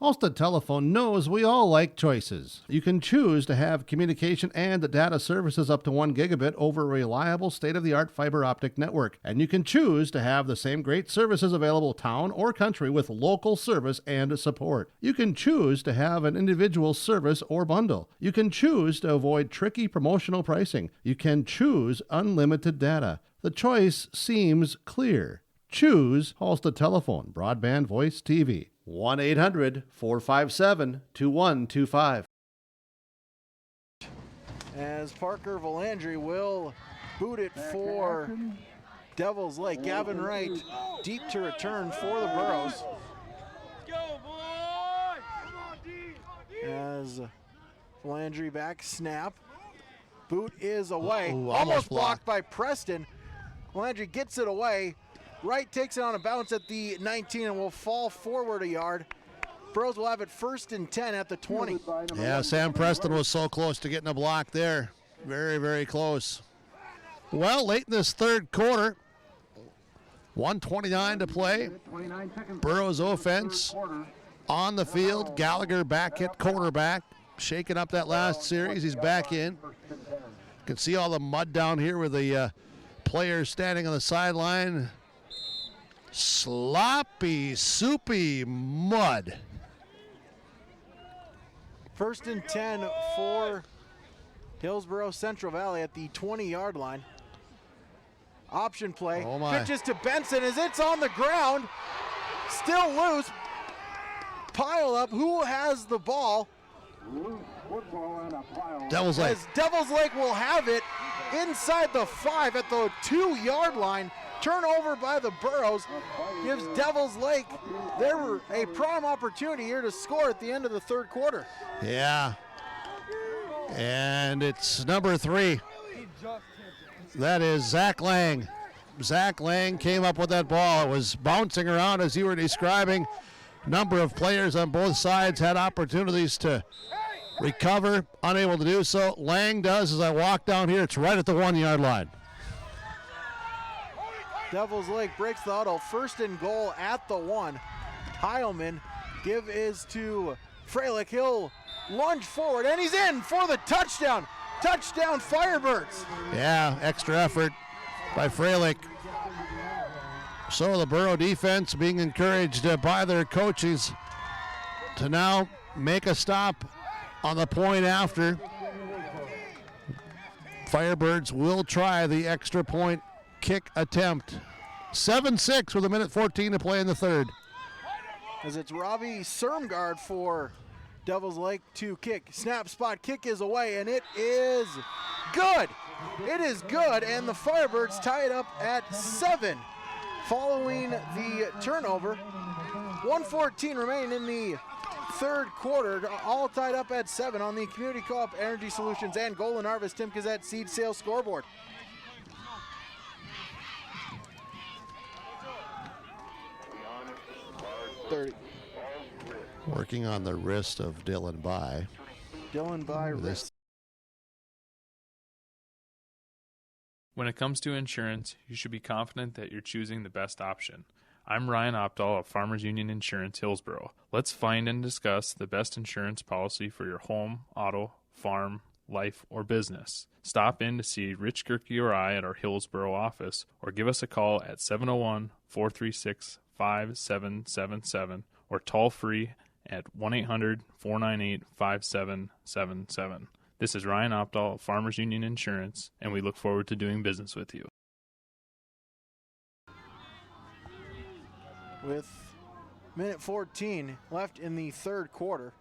Halstead Telephone knows we all like choices. You can choose to have communication and data services up to 1 gigabit over a reliable state-of-the-art fiber optic network. And you can choose to have the same great services available town or country with local service and support. You can choose to have an individual service or bundle. You can choose to avoid tricky promotional pricing. You can choose unlimited data. The choice seems clear. Choose Halstead Telephone, broadband voice TV. 1-800-457-2125. As Parker Valandry will boot it for Devils Lake. Gavin Wright deep to return for the Burros. As Valandry back, snap. Boot is away. Almost blocked by Preston. Valandry gets it away. Wright takes it on a bounce at the 19 and will fall forward a yard. Burros will have it 1st and 10 at the 20. Yeah, Sam Preston was so close to getting a block there. Very, very close. Well, late in this third quarter, 1:29 to play. Burros offense on the field. Gallagher back at quarterback, shaking up that last series. He's back in. You can see all the mud down here with the players standing on the sideline. Sloppy, soupy mud. 1st and 10 for Hillsboro Central Valley at the 20-yard line. Option play. Oh my. Pitches to Benson as it's on the ground. Still loose. Pile up. Who has the ball? Devils Lake. As Devils Lake will have it inside the 5 at the 2-yard line. Turnover by the Burros gives Devils Lake a prime opportunity here to score at the end of the third quarter. Yeah. And it's number 3. That is Zach Lang. Zach Lang came up with that ball. It was bouncing around as you were describing. Number of players on both sides had opportunities to recover, unable to do so. Lang does as I walk down here. It's right at the 1-yard line. Devils Lake breaks the huddle. 1st and goal at the 1. Heilman, give is to Freilich. He'll lunge forward, and he's in for the touchdown. Touchdown Firebirds. Yeah, extra effort by Freilich. So the Burro defense being encouraged by their coaches to now make a stop on the point after. Firebirds will try the extra point kick attempt. 7-6 with 1:14 to play in the third. As it's Robbie Sermgard for Devils Lake to kick. Snap spot kick is away, and it is good. It is good, and the Firebirds tie it up at 7 following the turnover. 1:14 remaining in the third quarter, all tied up at 7 on the Community Co-op Energy Solutions and Golden Harvest Tim Gazette seed sales scoreboard. Working on the wrist of Dylan By. Dylan By wrist. When it comes to insurance, you should be confident that you're choosing the best option. I'm Ryan Opdahl of Farmers Union Insurance Hillsboro. Let's find and discuss the best insurance policy for your home, auto, farm, life, or business. Stop in to see Rich Gerke or I at our Hillsboro office, or give us a call at 701-436-5777 or toll free at 1-800-498-5777. This is Ryan Opdahl of Farmers Union Insurance, and we look forward to doing business with you. With minute 14 left in the third quarter,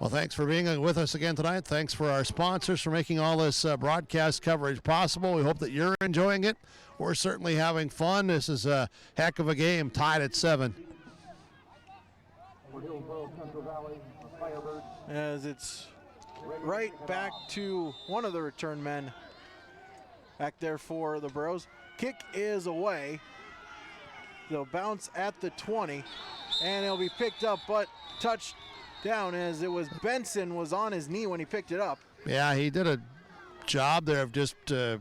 Well, thanks for being with us again tonight. Thanks for our sponsors for making all this broadcast coverage possible. We hope that you're enjoying it. We're certainly having fun. This is a heck of a game, tied at 7. As it's right back to one of the return men back there for the Burros. Kick is away. They'll bounce at the 20, and it'll be picked up, but touched down as it was Benson was on his knee when he picked it up. Yeah, he did a job there of just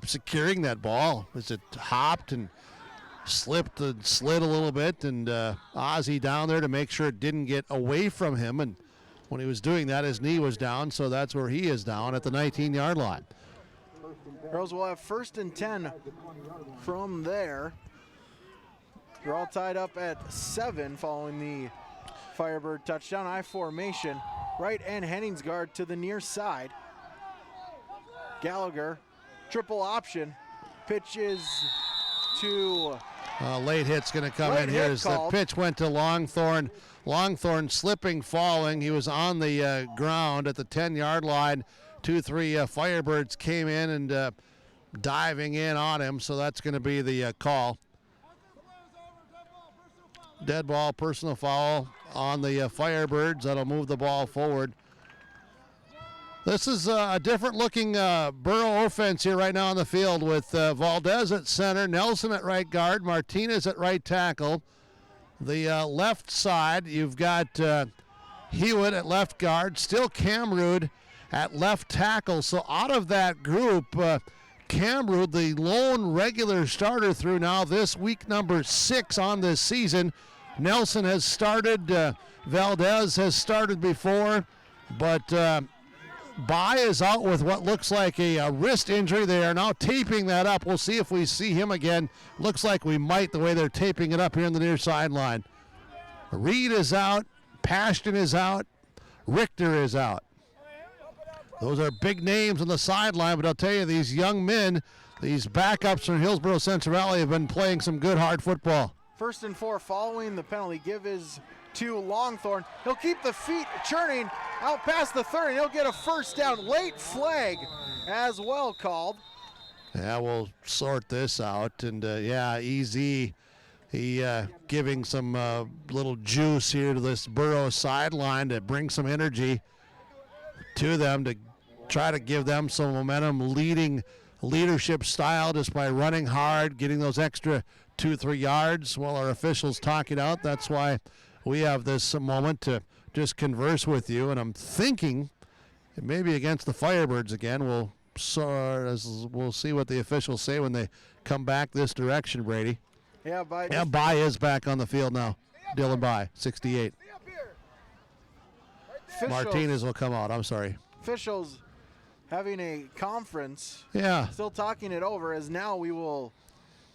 securing that ball as it hopped and slipped and slid a little bit, and Ozzie down there to make sure it didn't get away from him, and when he was doing that, his knee was down, so that's where he is down at the 19-yard line. Burros will have 1st and 10 from there. They're all tied up at 7 following the Firebird touchdown. I formation, right end Henningsgaard to the near side. Gallagher, triple option, pitches to... late hit's going to come in here as the pitch went to Longthorne. Longthorne slipping, falling. He was on the ground at the 10-yard line. 2-3 Firebirds came in and diving in on him, so that's going to be the call. Dead ball, personal foul on the Firebirds. That'll move the ball forward. This is a different looking Burro offense here right now on the field with Valdez at center, Nelson at right guard, Martinez at right tackle. The left side, you've got Hewitt at left guard, still Camrud at left tackle. So out of that group, Camrud, the lone regular starter through now this week number 6 on this season. Nelson has started, Valdez has started before, but Bai is out with what looks like a wrist injury. They are now taping that up. We'll see if we see him again. Looks like we might, the way they're taping it up here on the near sideline. Reed is out, Pashton is out, Richter is out. Those are big names on the sideline, but I'll tell you, these young men, these backups from Hillsboro Central Valley have been playing some good hard football. 1st and 4 following the penalty. Give is to Longthorne. He'll keep the feet churning out past the 30. He'll get a first down. Late flag as well called. Yeah, we'll sort this out. And, EZ, he giving some little juice here to this Burro sideline to bring some energy to them, to try to give them some momentum, leadership style just by running hard, getting those extra 2-3 yards while our officials talk it out. That's why we have this moment to just converse with you. And I'm thinking maybe against the Firebirds again, we'll see what the officials say when they come back this direction, Brady. Yeah, Bai is back on the field now. Dylan Bai, 68. Martinez will come out. I'm sorry. Officials having a conference. Yeah. Still talking it over, as now we will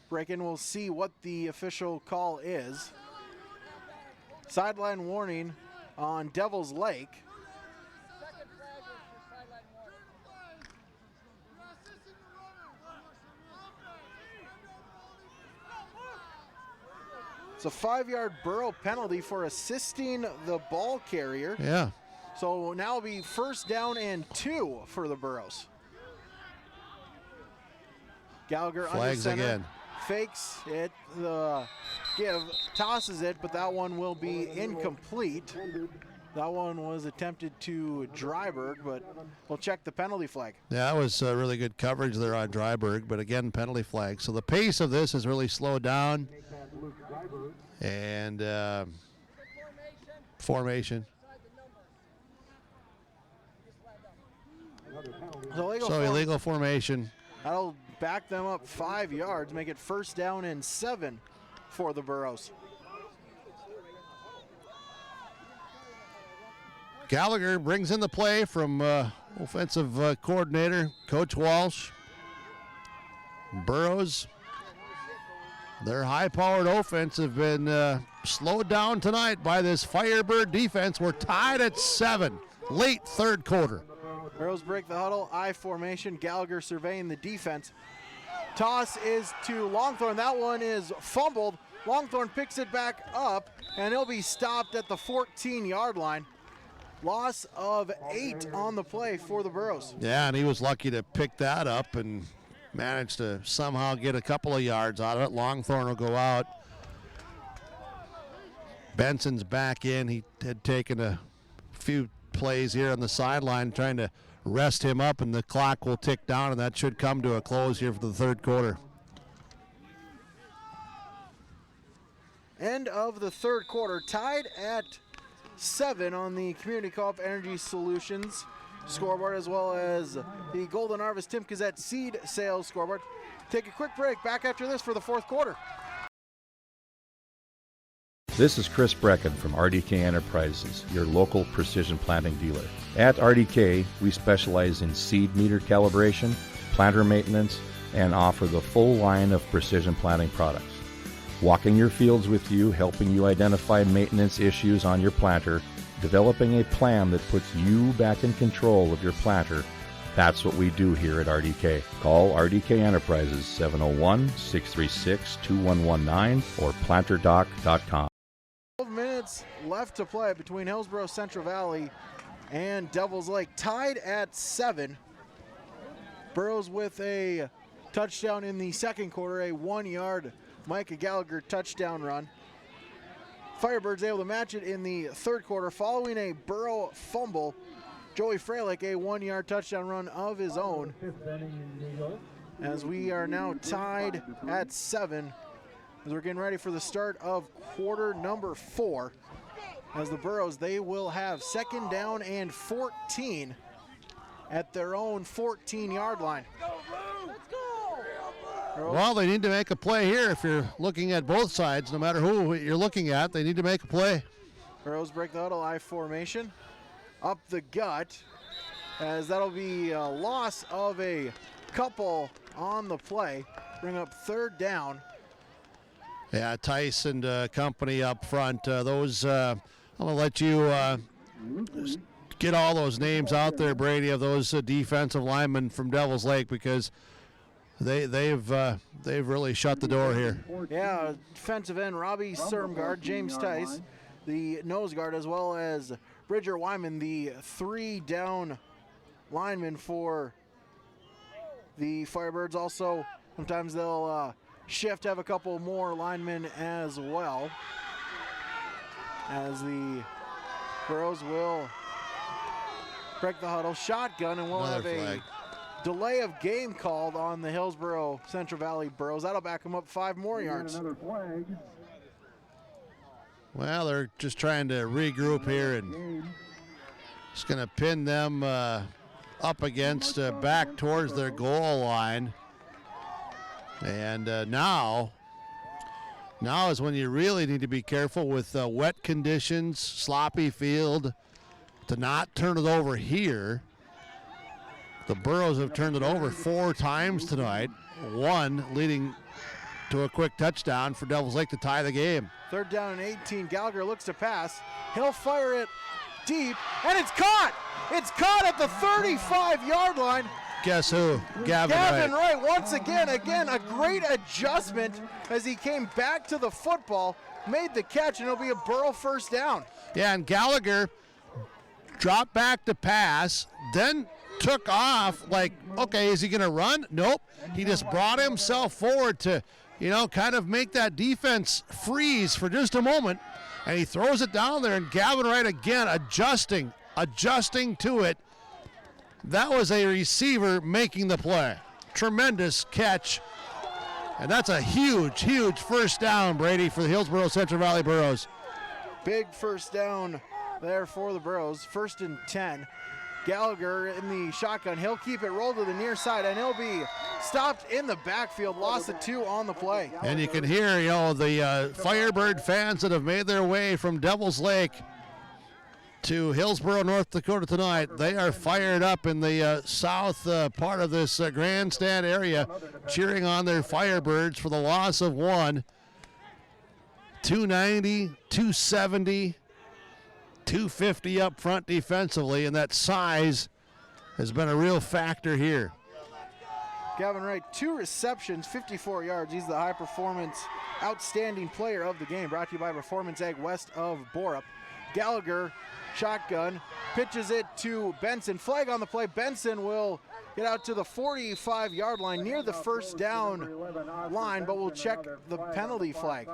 break in. We'll see what the official call is. Sideline warning on Devil's Lake. It's a 5-yard Burro penalty for assisting the ball carrier. Yeah. So now it'll be 1st down and 2 for the Burros. Gallagher flags under center, again. fakes it, the give, tosses it, but that one will be incomplete. That one was attempted to Dryberg, but we'll check the penalty flag. Yeah, that was really good coverage there on Dryberg, but again, penalty flag. So the pace of this has really slowed down. And formation. So illegal formation. That'll back them up 5 yards, make it 1st down and 7 for the Burros. Gallagher brings in the play from offensive coordinator Coach Walsh. Burros, their high-powered offense, have been slowed down tonight by this Firebird defense. We're tied at 7, late 3rd quarter. Burros break the huddle, I formation. Gallagher surveying the defense. Toss is to Longthorne. That one is fumbled. Longthorne picks it back up, and he'll be stopped at the 14-yard line. Loss of 8 on the play for the Burros. Yeah, and he was lucky to pick that up and managed to somehow get a couple of yards out of it. Longthorn will go out. Benson's back in. He had taken a few plays here on the sideline trying to rest him up, and the clock will tick down, and that should come to a close here for the third quarter. End of the third quarter, tied at 7 on the Community Co-op Energy Solutions scoreboard, as well as the Golden Harvest Tim Kazette seed sales scoreboard. Take a quick break. Back after this for the fourth quarter. This is Chris Brecken from RDK Enterprises, your local precision planting dealer. At RDK, we specialize in seed meter calibration, planter maintenance, and offer the full line of precision planting products. Walking your fields with you, helping you identify maintenance issues on your planter, developing a plan that puts you back in control of your planter. That's what we do here at RDK. Call RDK Enterprises 701-636-2119 or planterdoc.com. 12 minutes left to play between Hillsboro Central Valley and Devils Lake, tied at 7. Burros with a touchdown in the second quarter, a 1-yard Micah Gallagher touchdown run. Firebirds able to match it in the third quarter following a Burro fumble. Joey Freilich a 1-yard touchdown run of his own. As we are now tied at 7 as we're getting ready for the start of quarter number 4. As the Burros, they will have second down and 14 at their own 14-yard line. Well, they need to make a play here. If you're looking at both sides, no matter who you're looking at, they need to make a play. Burros break the huddle I formation. Up the gut, as that'll be a loss of a couple on the play. Bring up third down. Yeah, Tice and company up front. I'm going to let you get all those names out there, Brady, of those defensive linemen from Devils Lake, because they've really shut the door here. Yeah, defensive end Robbie Sermgard, James Tice, the nose guard, as well as Bridger Wyman, the 3-down lineman for the Firebirds. Also, sometimes they'll shift, have a couple more linemen as well, as the Burros will break the huddle, shotgun, and we'll have a delay of game called on the Hillsboro Central Valley Burros. That'll back them up 5 more yards. Well, they're just trying to regroup here and just going to pin them up against back towards their goal line. And now is when you really need to be careful with wet conditions, sloppy field, to not turn it over here. The Burros have turned it over 4 times tonight, 1 leading to a quick touchdown for Devils Lake to tie the game. Third down and 18. Gallagher looks to pass. He'll fire it deep, and it's caught! It's caught at the 35-yard line. Guess who? Gavin Wright once again, a great adjustment as he came back to the football, made the catch, and it'll be a Burro first down. Yeah, and Gallagher dropped back to pass, then took off like, okay, is he going to run? Nope. He just brought himself forward to, kind of make that defense freeze for just a moment, and he throws it down there, and Gavin Wright again adjusting to it. That was a receiver making the play. Tremendous catch. And that's a huge, huge first down, Brady, for the Hillsboro Central Valley Burros. Big first down there for the Burros. 1st and 10. Gallagher in the shotgun. He'll keep it rolled to the near side, and he'll be stopped in the backfield. Loss of 2 on the play. And you can hear, the Firebird fans that have made their way from Devils Lake to Hillsboro, North Dakota tonight. They are fired up in the south part of this grandstand area, cheering on their Firebirds for the loss of 1. 290, 270, 250 up front defensively, and that size has been a real factor here. Gavin Wright, 2 receptions, 54 yards. He's the high-performance outstanding player of the game, brought to you by Performance Ag west of Borup. Gallagher, shotgun, pitches it to Benson. Flag on the play. Benson will get out to the 45-yard line near the first down line, but we'll check the penalty flag.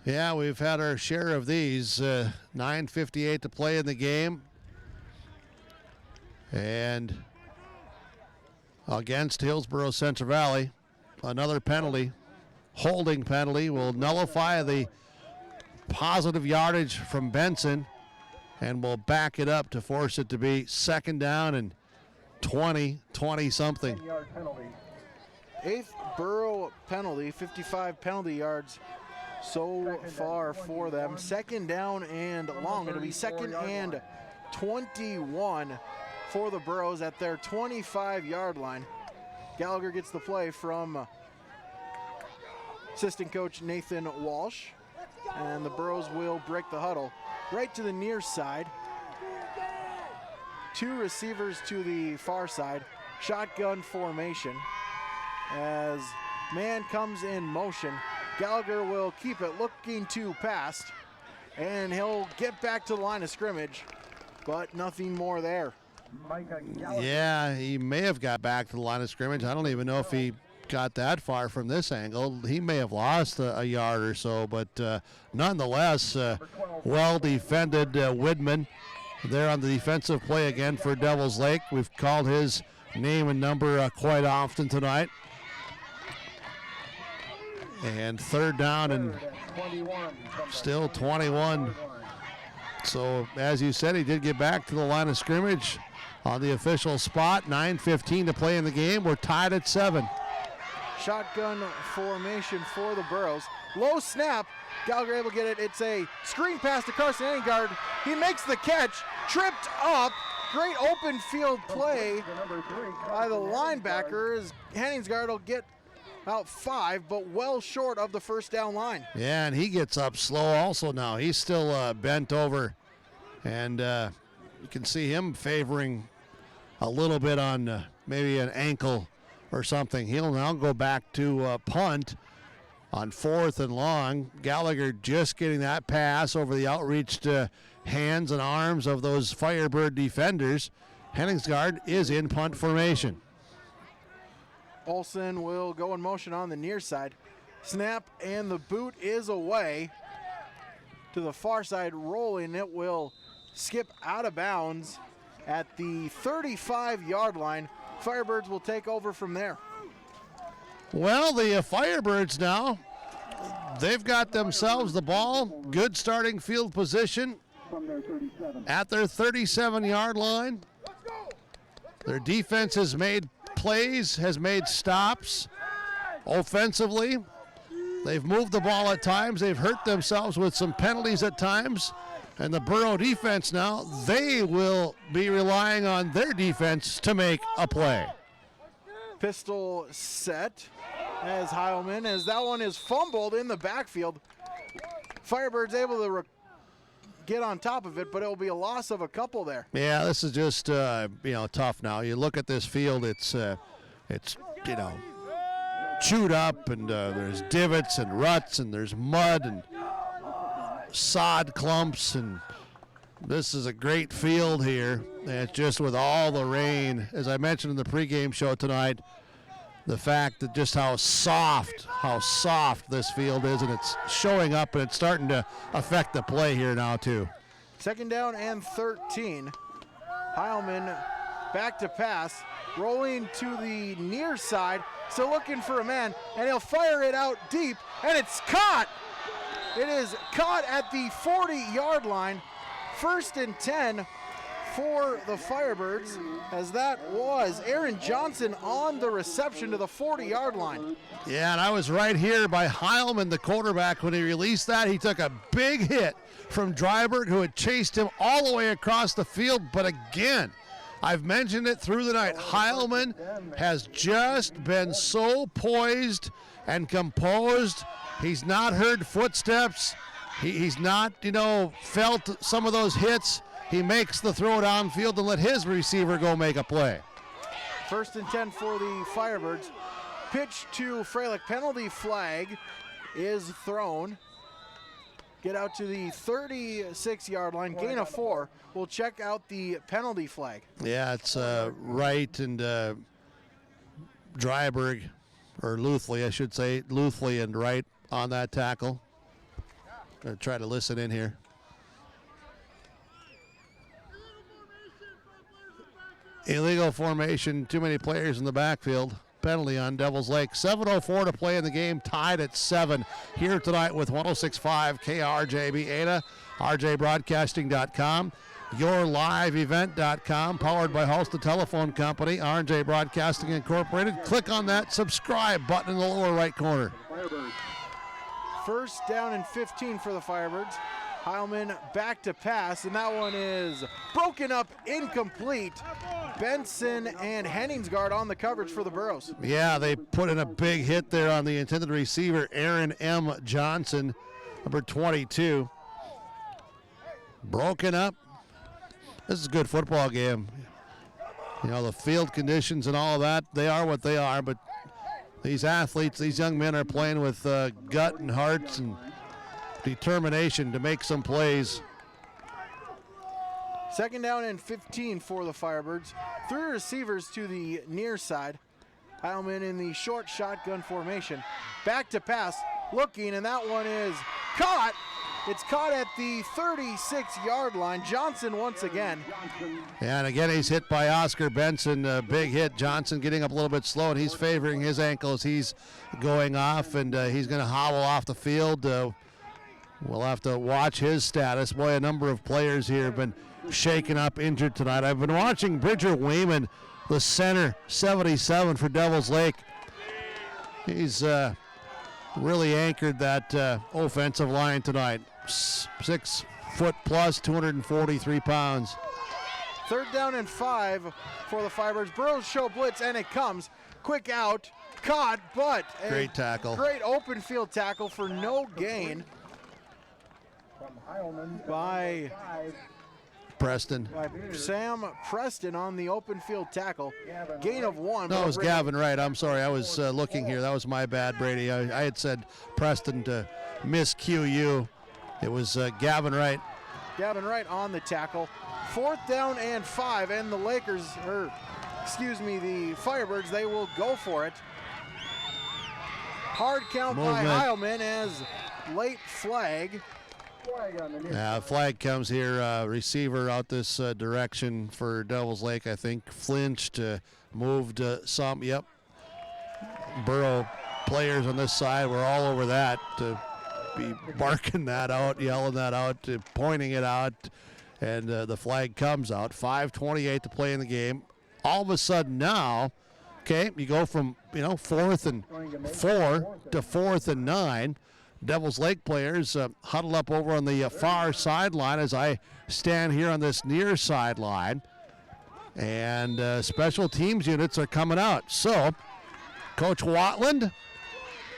Yeah, we've had our share of these. 9:58 to play in the game. And against Hillsboro Central Valley, another penalty. Holding penalty will nullify the positive yardage from Benson and will back it up to force it to be second down and 20-something. 8th Borough penalty, 55 penalty yards so far for them. Second down and long. It'll be second and 21 for the Burros at their 25-yard line. Gallagher gets the play from assistant coach Nathan Walsh, and the Burros will break the huddle right to the near side. 2 receivers to the far side. Shotgun formation as man comes in motion. Gallagher will keep it, looking to pass, and he'll get back to the line of scrimmage, but nothing more there. Yeah, he may have got back to the line of scrimmage. I don't even know if he got that far from this angle. He may have lost a yard or so, but nonetheless, well defended. Widman there on the defensive play again for Devils Lake. We've called his name and number quite often tonight. And third down and still 21. So as you said, he did get back to the line of scrimmage on the official spot. 9:15 to play in the game. We're tied at 7. Shotgun formation for the Burros. Low snap. Gallagher able to get it. It's a screen pass to Carson Henningsgaard. He makes the catch. Tripped up. Great open field play by the linebacker as Henningsgaard will get about 5, but well short of the first down line. Yeah, and he gets up slow also now. He's still bent over, and you can see him favoring a little bit on maybe an ankle or something. He'll now go back to punt on 4th and long. Gallagher just getting that pass over the outreached hands and arms of those Firebird defenders. Henningsgaard is in punt formation. Olsen will go in motion on the near side. Snap, and the boot is away to the far side, rolling. It will skip out of bounds at the 35-yard line. Firebirds will take over from there. Well, the Firebirds now, they've got themselves the ball. Good starting field position at their 37-yard line. Their defense has made plays, has made stops offensively. They've moved the ball at times. They've hurt themselves with some penalties at times. And the Burro defense now, they will be relying on their defense to make a play. Pistol set as Heilman, as that one is fumbled in the backfield. Firebirds able to get on top of it, but it will be a loss of a couple there. Yeah, this is just tough now. You look at this field, it's chewed up, and there's divots and ruts, and there's mud and sod clumps, and this is a great field here. And it's just with all the rain, as I mentioned in the pregame show tonight, the fact that just how soft this field is, and it's showing up, and it's starting to affect the play here now too. Second down and 13. Heilman back to pass, rolling to the near side, still looking for a man, and he'll fire it out deep, and it's caught. It is caught at the 40-yard line. 1st and 10 for the Firebirds, as that was Aaron Johnson on the reception to the 40-yard line. Yeah, and I was right here by Heilman, the quarterback, when he released that. He took a big hit from Dryberg, who had chased him all the way across the field. But again, I've mentioned it through the night, Heilman has just been so poised and composed. He's not heard footsteps. He's not, felt some of those hits. He makes the throw downfield and let his receiver go make a play. 1st and 10 for the Firebirds. Pitch to Freilich. Penalty flag is thrown. get out to the 36-yard line, gain of 4. We'll check out the penalty flag. Yeah, it's Wright and Dryberg, or Luthley, I should say. Luthley and Wright on that tackle. Going to try to listen in here. Illegal formation, too many players in the backfield. Penalty on Devils Lake. 7:04 to play in the game, tied at 7 here tonight with 106.5 KRJB Ada, rjbroadcasting.com, yourliveevent.com, powered by Halstead Telephone Company, RJ Broadcasting Incorporated. Click on that subscribe button in the lower right corner. First down and 15 for the Firebirds. Heilman back to pass, and that one is broken up, incomplete. Benson and Henningsgaard on the coverage for the Burros. Yeah, they put in a big hit there on the intended receiver, Aaron M. Johnson, number 22. Broken up. This is a good football game. You know, the field conditions and all of that, they are what they are, but these athletes, these young men are playing with gut and hearts and determination to make some plays. Second down and 15 for the Firebirds. 3 receivers to the near side. Heilman in the short shotgun formation. Back to pass, looking, and that one is caught. It's caught at the 36-yard line. Johnson once again. Yeah, and again he's hit by Oscar Benson. A big hit. Johnson getting up a little bit slow, and he's favoring his ankle as he's going off, and he's going to hobble off the field. We'll have to watch his status. Boy, a number of players here have been shaken up, injured tonight. I've been watching Bridger Wayman, the center, 77 for Devils Lake. He's really anchored that offensive line tonight. 6 foot plus, 243 pounds. Third down and 5 for the Firebirds. Burros show blitz, and it comes. Quick out, caught, but great tackle. Great open field tackle for no gain by Preston. By Sam Preston on the open field tackle. Gain of 1. No, it was Gavin Wright. I'm sorry. I was looking here. That was my bad, Brady. I had said Preston to miscue you. It was Gavin Wright. Gavin Wright on the tackle. 4th down and 5, and the the Firebirds, they will go for it. Hard count by Heilman as late flag. Flag comes here. Receiver out this direction for Devils Lake, I think. Flinched, moved some. Yep. Burrow players on this side were all over that to be barking that out, yelling that out, pointing it out, and the flag comes out. 5:28 to play in the game. All of a sudden now, okay, you go from 4th and 4 to 4th and 9. Devils Lake players huddle up over on the far sideline as I stand here on this near sideline. And special teams units are coming out. So, Coach Watland,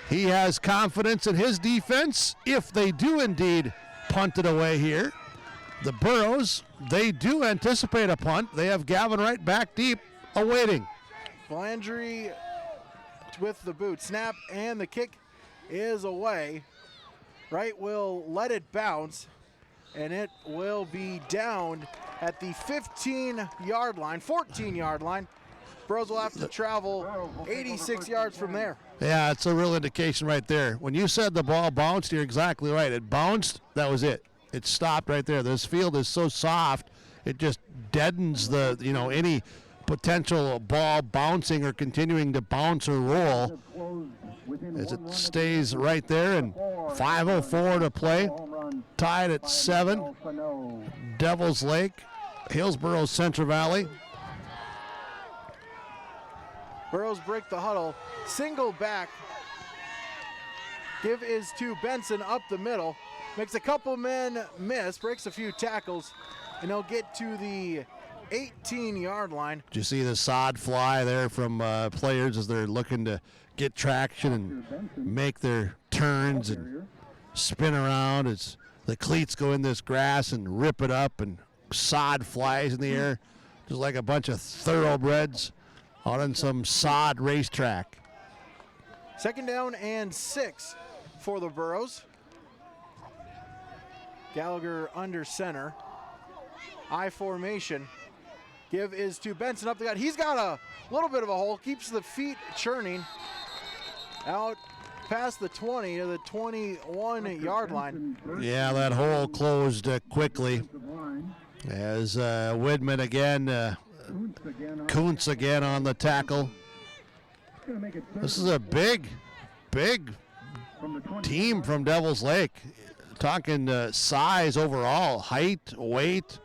he has confidence in his defense if they do indeed punt it away here. The Burros, they do anticipate a punt. They have Gavin Wright back deep, awaiting. Landry with the boot. Snap, and the kick is away. Wright will let it bounce, and it will be down at the 15-yard line, 14-yard line. Burros will have to travel 86 yards from there. Yeah, it's a real indication right there. When you said the ball bounced, you're exactly right. It bounced, that was it. It stopped right there. This field is so soft, it just deadens the, any potential ball bouncing or continuing to bounce or roll as it stays right there. And 5:04 to play, tied at 7. Devils Lake, Hillsboro, Central Valley. Burros break the huddle, single back. Give is to Benson up the middle. Makes a couple men miss, breaks a few tackles, and he'll get to the 18-yard line. Did you see the sod fly there from players as they're looking to get traction and make their turns and spin around as the cleats go in this grass and rip it up, and sod flies in the air just like a bunch of thoroughbreds out on some sod racetrack. Second down and 6 for the Burros. Gallagher under center. I formation. Give is to Benson up the gut. He's got a little bit of a hole. Keeps the feet churning. Out past the 20 to the 21-yard line. Yeah, that hole closed quickly. As Widman again, Kuntz again on the tackle. This is a big team from Devils Lake. Talking size overall, height, weight.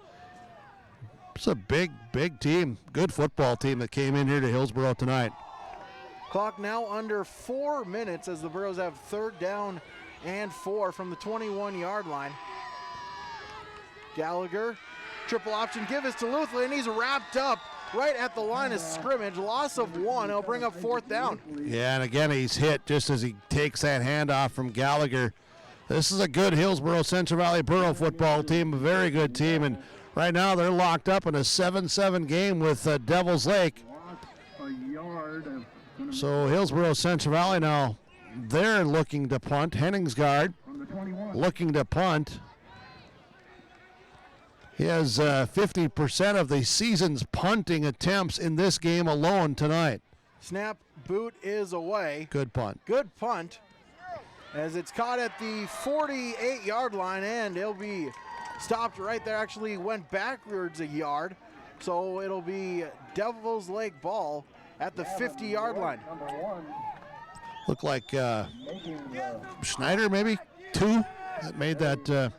It's a big team. Good football team that came in here to Hillsboro tonight. Clock now under 4 minutes as the Burros have 3rd down and 4 from the 21-yard line. Gallagher, triple option, give is to Luthley, and he's wrapped up right at the line of scrimmage. Loss of 1. He'll bring up 4th down. Yeah, and again, he's hit just as he takes that handoff from Gallagher. This is a good Hillsboro Central Valley Burro football team, a very good team, and right now they're locked up in a 7-7 game with Devils Lake. So Hillsboro Central Valley now, they're looking to punt. Henningsgaard looking to punt. He has 50% of the season's punting attempts in this game alone tonight. Snap, boot is away. Good punt. Good punt as it's caught at the 48-yard line, and it'll be stopped right there. Actually went backwards a yard, so it'll be Devils Lake ball at the 50-yard line. Looked like Schneider maybe, 2, that made that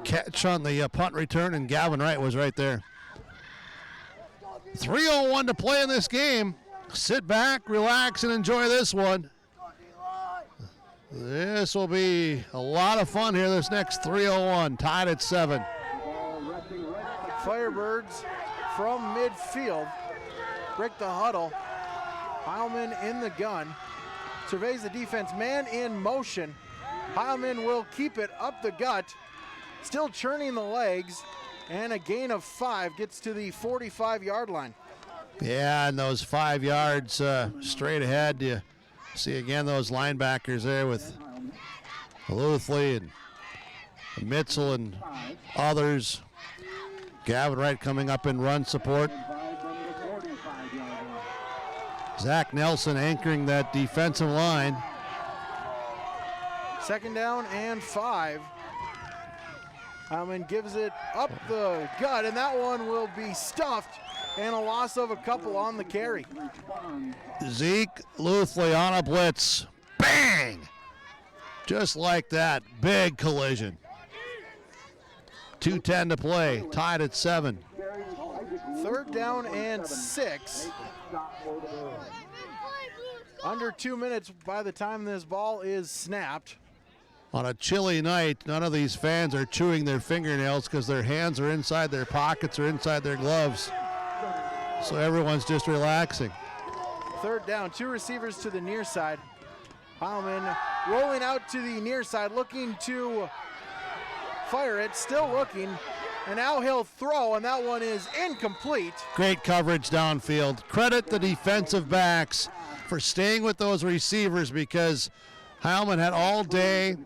catch on the punt return, and Gavin Wright was right there. 3:01 to play in this game. Sit back, relax, and enjoy this one. This will be a lot of fun here this next 3:01, tied at 7. Firebirds from midfield break the huddle. Heilman in the gun, surveys the defense, man in motion. Heilman will keep it up the gut, still churning the legs, and a gain of 5 gets to the 45-yard line. Yeah, and those 5 yards straight ahead. You see again those linebackers there with Luthley and Mitzel and others. Gavin Wright coming up in run support. Zach Nelson anchoring that defensive line. 2nd down and 5. Heilman gives it up the gut, and that one will be stuffed, and a loss of a couple on the carry. Zeke Luthley on a blitz. Bang! Just like that, big collision. 2:10 to play, tied at 7. 3rd down and 6. Under 2 minutes by the time this ball is snapped. On a chilly night, none of these fans are chewing their fingernails because their hands are inside their pockets or inside their gloves. So everyone's just relaxing. 3rd down, 2 receivers to the near side. Heilman rolling out to the near side, looking to fire it, still looking, and now he'll throw, and that one is incomplete. Great coverage downfield. Credit the defensive backs for staying with those receivers because Heilman had all day.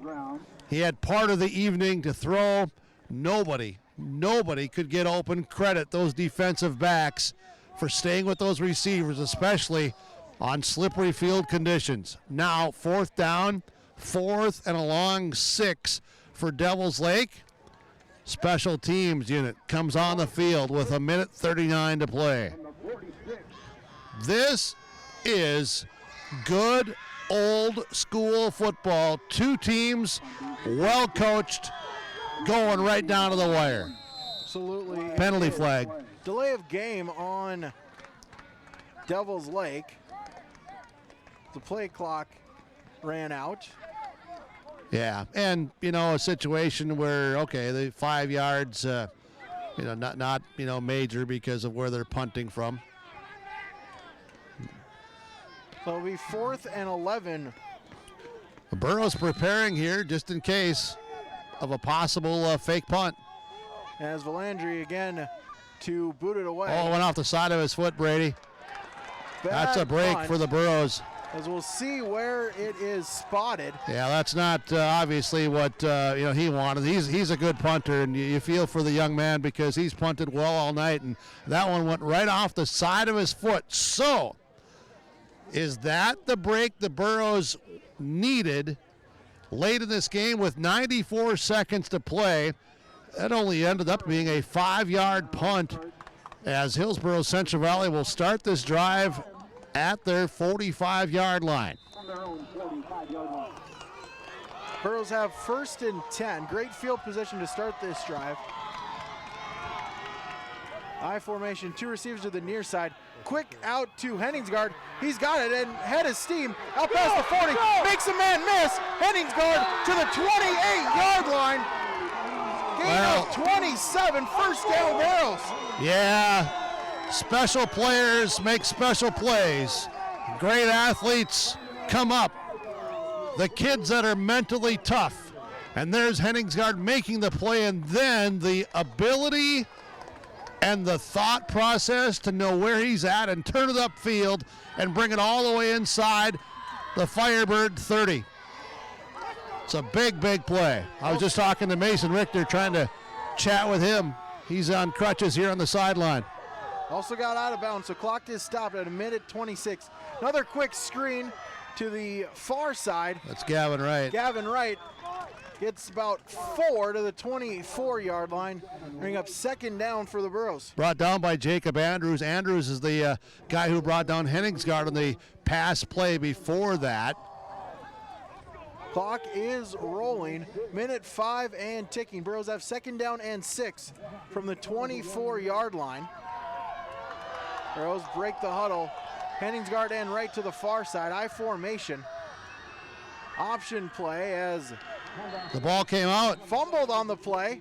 He had part of the evening to throw. Nobody could get open. Credit those defensive backs for staying with those receivers, especially on slippery field conditions. Now 4th down, 4th and a long 6 for Devils Lake. Special teams unit comes on the field with 1:39 to play. This is good old school football. 2 teams, well coached, going right down to the wire. Absolutely. Penalty flag. Delay of game on Devils Lake. The play clock ran out. Yeah, and a situation where the 5 yards, not major because of where they're punting from. So it'll be 4th and 11. The Burros preparing here just in case of a possible fake punt. As Valandry again to boot it away. Oh, went off the side of his foot, Brady. That's a break for the Burros. as we'll see where it is spotted. Yeah, that's not obviously what he wanted. He's a good punter, and you feel for the young man because he's punted well all night, and that one went right off the side of his foot. So, is that the break the Burros needed late in this game with 94 seconds to play? That only ended up being a 5-yard punt, as Hillsboro Central Valley will start this drive at their 45-yard line. Burros have 1st and 10. Great field position to start this drive. I formation, 2 receivers to the near side. Quick out to Henningsgaard. He's got it and head of steam. Out past the 40. Makes a man miss. Henningsgaard to the 28-yard line. Gain of 27. First down Burros. Yeah. Special players make special plays. Great athletes come up. The kids that are mentally tough. And there's Henningsgaard making the play, and then the ability and the thought process to know where he's at and turn it upfield and bring it all the way inside the Firebird 30. It's a big, big play. I was just talking to Mason Richter, trying to chat with him. He's on crutches here on the sideline. Also got out of bounds, so clock is stopped at 1:26. Another quick screen to the far side. That's Gavin Wright. Gavin Wright gets about 4 to the 24-yard line, bring up 2nd down for the Burros. Brought down by Jacob Andrews. Andrews is the guy who brought down Henningsgaard on the pass play before that. Clock is rolling. 1:05 and ticking. Burros have 2nd down and 6 from the 24-yard line. Burros break the huddle. Henningsgaard and right to the far side. I formation. Option play as the ball came out. Fumbled on the play.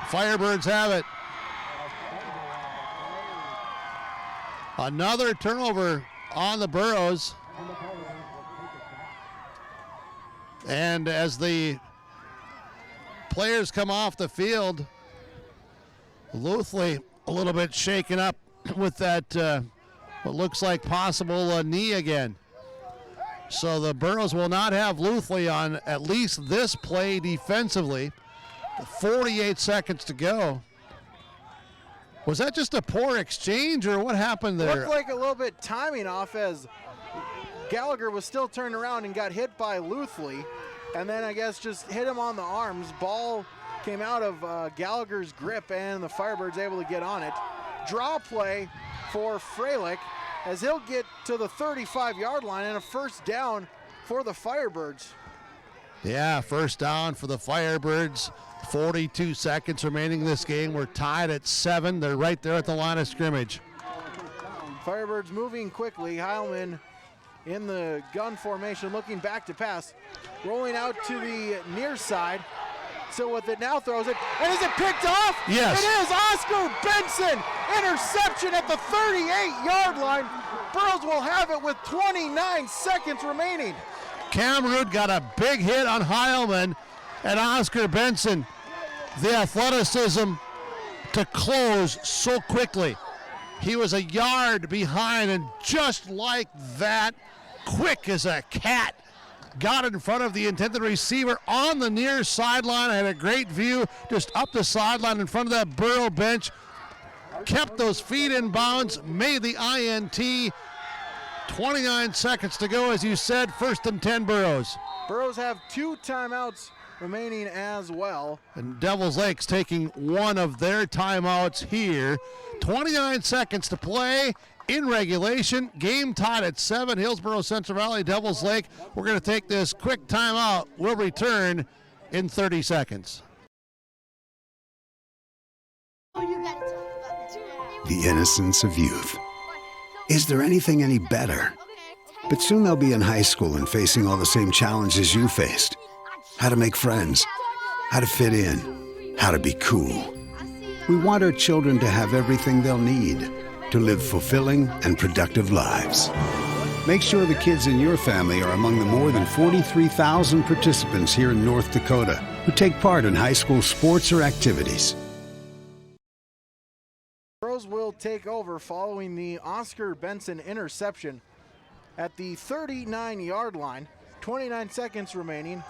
Firebirds have it. Another turnover on the Burros. And as the players come off the field, Luthley a little bit shaken up with that what looks like possible knee again. So the Burros will not have Luthley on at least this play defensively. 48 seconds to go. Was that just a poor exchange, or what happened there? Looked like a little bit timing off, as Gallagher was still turned around and got hit by Luthley, and then I guess just hit him on the arms. Ball came out of Gallagher's grip, and the Firebirds able to get on it. Draw play for Freilich, as he'll get to the 35-yard line, and a 1st down for the Firebirds. Yeah, 1st down for the Firebirds. 42 seconds remaining in this game. We're tied at 7. They're right there at the line of scrimmage. Firebirds moving quickly. Heilman in the gun formation, looking back to pass. Rolling out to the near side. So with it now throws it. And is it picked off? Yes. It is. Oscar Benson. Interception at the 38-yard line. Burros will have it with 29 seconds remaining. Cameron got a big hit on Heilman, and Oscar Benson, the athleticism to close so quickly. He was a yard behind, and just like that, quick as a cat, got in front of the intended receiver on the near sideline. I had a great view just up the sideline in front of that Burro bench. Kept those feet in bounds, made the INT. 29 seconds to go, as you said. 1st and 10 Burros. Burros have 2 timeouts remaining as well. And Devils Lake's taking one of their timeouts here. 29 seconds to play in regulation. Game tied at 7. Hillsboro Central Valley, Devils Lake. We're going to take this quick timeout. We'll return in 30 seconds. The innocence of youth. Is there anything any better? But soon they'll be in high school and facing all the same challenges you faced. How to make friends, how to fit in, how to be cool. We want our children to have everything they'll need to live fulfilling and productive lives. Make sure the kids in your family are among the more than 43,000 participants here in North Dakota who take part in high school sports or activities. Burros will take over following the Oscar Benson interception. at the 39-yard line. 29 seconds remaining.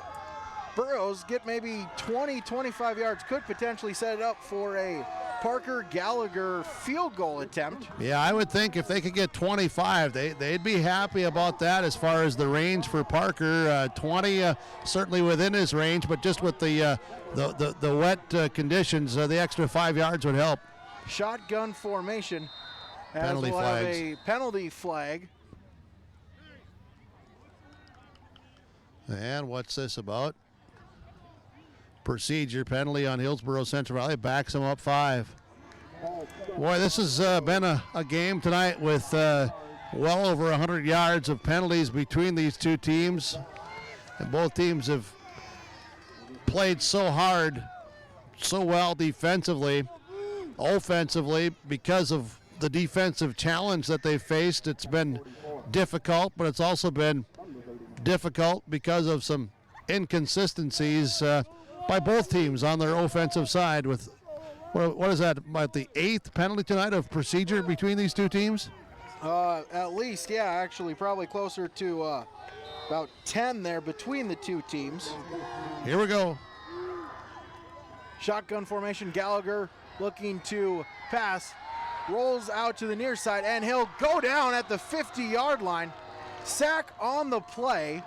Burros get maybe 20, 25 yards, could potentially set it up for a Parker Gallagher field goal attempt. Yeah, I would think if they could get 25, they'd be happy about that as far as the range for Parker. 20 certainly within his range, but just with the wet conditions, the extra 5 yards would help. Shotgun formation. As Penalty we'll have flags. a penalty flag. And what's this about? Procedure penalty on Hillsboro Central Valley, backs them up 5. Boy, this has been a game tonight with well over 100 yards of penalties between these two teams. And both teams have played so hard, so well defensively, offensively, because of the defensive challenge that they faced. It's been difficult, but it's also been difficult because of some inconsistencies by both teams on their offensive side. With what is that, about the 8th penalty tonight of procedure between these two teams? At least, yeah, actually probably closer to about 10 there between the two teams. Here we go. Shotgun formation. Gallagher looking to pass, rolls out to the near side, and he'll go down at the 50-yard line. Sack on the play.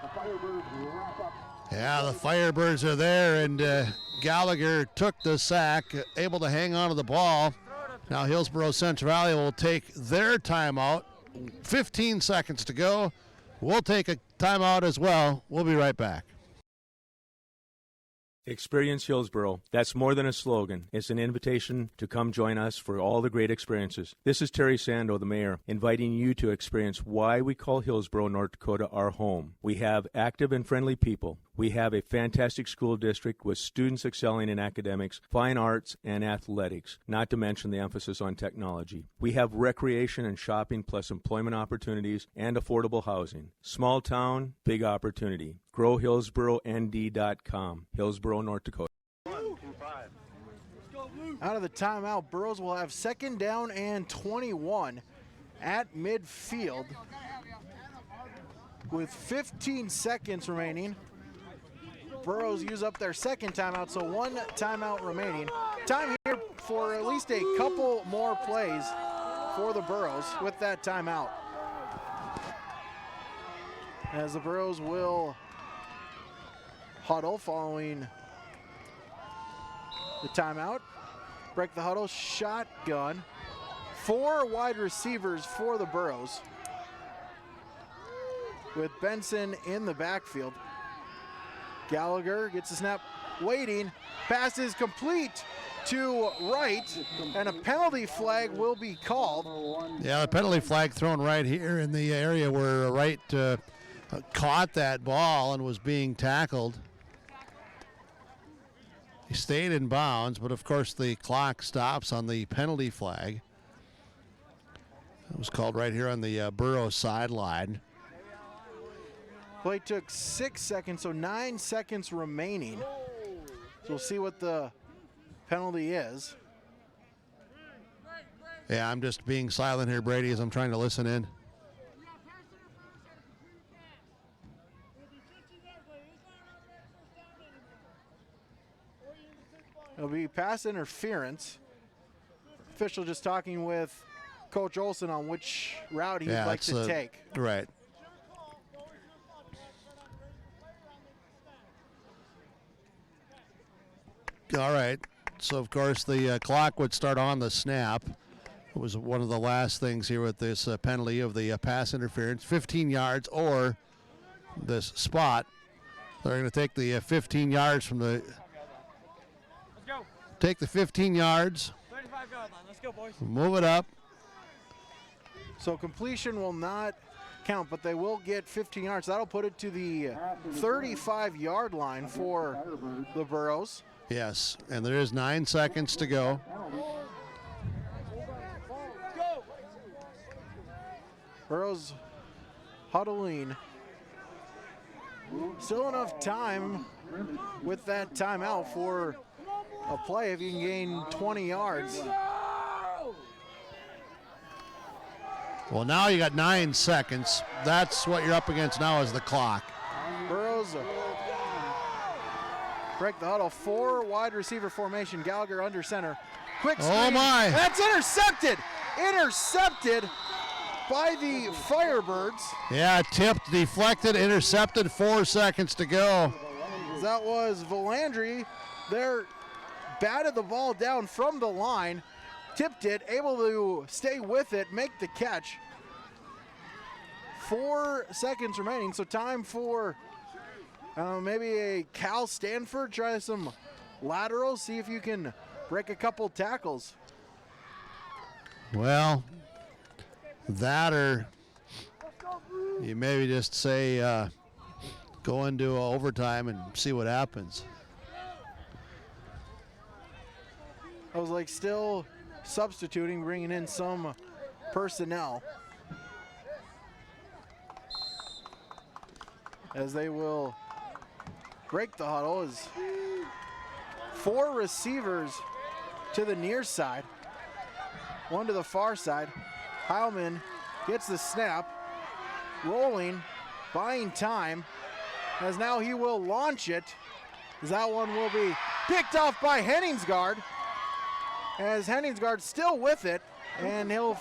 Yeah, the Firebirds are there, and Gallagher took the sack, able to hang on to the ball. Now Hillsboro Central Valley will take their timeout. 15 seconds to go. We'll take a timeout as well. We'll be right back. Experience Hillsboro. That's more than a slogan. It's an invitation to come join us for all the great experiences. This is Terry Sando, the mayor, inviting you to experience why we call Hillsboro, North Dakota, our home. We have active and friendly people. We have a fantastic school district with students excelling in academics, fine arts, and athletics, not to mention the emphasis on technology. We have recreation and shopping plus employment opportunities and affordable housing. Small town, big opportunity. GrowHillsboroND.com. Hillsboro, North Dakota. Out of the timeout, Burros will have 2nd down and 21 at midfield with 15 seconds remaining. Burros use up their 2nd timeout, so 1 timeout remaining. Time here for at least a couple more plays for the Burros with that timeout. As the Burros will huddle following the timeout. Break the huddle, shotgun. 4 wide receivers for the Burros, with Benson in the backfield. Gallagher gets the snap, waiting, pass is complete to right, and a penalty flag will be called. Yeah, the penalty flag thrown right here in the area where Wright caught that ball and was being tackled. He stayed in bounds, but of course the clock stops on the penalty flag. It was called right here on the Burros sideline. Play took 6 seconds, so 9 seconds remaining. So we'll see what the penalty is. Yeah, I'm just being silent here, Brady, as I'm trying to listen in. It'll be pass interference. Official just talking with Coach Olson on which route he'd like to take. Right. All right. So, of course, the clock would start on the snap. It was one of the last things here with this penalty of the pass interference. 15 yards or this spot. They're going to take the 15 yards from the... Take the 15 yards. 35-yard line. Let's go, boys. Move it up. So completion will not count, but they will get 15 yards. That'll put it to the 35-yard line for the Burros. Yes, and there is 9 seconds to go. Burros huddling. Still enough time with that timeout for a play if you can gain 20 yards. Well, now you got 9 seconds. That's what you're up against now is the clock. Burros break the huddle. 4 wide receiver formation. Gallagher under center. Quick screen. Oh, my. That's intercepted. Intercepted by the Firebirds. Yeah, tipped, deflected, intercepted, 4 seconds to go. That was Valandry. There batted the ball down from the line, tipped it, able to stay with it, make the catch. 4 seconds remaining, so time for maybe a Cal Stanford. Try some laterals, see if you can break a couple tackles. Well, that or you maybe just say go into overtime and see what happens. I was like still substituting, bringing in some personnel as they will break the huddle. As 4 receivers to the near side, 1 to the far side. Heilman gets the snap, rolling, buying time, as now he will launch it, as that one will be picked off by Henningsgaard, as Henningsgaard still with it, and he'll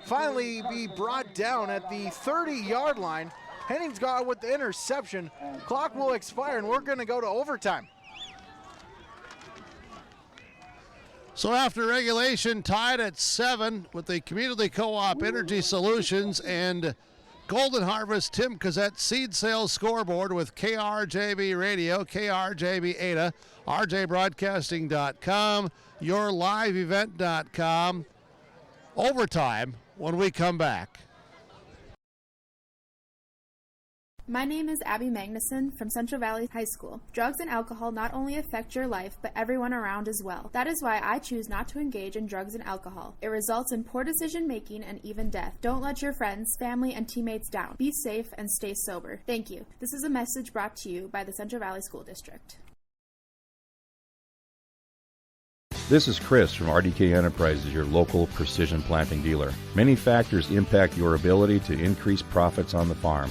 finally be brought down at the 30-yard line. Henningsgaard with the interception. Clock will expire, and we're going to go to overtime. So after regulation, tied at 7 with the Community Co-op Energy Solutions and Golden Harvest Tim Cazette Seed Sales Scoreboard with KRJB Radio, KRJB Ada, RJBroadcasting.com, YourLiveEvent.com. Overtime when we come back. My name is Abby Magnuson from Central Valley High School. Drugs and alcohol not only affect your life, but everyone around as well. That is why I choose not to engage in drugs and alcohol. It results in poor decision making and even death. Don't let your friends, family, and teammates down. Be safe and stay sober. Thank you. This is a message brought to you by the Central Valley School District. This is Chris from RDK Enterprises, your local precision planting dealer. Many factors impact your ability to increase profits on the farm.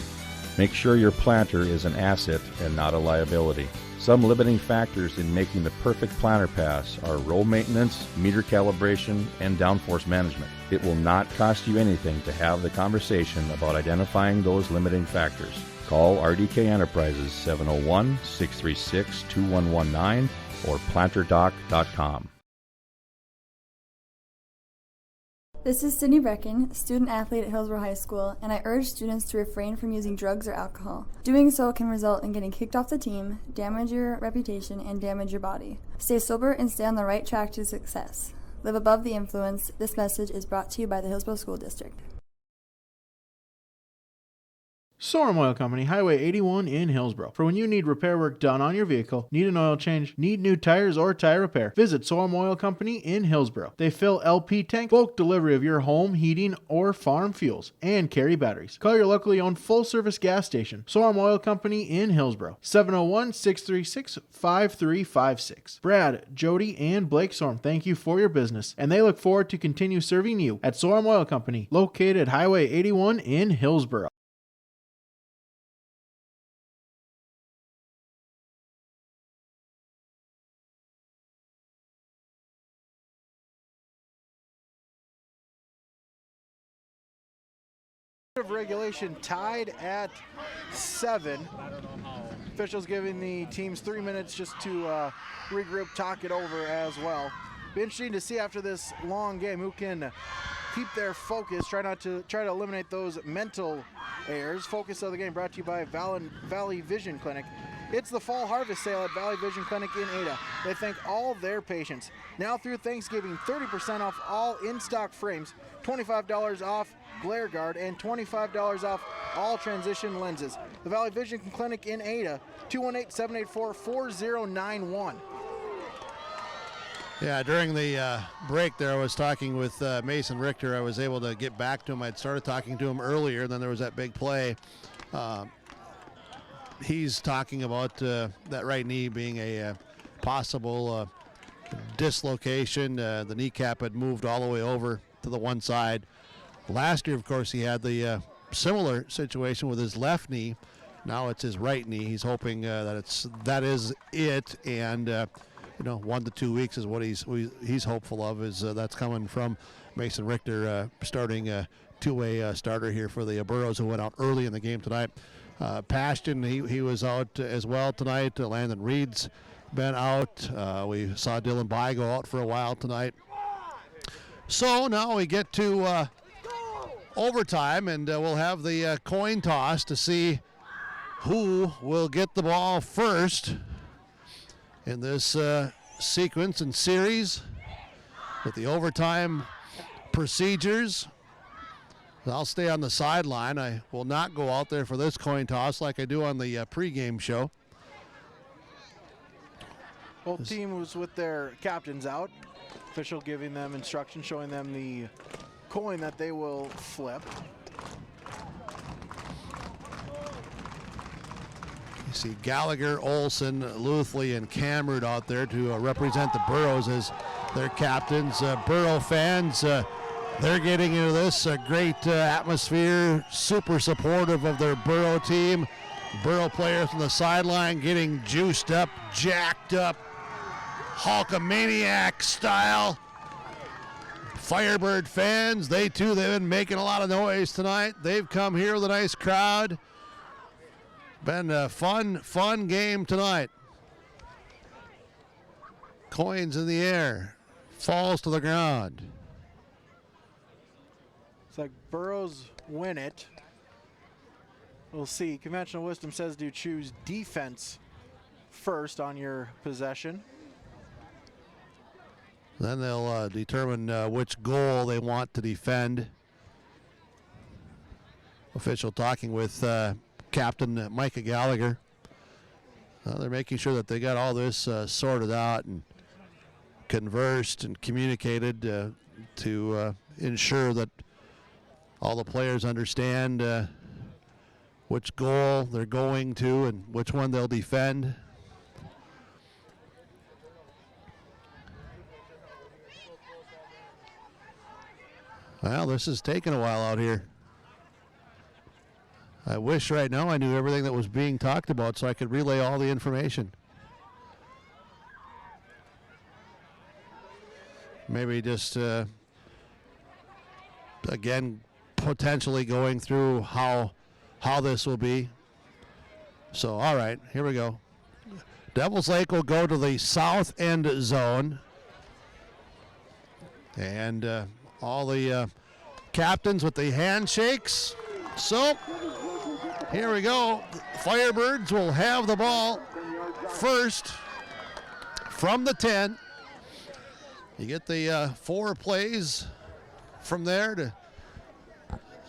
Make sure your planter is an asset and not a liability. Some limiting factors in making the perfect planter pass are row maintenance, meter calibration, and downforce management. It will not cost you anything to have the conversation about identifying those limiting factors. Call RDK Enterprises 701-636-2119 or planterdoc.com. This is Sydney Brecken, student athlete at Hillsboro High School, and I urge students to refrain from using drugs or alcohol. Doing so can result in getting kicked off the team, damage your reputation, and damage your body. Stay sober and stay on the right track to success. Live above the influence. This message is brought to you by the Hillsboro School District. Sorum Oil Company, Highway 81 in Hillsboro. For when you need repair work done on your vehicle, need an oil change, need new tires or tire repair, visit Sorum Oil Company in Hillsboro. They fill LP tank, bulk delivery of your home, heating, or farm fuels, and carry batteries. Call your locally owned full-service gas station, Sorum Oil Company in Hillsboro, 701-636-5356. Brad, Jody, and Blake Sorum thank you for your business, and they look forward to continue serving you at Sorum Oil Company, located at Highway 81 in Hillsboro. Of regulation tied at 7. Officials giving the teams 3 minutes just to regroup, talk it over as well. Be interesting to see after this long game who can keep their focus, try to eliminate those mental errors. Focus of the game brought to you by Valley Vision Clinic. It's the fall harvest sale at Valley Vision Clinic in Ada. They thank all their patients. Now through Thanksgiving, 30% off all in-stock frames, $25 off glare guard, and $25 off all transition lenses. The Valley Vision Clinic in Ada, 218-784-4091. Yeah, during the break there, I was talking with Mason Richter. I was able to get back to him. I'd started talking to him earlier, and then there was that big play. He's talking about that right knee being a possible dislocation. The kneecap had moved all the way over to the one side. Last year, of course, he had the similar situation with his left knee. Now it's his right knee. He's hoping that is it, and 1 to 2 weeks is what he's hopeful of. Is that's coming from Mason Richter, starting two-way starter here for the Burros, who went out early in the game tonight. Pashton, he was out as well tonight. Landon Reed's been out. We saw Dylan By go out for a while tonight. So now we get to overtime, and we'll have the coin toss to see who will get the ball first in this sequence and series with the overtime procedures. I'll stay on the sideline. I will not go out there for this coin toss like I do on the pregame show. Both teams with their captains out. Official giving them instructions, showing them the coin that they will flip. You see Gallagher, Olson, Luthley, and Cameron out there to represent the Burros as their captains. Burro fans, they're getting into this great atmosphere, super supportive of their Burro team. Burro players on the sideline getting juiced up, jacked up, Hulkamaniac style. Firebird fans, they've been making a lot of noise tonight. They've come here with a nice crowd. Been a fun game tonight. Coins in the air, falls to the ground. It's like Burros win it. We'll see. Conventional wisdom says to choose defense first on your possession. Then they'll determine which goal they want to defend. Official talking with Captain Micah Gallagher. They're making sure that they got all this sorted out and conversed and communicated to ensure that all the players understand which goal they're going to and which one they'll defend. Well, this is taking a while out here. I wish right now I knew everything that was being talked about so I could relay all the information. Maybe just, again, potentially going through how this will be. So, all right, here we go. Devils Lake will go to the south end zone. And all the captains with the handshakes. So, here we go. Firebirds will have the ball first from the 10. You get the 4 plays from there to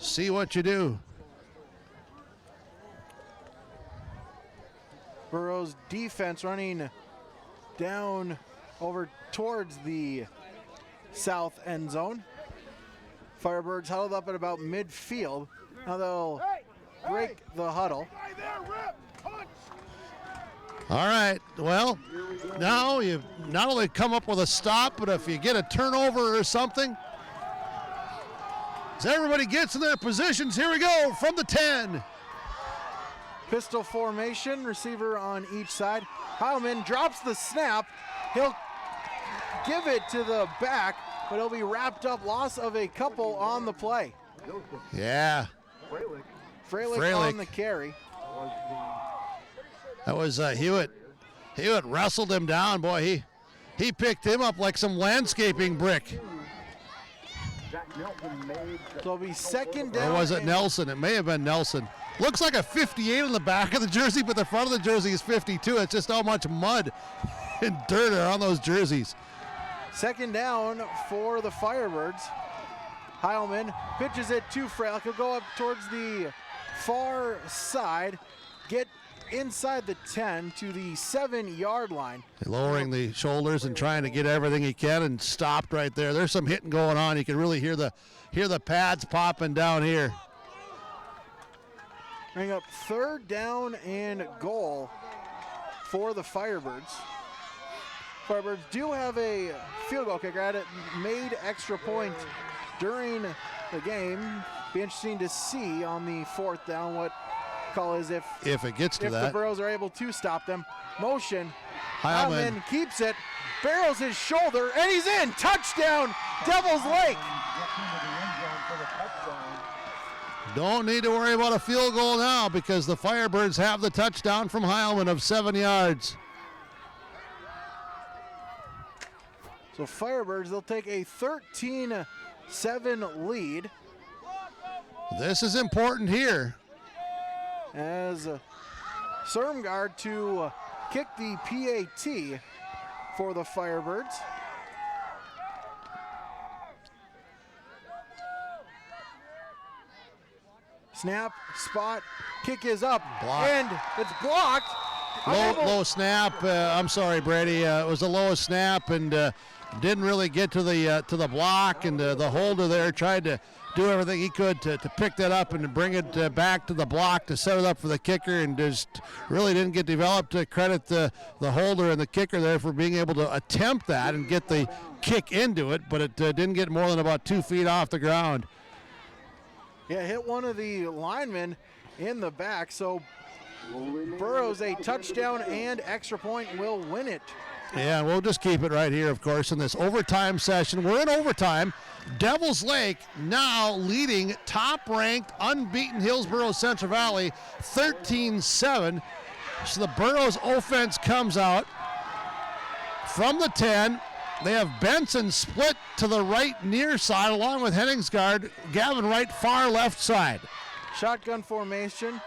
see what you do. Burros defense running down over towards the south end zone. Firebirds huddled up at about midfield. Now they'll break the huddle. All right, well, now you've not only come up with a stop, but if you get a turnover or something, as everybody gets in their positions, here we go from the 10. Pistol formation, receiver on each side. Heilman drops the snap. He'll give it to the back, but he'll be wrapped up. Loss of a couple on the play. Yeah. Freilich on the carry. That was Hewitt. Hewitt wrestled him down. Boy, he picked him up like some landscaping brick. So it'll be second down. Or was it Nelson? It may have been Nelson. Looks like a 58 on the back of the jersey, but the front of the jersey is 52. It's just how much mud and dirt are on those jerseys. Second down for the Firebirds. Heilman pitches it to Freilich. He'll go up towards the far side, get inside the 10 to the 7-yard line. Lowering the shoulders and trying to get everything he can, and stopped right there. There's some hitting going on. You can really hear the pads popping down here. Bring up third down and goal for the Firebirds. Firebirds do have a field goal kicker at it, made extra point during the game. Be interesting to see on the 4th down what call is if it gets to that. If the Burros are able to stop them. Motion. Heilman keeps it, barrels his shoulder, and he's in. Touchdown, Devils Lake. Don't need to worry about a field goal now because the Firebirds have the touchdown from Heilman of 7 yards. So Firebirds, they'll take a 13-7 lead. This is important here. As Sermgard to kick the PAT for the Firebirds. Snap, spot, kick is up, and it's blocked. Low snap. I'm sorry, Brady. It was a low snap and didn't really get to the block, and the holder there tried to do everything he could to pick that up and to bring it back to the block to set it up for the kicker, and just really didn't get developed. To credit the holder and the kicker there for being able to attempt that and get the kick into it, but it didn't get more than about 2 feet off the ground. Yeah, hit one of the linemen in the back, so Burros a touchdown and extra point will win it. Yeah, we'll just keep it right here, of course, in this overtime session. We're in overtime. Devils Lake now leading top-ranked, unbeaten Hillsboro Central Valley 13-7. So the Burros offense comes out from the 10. They have Benson split to the right near side along with Henningsgaard. Gavin Wright far left side. Shotgun formation.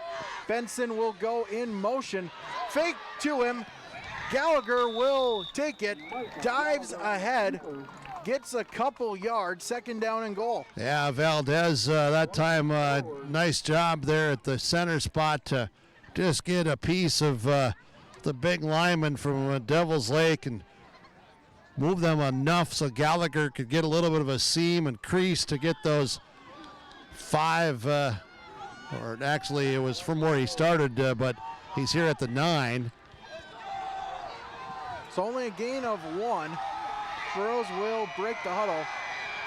Benson will go in motion. Fake to him. Gallagher will take it. Dives ahead. Gets a couple yards. 2nd down and goal. Yeah, Valdez that time, nice job there at the center spot to just get a piece of the big lineman from Devils Lake and move them enough so Gallagher could get a little bit of a seam and crease to get those 5, or actually it was from where he started, but he's here at the 9. It's only a gain of 1. Burros will break the huddle.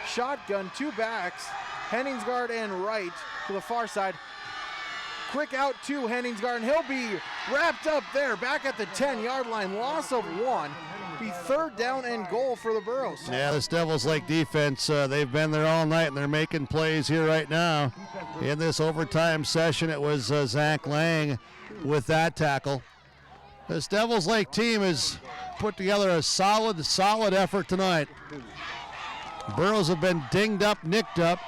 Shotgun, 2 backs. Henningsgaard and Wright to the far side. Quick out to Henningsgaard, and he'll be wrapped up there back at the 10-yard line. Loss of 1. Be 3rd down and goal for the Burros. Yeah, this Devils Lake defense, they've been there all night, and they're making plays here right now. In this overtime session, it was Zach Lang with that tackle. This Devils Lake team has put together a solid effort tonight. Burros have been dinged up, nicked up,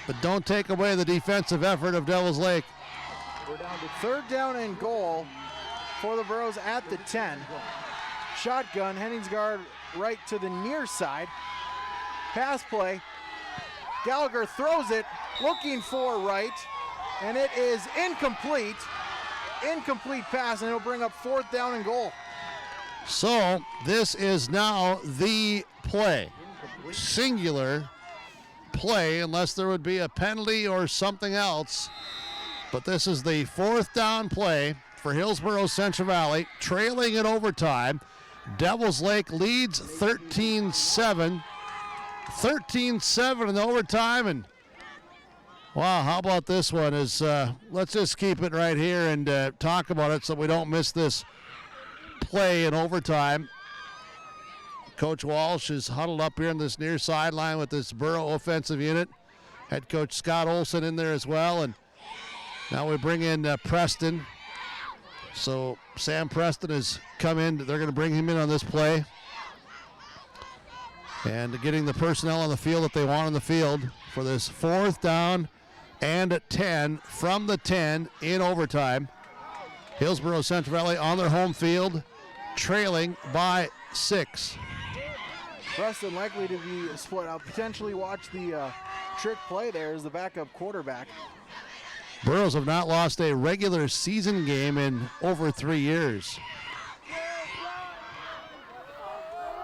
but don't take away the defensive effort of Devils Lake. 3rd down and goal for the Burros at the 10. Shotgun, Henningsgaard right to the near side. Pass play. Gallagher throws it, looking for Wright, and it is incomplete. Incomplete pass, and it'll bring up 4th down and goal. So this is now the play. Singular play, unless there would be a penalty or something else. But this is the 4th down play for Hillsboro Central Valley, trailing in overtime. Devils Lake leads 13-7. 13-7 in overtime, and wow, how about this one? Let's just keep it right here and talk about it so we don't miss this play in overtime. Coach Walsh is huddled up here in this near sideline with this Burro offensive unit. Head coach Scott Olson in there as well, and now we bring in Preston. So Sam Preston has come in. They're going to bring him in on this play. And getting the personnel on the field that they want on the field for this 4th down and 10 from the 10 in overtime. Hillsboro Central Valley on their home field, trailing by 6. Preston likely to be split. I'll potentially watch the trick play there as the backup quarterback. Burros have not lost a regular season game in over 3 years.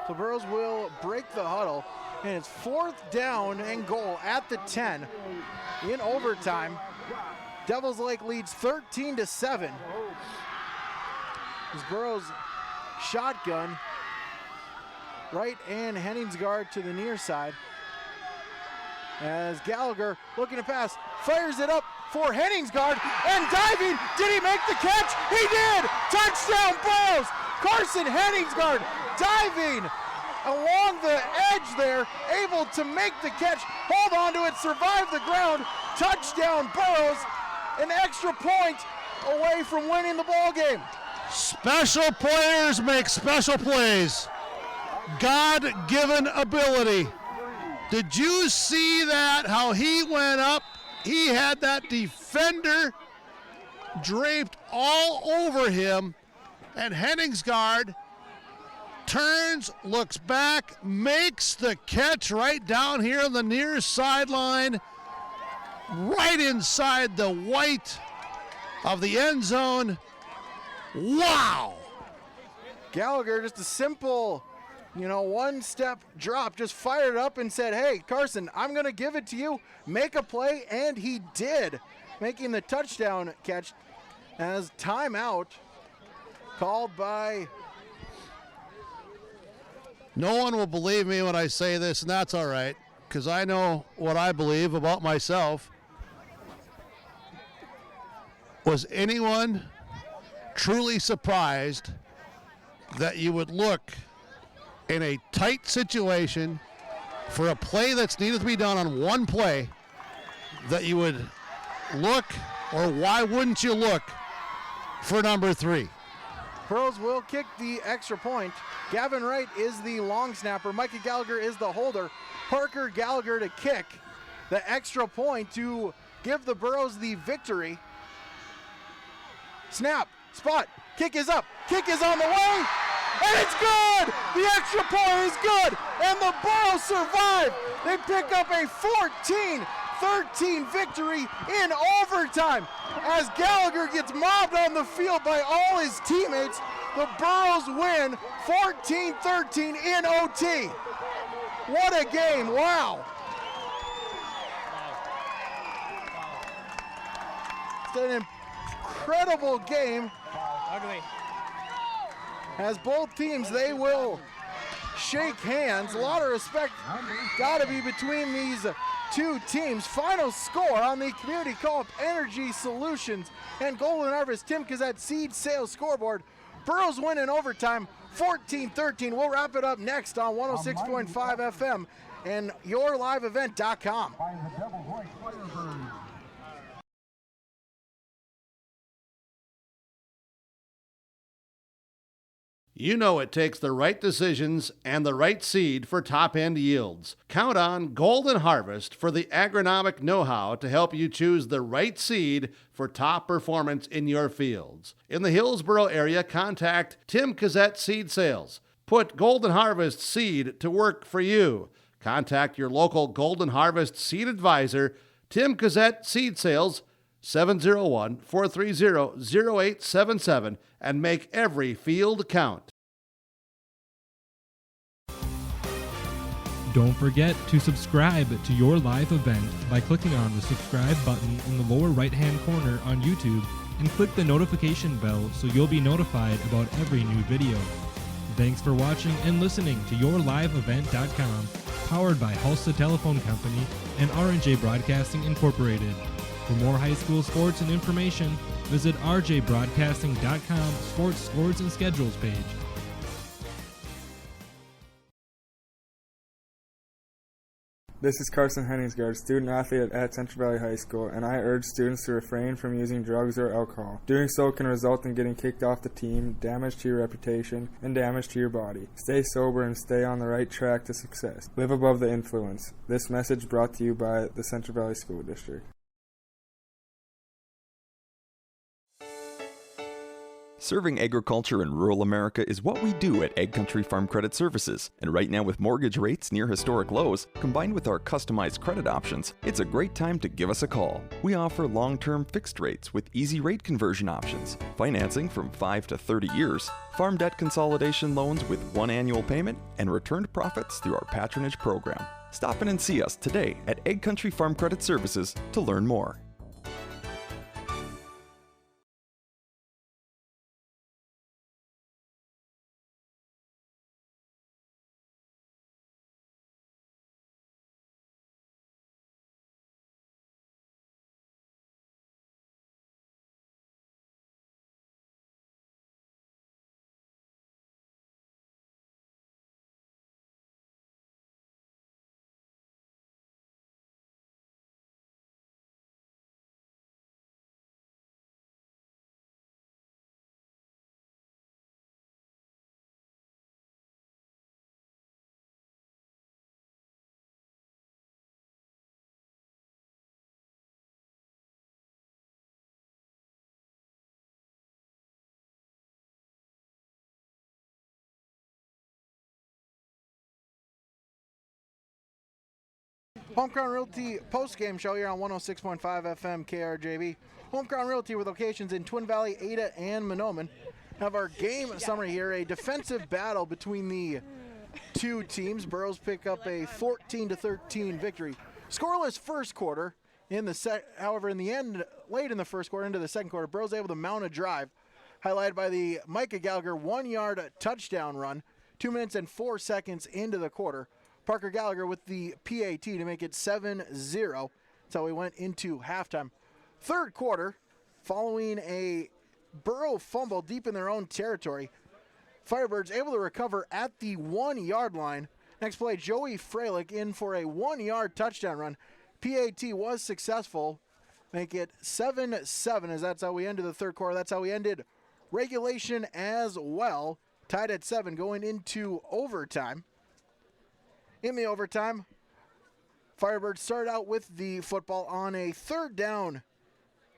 So Burros will break the huddle, and it's 4th down and goal at the 10 in overtime. Devils Lake leads 13-7. As Burros shotgun, Wright and Henningsgaard to the near side. as Gallagher looking to pass, fires it up for Henningsgaard, and diving, did he make the catch? He did! Touchdown Burros! Carson Henningsgaard diving along the edge there, able to make the catch, hold on to it, survive the ground, touchdown Burros, an extra point away from winning the ball game. Special players make special plays. God-given ability. Did you see that, how he went up? He had that defender draped all over him, and Henningsgaard turns, looks back, makes the catch right down here on the near sideline, right inside the white of the end zone. Wow! Gallagher, just a simple, one-step drop, just fired up and said, hey, Carson, I'm going to give it to you. Make a play, and he did, making the touchdown catch as timeout called by... No one will believe me when I say this, and that's all right, because I know what I believe about myself. Was anyone truly surprised that you would look in a tight situation for a play that's needed to be done on one play, that you would look, or why wouldn't you look for number 3? Burros will kick the extra point. Gavin Wright is the long snapper. Micah Gallagher is the holder. Parker Gallagher to kick the extra point to give the Burros the victory. Snap, spot, kick is up, kick is on the way, and it's good! The extra point is good, and the Burros survive. They pick up a 14-13 victory in overtime. As Gallagher gets mobbed on the field by all his teammates, the Burros win 14-13 in OT. What a game, wow. It's an incredible game. As both teams, they will shake hands. A lot of respect got to be between these two teams. Final score on the Community Co-op Energy Solutions and Golden Harvest Tim Kazette Seed Sales scoreboard. Burros win in overtime 14-13. We'll wrap it up next on 106.5 FM and yourliveevent.com. You know it takes the right decisions and the right seed for top-end yields. Count on Golden Harvest for the agronomic know-how to help you choose the right seed for top performance in your fields. In the Hillsboro area, contact Tim Kazette Seed Sales. Put Golden Harvest seed to work for you. Contact your local Golden Harvest seed advisor, Tim Kazette Seed Sales, 701-430-0877, and make every field count. Don't forget to subscribe to Your Live Event by clicking on the subscribe button in the lower right-hand corner on YouTube and click the notification bell so you'll be notified about every new video. Thanks for watching and listening to YourLiveEvent.com, powered by Hulsa Telephone Company and R&J Broadcasting Incorporated. For more high school sports and information, visit rjbroadcasting.com sports scores and schedules page. This is Carson Henningsgaard, student athlete at Central Valley High School, and I urge students to refrain from using drugs or alcohol. Doing so can result in getting kicked off the team, damage to your reputation, and damage to your body. Stay sober and stay on the right track to success. Live above the influence. This message brought to you by the Central Valley School District. Serving agriculture in rural America is what we do at Ag Country Farm Credit Services. And right now, with mortgage rates near historic lows, combined with our customized credit options, it's a great time to give us a call. We offer long-term fixed rates with easy rate conversion options, financing from 5 to 30 years, farm debt consolidation loans with one annual payment, and returned profits through our patronage program. Stop in and see us today at Ag Country Farm Credit Services to learn more. Home Crown Realty post-game show here on 106.5 FM KRJB. Home Crown Realty with locations in Twin Valley, Ada, and Mahnomen. Have our game summary here, a defensive battle between the two teams. Burros pick up a 14-13 victory. Scoreless first quarter. However, in the end, late in the first quarter into the second quarter, Burros able to mount a drive, highlighted by the Micah Gallagher 1-yard touchdown run, 2 minutes and 4 seconds into the quarter. Parker Gallagher with the PAT to make it 7-0. That's how we went into halftime. Third quarter, following a Burro fumble deep in their own territory, Firebirds able to recover at the 1-yard line. Next play, Joey Freilich in for a 1-yard touchdown run. PAT was successful. Make it 7-7 as that's how we ended the third quarter. That's how we ended regulation as well. Tied at 7 going into overtime. In the overtime, Firebirds started out with the football on a 3rd down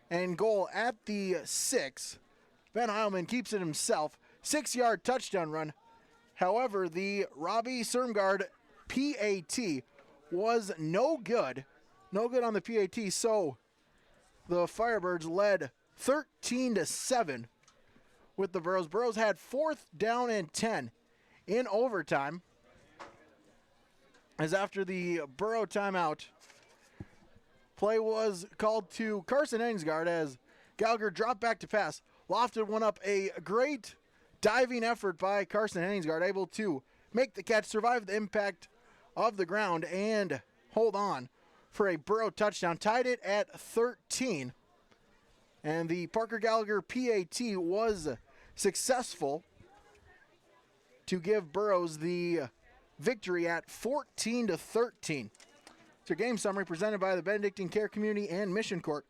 and goal at the 6. Ben Heilman keeps it himself. 6-yard touchdown run. However, the Robbie Sermgard PAT was no good. No good on the PAT, so the Firebirds led 13-7 with the Burros. Burros had 4th down and 10 in overtime. As after the Burro timeout, play was called to Carson Engsgard as Gallagher dropped back to pass. Lofted one up, a great diving effort by Carson Engsgard, able to make the catch, survive the impact of the ground, and hold on for a Burro touchdown. Tied it at 13. And the Parker Gallagher PAT was successful to give Burros the victory at 14-13. It's your game summary presented by the Benedictine Care Community and Mission Court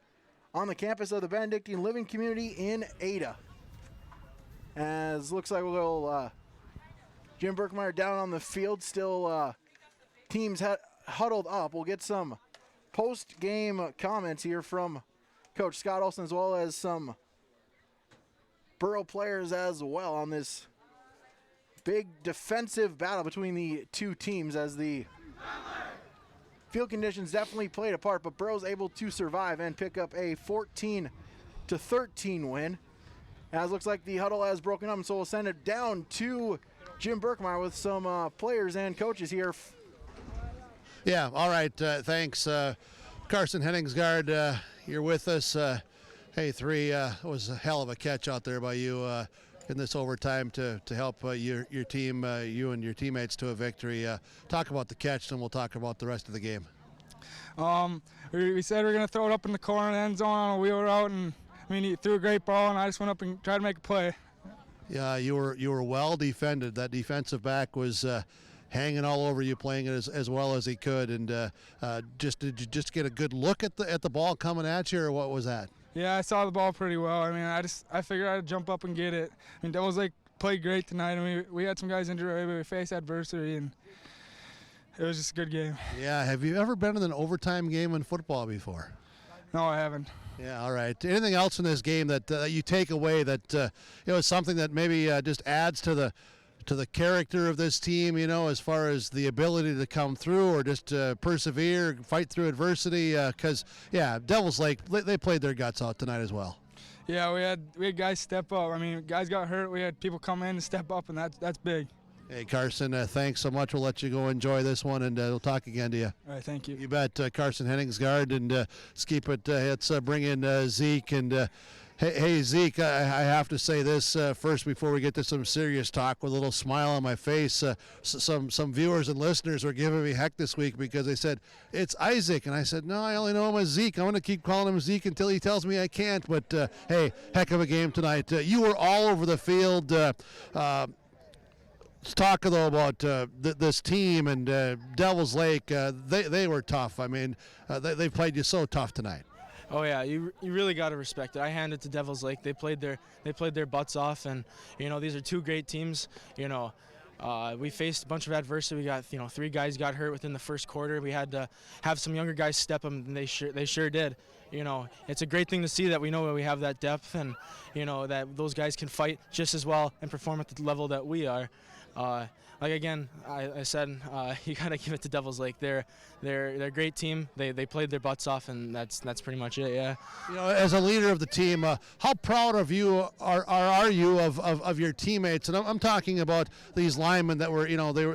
on the campus of the Benedictine Living Community in Ada. As looks like we'll Jim Berkmeyer down on the field, still teams huddled up. We'll get some post-game comments here from Coach Scott Olson as well as some Burro players as well on this big defensive battle between the two teams, as the field conditions definitely played a part, but Burro's able to survive and pick up a 14-13 win. As looks like the huddle has broken up, so we'll send it down to Jim Berkmeyer with some players and coaches here. Yeah, all right, thanks. Carson Henningsgaard, you're with us. Hey, 3, it was a hell of a catch out there by you in this overtime to help your team, you and your teammates to a victory. Talk about the catch, and we'll talk about the rest of the game. We said we were going to throw it up in the corner of the end zone on a wheel route, and he threw a great ball, and I just went up and tried to make a play. Yeah, you were well defended. That defensive back was hanging all over you, playing it as well as he could. And did you just get a good look at the ball coming at you, or what was that? Yeah, I saw the ball pretty well. I figured I'd jump up and get it. Devils played great tonight, and we had some guys injured, but we faced adversity, and it was just a good game. Yeah, have you ever been in an overtime game in football before? No, I haven't. Yeah, all right. Anything else in this game that you take away that is something that maybe just adds to the character of this team, as far as the ability to come through or just persevere, fight through adversity? Because, Devils Lake, they played their guts out tonight as well. Yeah, we had guys step up. Guys got hurt. We had people come in and step up, and that's big. Hey, Carson, thanks so much. We'll let you go enjoy this one, and we'll talk again to you. All right, thank you. You bet. Carson Henningsgaard, and let's keep it. Let's bring in Zeke. And hey, Zeke, I have to say this first before we get to some serious talk with a little smile on my face. Some viewers and listeners were giving me heck this week because they said, it's Isaac. And I said, no, I only know him as Zeke. I'm going to keep calling him Zeke until he tells me I can't. But, hey, heck of a game tonight. You were all over the field. Let's talk, though, about this team and Devils Lake. They were tough. They played you so tough tonight. Oh yeah, you really got to respect it. I hand it to Devils Lake. They played their butts off, and these are two great teams. We faced a bunch of adversity. We got 3 guys got hurt within the first quarter. We had to have some younger guys step up, and they sure did. It's a great thing to see that we know we have that depth, and that those guys can fight just as well and perform at the level that we are. again, I said, you gotta give it to Devils Lake. They're a great team. They played their butts off, and that's pretty much it. Yeah. You know, as a leader of the team, how proud of you are you of your teammates? And I'm talking about these linemen that were,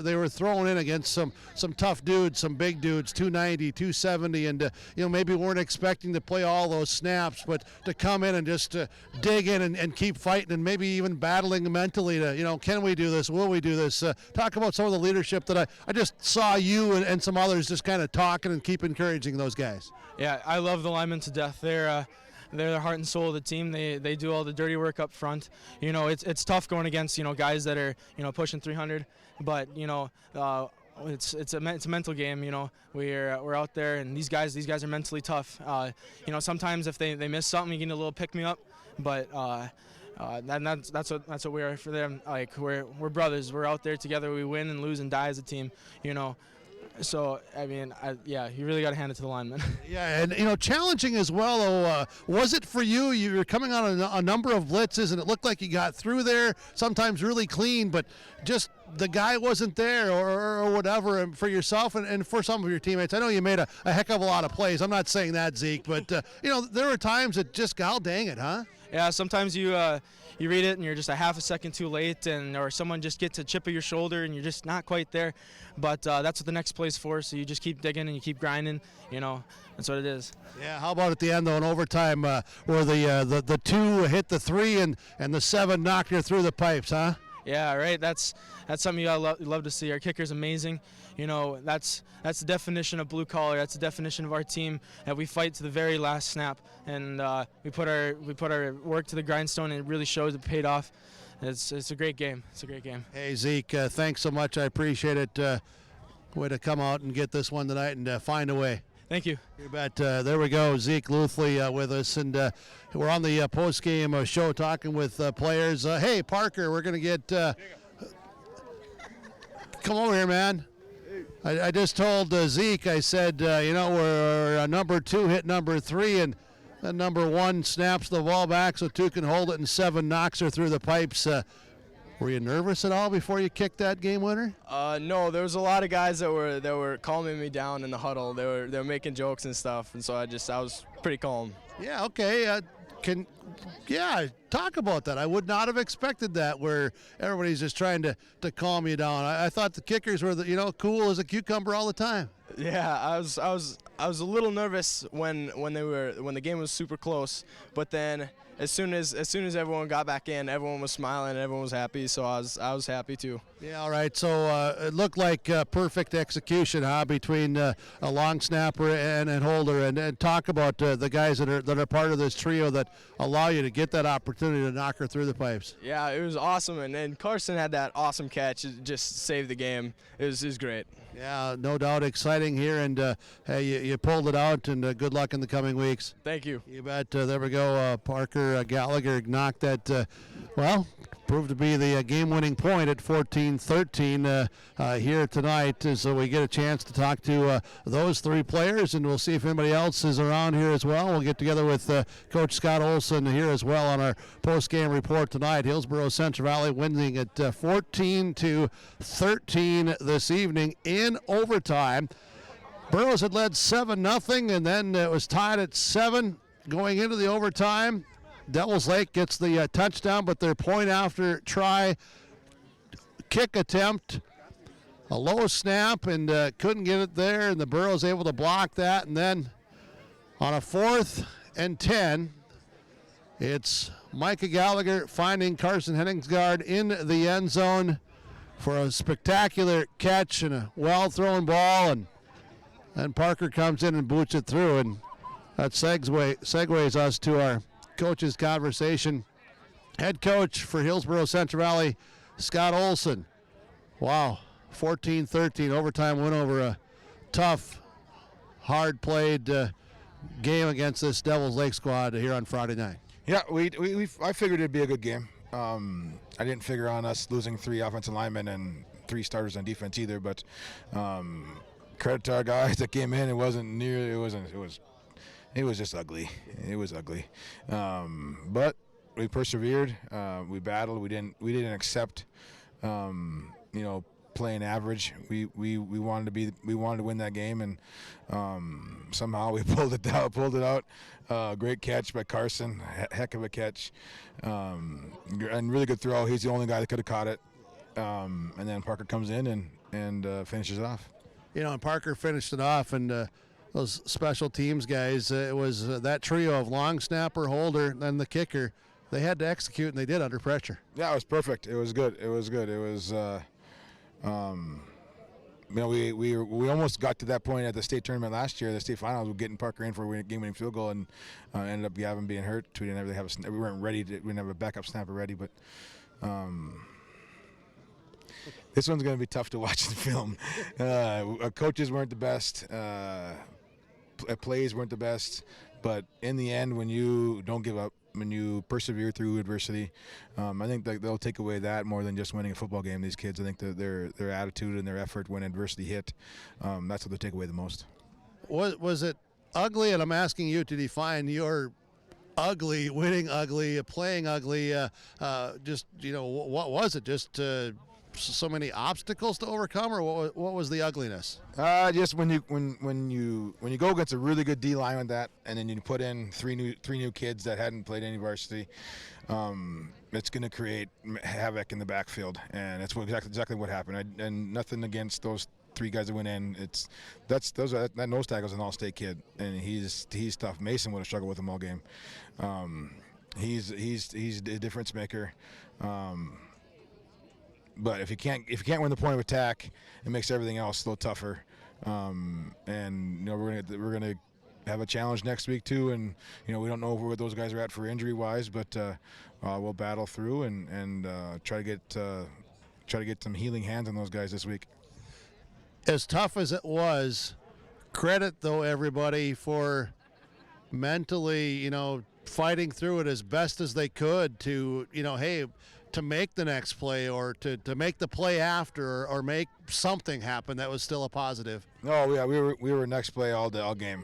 they were thrown in against some tough dudes, some big dudes, 290, 270, and maybe weren't expecting to play all those snaps, but to come in and just dig in and keep fighting, and maybe even battling mentally to, can we do this? Will we do this? Talk about some of the leadership that I just saw you and some others just kind of talking and keep encouraging those guys. Yeah, I love the linemen to death. They're the heart and soul of the team. They do all the dirty work up front. It's tough going against guys that are pushing 300, but it's a mental game. We're out there, and these guys are mentally tough. Sometimes if they miss something, you get a little pick me up, but. That's what we are for them. Like we're brothers. We're out there together. We win and lose and die as a team. So I mean, you really got to hand it to the linemen. Yeah, and challenging as well. Was it for you? You were coming on a number of blitzes, and it looked like you got through there. Sometimes really clean, but just the guy wasn't there, or whatever. And for yourself and for some of your teammates, I know you made a heck of a lot of plays. I'm not saying that, Zeke, but there were times that just, God dang it, huh? Yeah, sometimes you read it and you're just a half a second too late, or someone just gets a chip of your shoulder and you're just not quite there. But that's what the next play's for. So you just keep digging and you keep grinding. That's what it is. Yeah. How about at the end though, in overtime, where the 2 hit the 3 and the 7 knocked you through the pipes, huh? Yeah, right. That's something you gotta love to see. Our kicker's amazing. That's the definition of blue collar. That's the definition of our team. That we fight to the very last snap, and we put our work to the grindstone, and it really shows. It paid off. It's a great game. It's a great game. Hey Zeke, thanks so much. I appreciate it. Way to come out and get this one tonight and find a way. Thank you. You bet. There we go. Zeke Luthley with us, and we're on the post-game show talking with players. Hey, Parker, we're going to get come over here, man. I just told Zeke, I said, we're number 2 hit number 3, and number 1 snaps the ball back so 2 can hold it, and 7 knocks her through the pipes. Were you nervous at all before you kicked that game winner? No, there was a lot of guys that were calming me down in the huddle. They were making jokes and stuff, and so I was pretty calm. Yeah, okay. Talk about that. I would not have expected that, where everybody's just trying to calm you down. I thought the kickers were cool as a cucumber all the time. Yeah, I was a little nervous when the game was super close, but then as soon as everyone got back in, everyone was smiling and everyone was happy, so I was happy too. Yeah, all right. So it looked like perfect execution, between a long snapper and holder, and talk about the guys that are part of this trio that allow you to get that opportunity to knock her through the pipes. Yeah, it was awesome, and then Carson had that awesome catch. It just saved the game. It was great. Yeah, no doubt, exciting here, and hey, you pulled it out, and good luck in the coming weeks. Thank you. You bet. There we go. Parker Gallagher knocked that, proved to be the game-winning point at 14-13 here tonight. So we get a chance to talk to those 3 players, and we'll see if anybody else is around here as well. We'll get together with Coach Scott Olson here as well on our post-game report tonight. Hillsboro Central Valley winning at 14-13 this evening in overtime. Burros had led 7-0, and then it was tied at 7 going into the overtime. Devils Lake gets the touchdown, but their point after try kick attempt, a low snap, and couldn't get it there, and the Burros able to block that. And then on a 4th and 10, it's Micah Gallagher finding Carson Henningsgaard in the end zone for a spectacular catch and a well-thrown ball, and then Parker comes in and boots it through, and that segues us to our coach's conversation. Head coach for Hillsboro Central Valley, Scott Olson. Wow, 14-13 overtime win over a tough, hard-played game against this Devils Lake squad here on Friday night. Yeah, I figured it'd be a good game. I didn't figure on us losing 3 offensive linemen and 3 starters on defense either, but credit to our guys that came in. It was just ugly. It was ugly. But we persevered. We battled. We didn't accept, playing average. We wanted to win that game, and somehow we pulled it out. Great catch by Carson, heck of a catch, and really good throw. He's the only guy that could have caught it. And then Parker comes in and finishes it off. And Parker finished it off, and those special teams guys, it was that trio of long snapper, holder, and the kicker. They had to execute, and they did under pressure. Yeah, it was perfect. It was good. It was, we almost got to that point at the state tournament last year, the state finals, with getting Parker in for a game-winning field goal, and ended up Gavin being hurt. We didn't really have we weren't ready. We didn't have a backup snapper ready, but this one's going to be tough to watch the film. Coaches weren't the best. Plays weren't the best. But in the end, when you don't give up, when you persevere through adversity, I think that they'll take away that more than just winning a football game. These kids, I think that their attitude and their effort when adversity hit, that's what they take away the most. Was it ugly? And I'm asking you to define your ugly, winning ugly, playing ugly. Just what was it? Just so many obstacles to overcome, or what was the ugliness? Just when you go against a really good D line with that, and then you put in three new kids that hadn't played any varsity, it's going to create havoc in the backfield, and that's exactly what happened. And nothing against those three guys that went in. That nose tackle's an all-state kid, and he's tough. Mason would have struggled with him all game. He's a difference maker. But if you can't win the point of attack, it makes everything else a little tougher. And we're gonna have a challenge next week too. And we don't know where those guys are at for injury wise, but we'll battle through and try to get some healing hands on those guys this week. As tough as it was, credit though everybody for mentally, fighting through it as best as they could to, to make the next play or to make the play after or make something happen that was still a positive. Oh yeah, we were next play all game.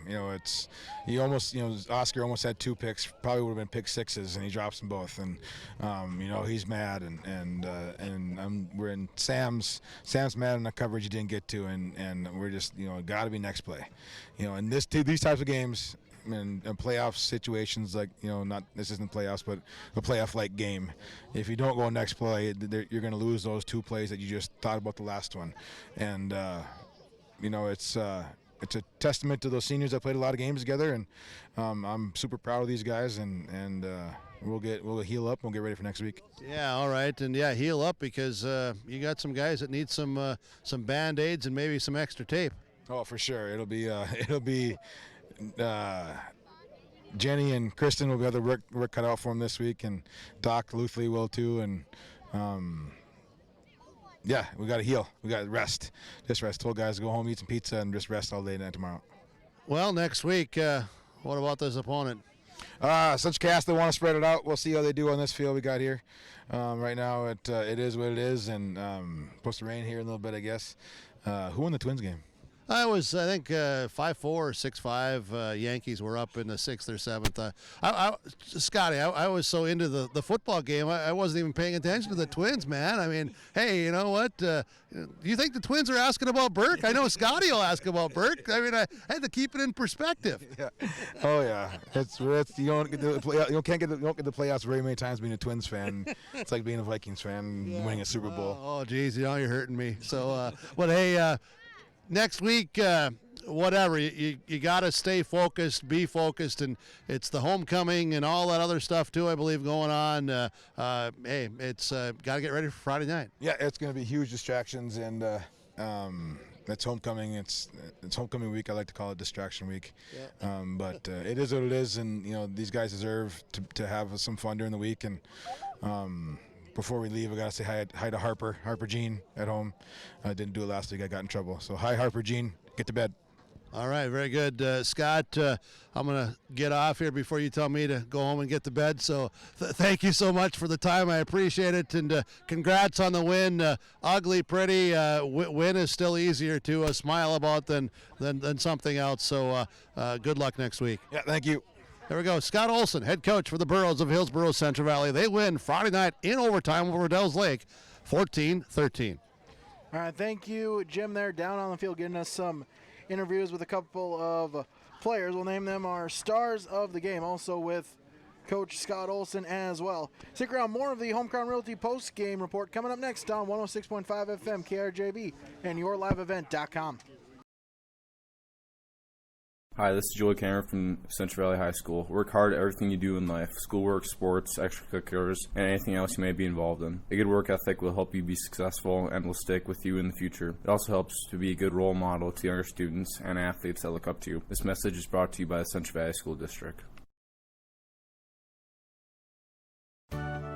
Oscar almost had 2 picks, probably would have been pick sixes, and he drops them both. And he's mad, and we're in Sam's mad in the coverage he didn't get to, and we're just got to be next play. And these types of games. And playoff situations, like this isn't playoffs, but a playoff-like game. If you don't go next play, you're going to lose those 2 plays that you just thought about the last one. And it's a testament to those seniors that played a lot of games together. And I'm super proud of these guys. And we'll heal up and we'll get ready for next week. Yeah, all right, and heal up because you got some guys that need some Band-Aids and maybe some extra tape. Oh, for sure. It'll be. Jenny and Kristen will be able to work cut out for them this week, and Doc Luthley will too. And we got to heal. We got to rest. Just rest. Told guys to go home, eat some pizza, and just rest all day and tomorrow. Well, next week, what about this opponent? Such cast, they want to spread it out. We'll see how they do on this field we got here. Right now, it is what it is, and supposed to rain here in a little bit, I guess. Who won the Twins game? I think 5-4 or 6-5. Yankees were up in the 6th or 7th. Scotty, I was so into the football game, I wasn't even paying attention to the Twins, man. I mean, hey, you know what? Do you think the Twins are asking about Burke? I know Scotty will ask about Burke. I mean, I had to keep it in perspective. Yeah. Oh yeah, you don't get the playoffs very many times being a Twins fan. It's like being a Vikings fan winning a Super Bowl. Oh, geez, you're hurting me. So, but hey. Next week, whatever, you got to stay focused, be focused, and it's the homecoming and all that other stuff, too, I believe, going on. Hey, it's got to get ready for Friday night. Yeah, it's going to be huge distractions, and it's homecoming. It's homecoming week. I like to call it distraction week. Yeah. But it is what it is, and, these guys deserve to have some fun during the week, and before we leave, I got to say hi to Harper Jean at home. I didn't do it last week. I got in trouble. So hi, Harper Jean. Get to bed. All right, very good. Scott, I'm going to get off here before you tell me to go home and get to bed. So thank you so much for the time. I appreciate it. And congrats on the win. Ugly, pretty. Win is still easier to smile about than something else. So good luck next week. Yeah, thank you. There we go. Scott Olson, head coach for the Burros of Hillsboro Central Valley. They win Friday night in overtime over Dells Lake, 14-13. All right, thank you, Jim, there down on the field, getting us some interviews with a couple of players. We'll name them our stars of the game, also with Coach Scott Olson as well. Stick around, more of the Home Crown Realty post-game report coming up next on 106.5 FM KRJB and yourliveevent.com. Hi, this is Joey Cameron from Central Valley High School. Work hard at everything you do in life: schoolwork, sports, extracurriculars, and anything else you may be involved in. A good work ethic will help you be successful and will stick with you in the future. It also helps to be a good role model to younger students and athletes that look up to you. This message is brought to you by the Central Valley School District.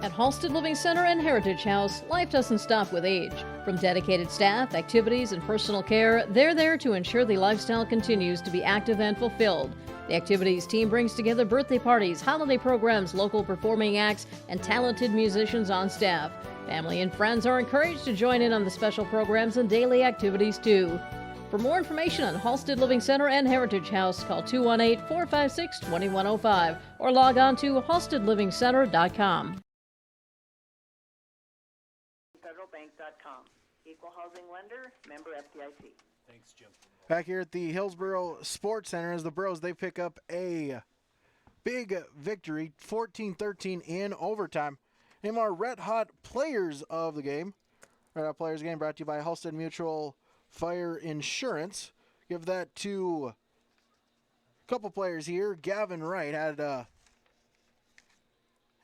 At Halsted Living Center and Heritage House, life doesn't stop with age. From dedicated staff, activities, and personal care, they're there to ensure the lifestyle continues to be active and fulfilled. The activities team brings together birthday parties, holiday programs, local performing acts, and talented musicians on staff. Family and friends are encouraged to join in on the special programs and daily activities too. For more information on Halsted Living Center and Heritage House, call 218-456-2105 or log on to halstedlivingcenter.com. Federalbank.com. Equal housing lender, member FDIC. Thanks, Jim. Back here at the Hillsboro Sports Center as the Burros, they pick up a big victory, 14-13 in overtime. Name our Red Hot Players of the game. Red Hot Players game brought to you by Halsted Mutual Fire Insurance. Give that to a couple players here. Gavin Wright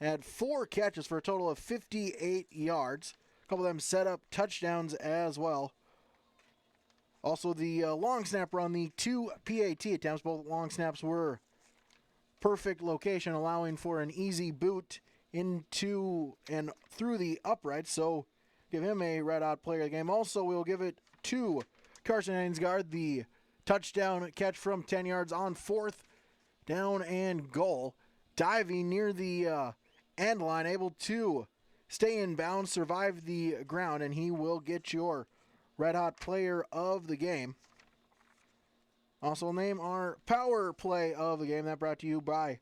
had 4 catches for a total of 58 yards. A couple of them set up touchdowns as well. Also, the long snapper on the 2 PAT attempts. Both long snaps were perfect location, allowing for an easy boot into and through the uprights. So give him a Red Hot Player of the game. Also, we'll give it to Carson Hainsgaard, the touchdown catch from 10 yards on 4th down and goal. Diving near the end line, able to stay in bounds, survive the ground, and he will get your Red Hot Player of the game. Also, we'll name our Power Play of the game. That brought to you by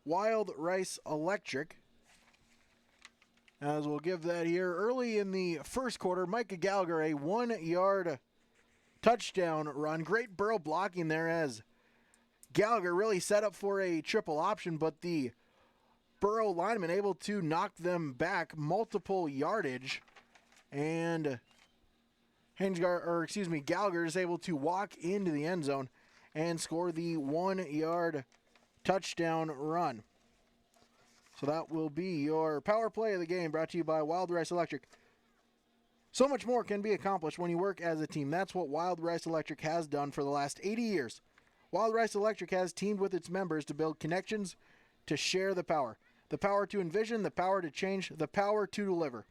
Wild Rice Electric. As we'll give that here early in the first quarter, Micah Gallagher, a 1-yard touchdown run. Great Burrow blocking there as Gallagher really set up for a triple option, but the Burrow lineman able to knock them back multiple yardage, and Gallagher is able to walk into the end zone and score the 1-yard touchdown run. So that will be your Power Play of the game, brought to you by Wild Rice Electric. So much more can be accomplished when you work as a team. That's what Wild Rice Electric has done for the last 80 years. Wild Rice Electric has teamed with its members to build connections to share the power. The power to envision, the power to change, the power to deliver.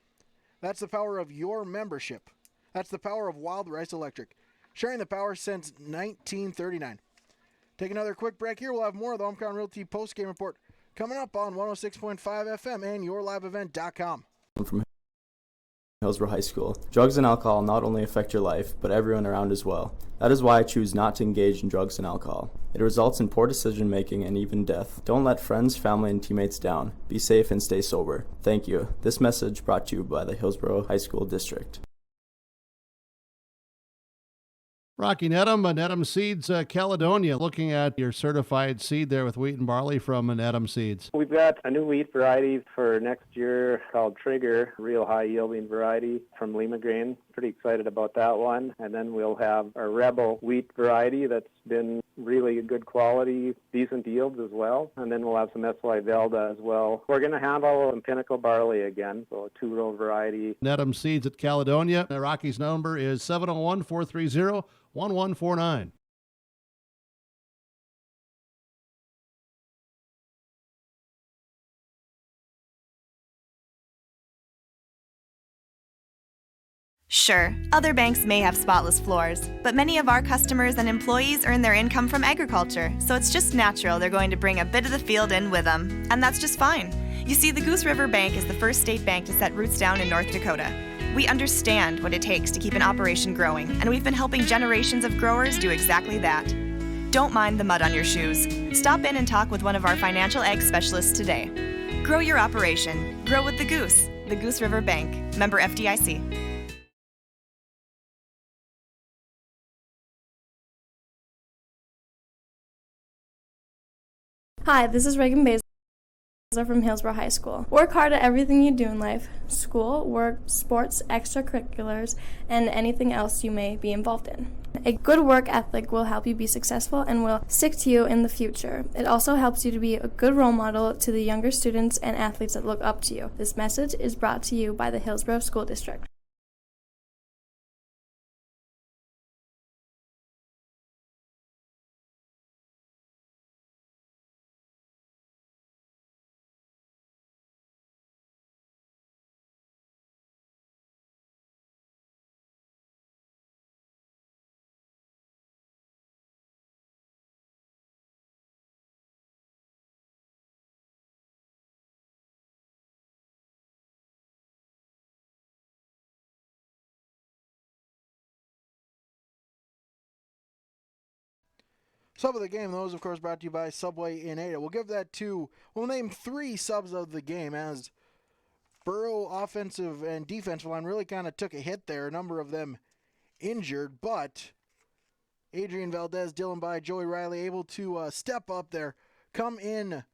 That's the power of your membership. That's the power of Wild Rice Electric. Sharing the power since 1939. Take another quick break here. We'll have more of the Home Crown Realty post-game report coming up on 106.5 FM and yourliveevent.com. From Hillsboro High School. Drugs and alcohol not only affect your life, but everyone around as well. That is why I choose not to engage in drugs and alcohol. It results in poor decision-making and even death. Don't let friends, family, and teammates down. Be safe and stay sober. Thank you. This message brought to you by the Hillsboro High School District. Rocky Nedham, Nedham Seeds, Caledonia. Looking at your certified seed there with wheat and barley from Nedham Seeds. We've got a new wheat variety for next year called Trigger, real high-yielding variety from Lima Grain. Pretty excited about that one. And then we'll have our Rebel wheat variety that's been really good quality, decent yields as well. And then we'll have some SY Velda as well. We're going to handle some Pinnacle barley again, so a 2-row variety. Nedham Seeds at Caledonia. Rocky's number is 701-430-1149. Sure, other banks may have spotless floors, but many of our customers and employees earn their income from agriculture, so it's just natural they're going to bring a bit of the field in with them. And that's just fine. You see, the Goose River Bank is the first state bank to set roots down in North Dakota. We understand what it takes to keep an operation growing, and we've been helping generations of growers do exactly that. Don't mind the mud on your shoes. Stop in and talk with one of our financial ag specialists today. Grow your operation. Grow with the Goose River Bank. Member FDIC. Hi, this is Reagan Basil from Hillsboro High School. Work hard at everything you do in life: school, work, sports, extracurriculars, and anything else you may be involved in. A good work ethic will help you be successful and will stick to you in the future. It also helps you to be a good role model to the younger students and athletes that look up to you. This message is brought to you by the Hillsboro School District. Sub of the game, those, of course, brought to you by Subway in Ada. We'll name 3 subs of the game, as Burrow offensive and defensive line really kind of took a hit there. A number of them injured, but Adrian Valdez, Dylan By, Joey Riley able to step up there, come in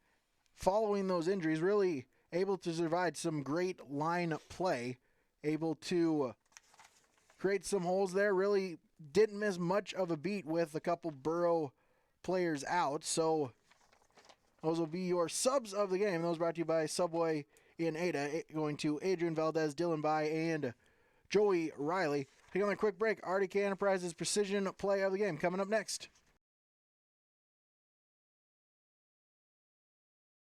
following those injuries, really able to provide some great line play, able to create some holes there, really didn't miss much of a beat with a couple Burrow players out. So those will be your subs of the game. Those brought to you by Subway in Ada, going to Adrian Valdez, Dylan By, and Joey Riley. Taking on a quick break, RDK Enterprises precision play of the game coming up next.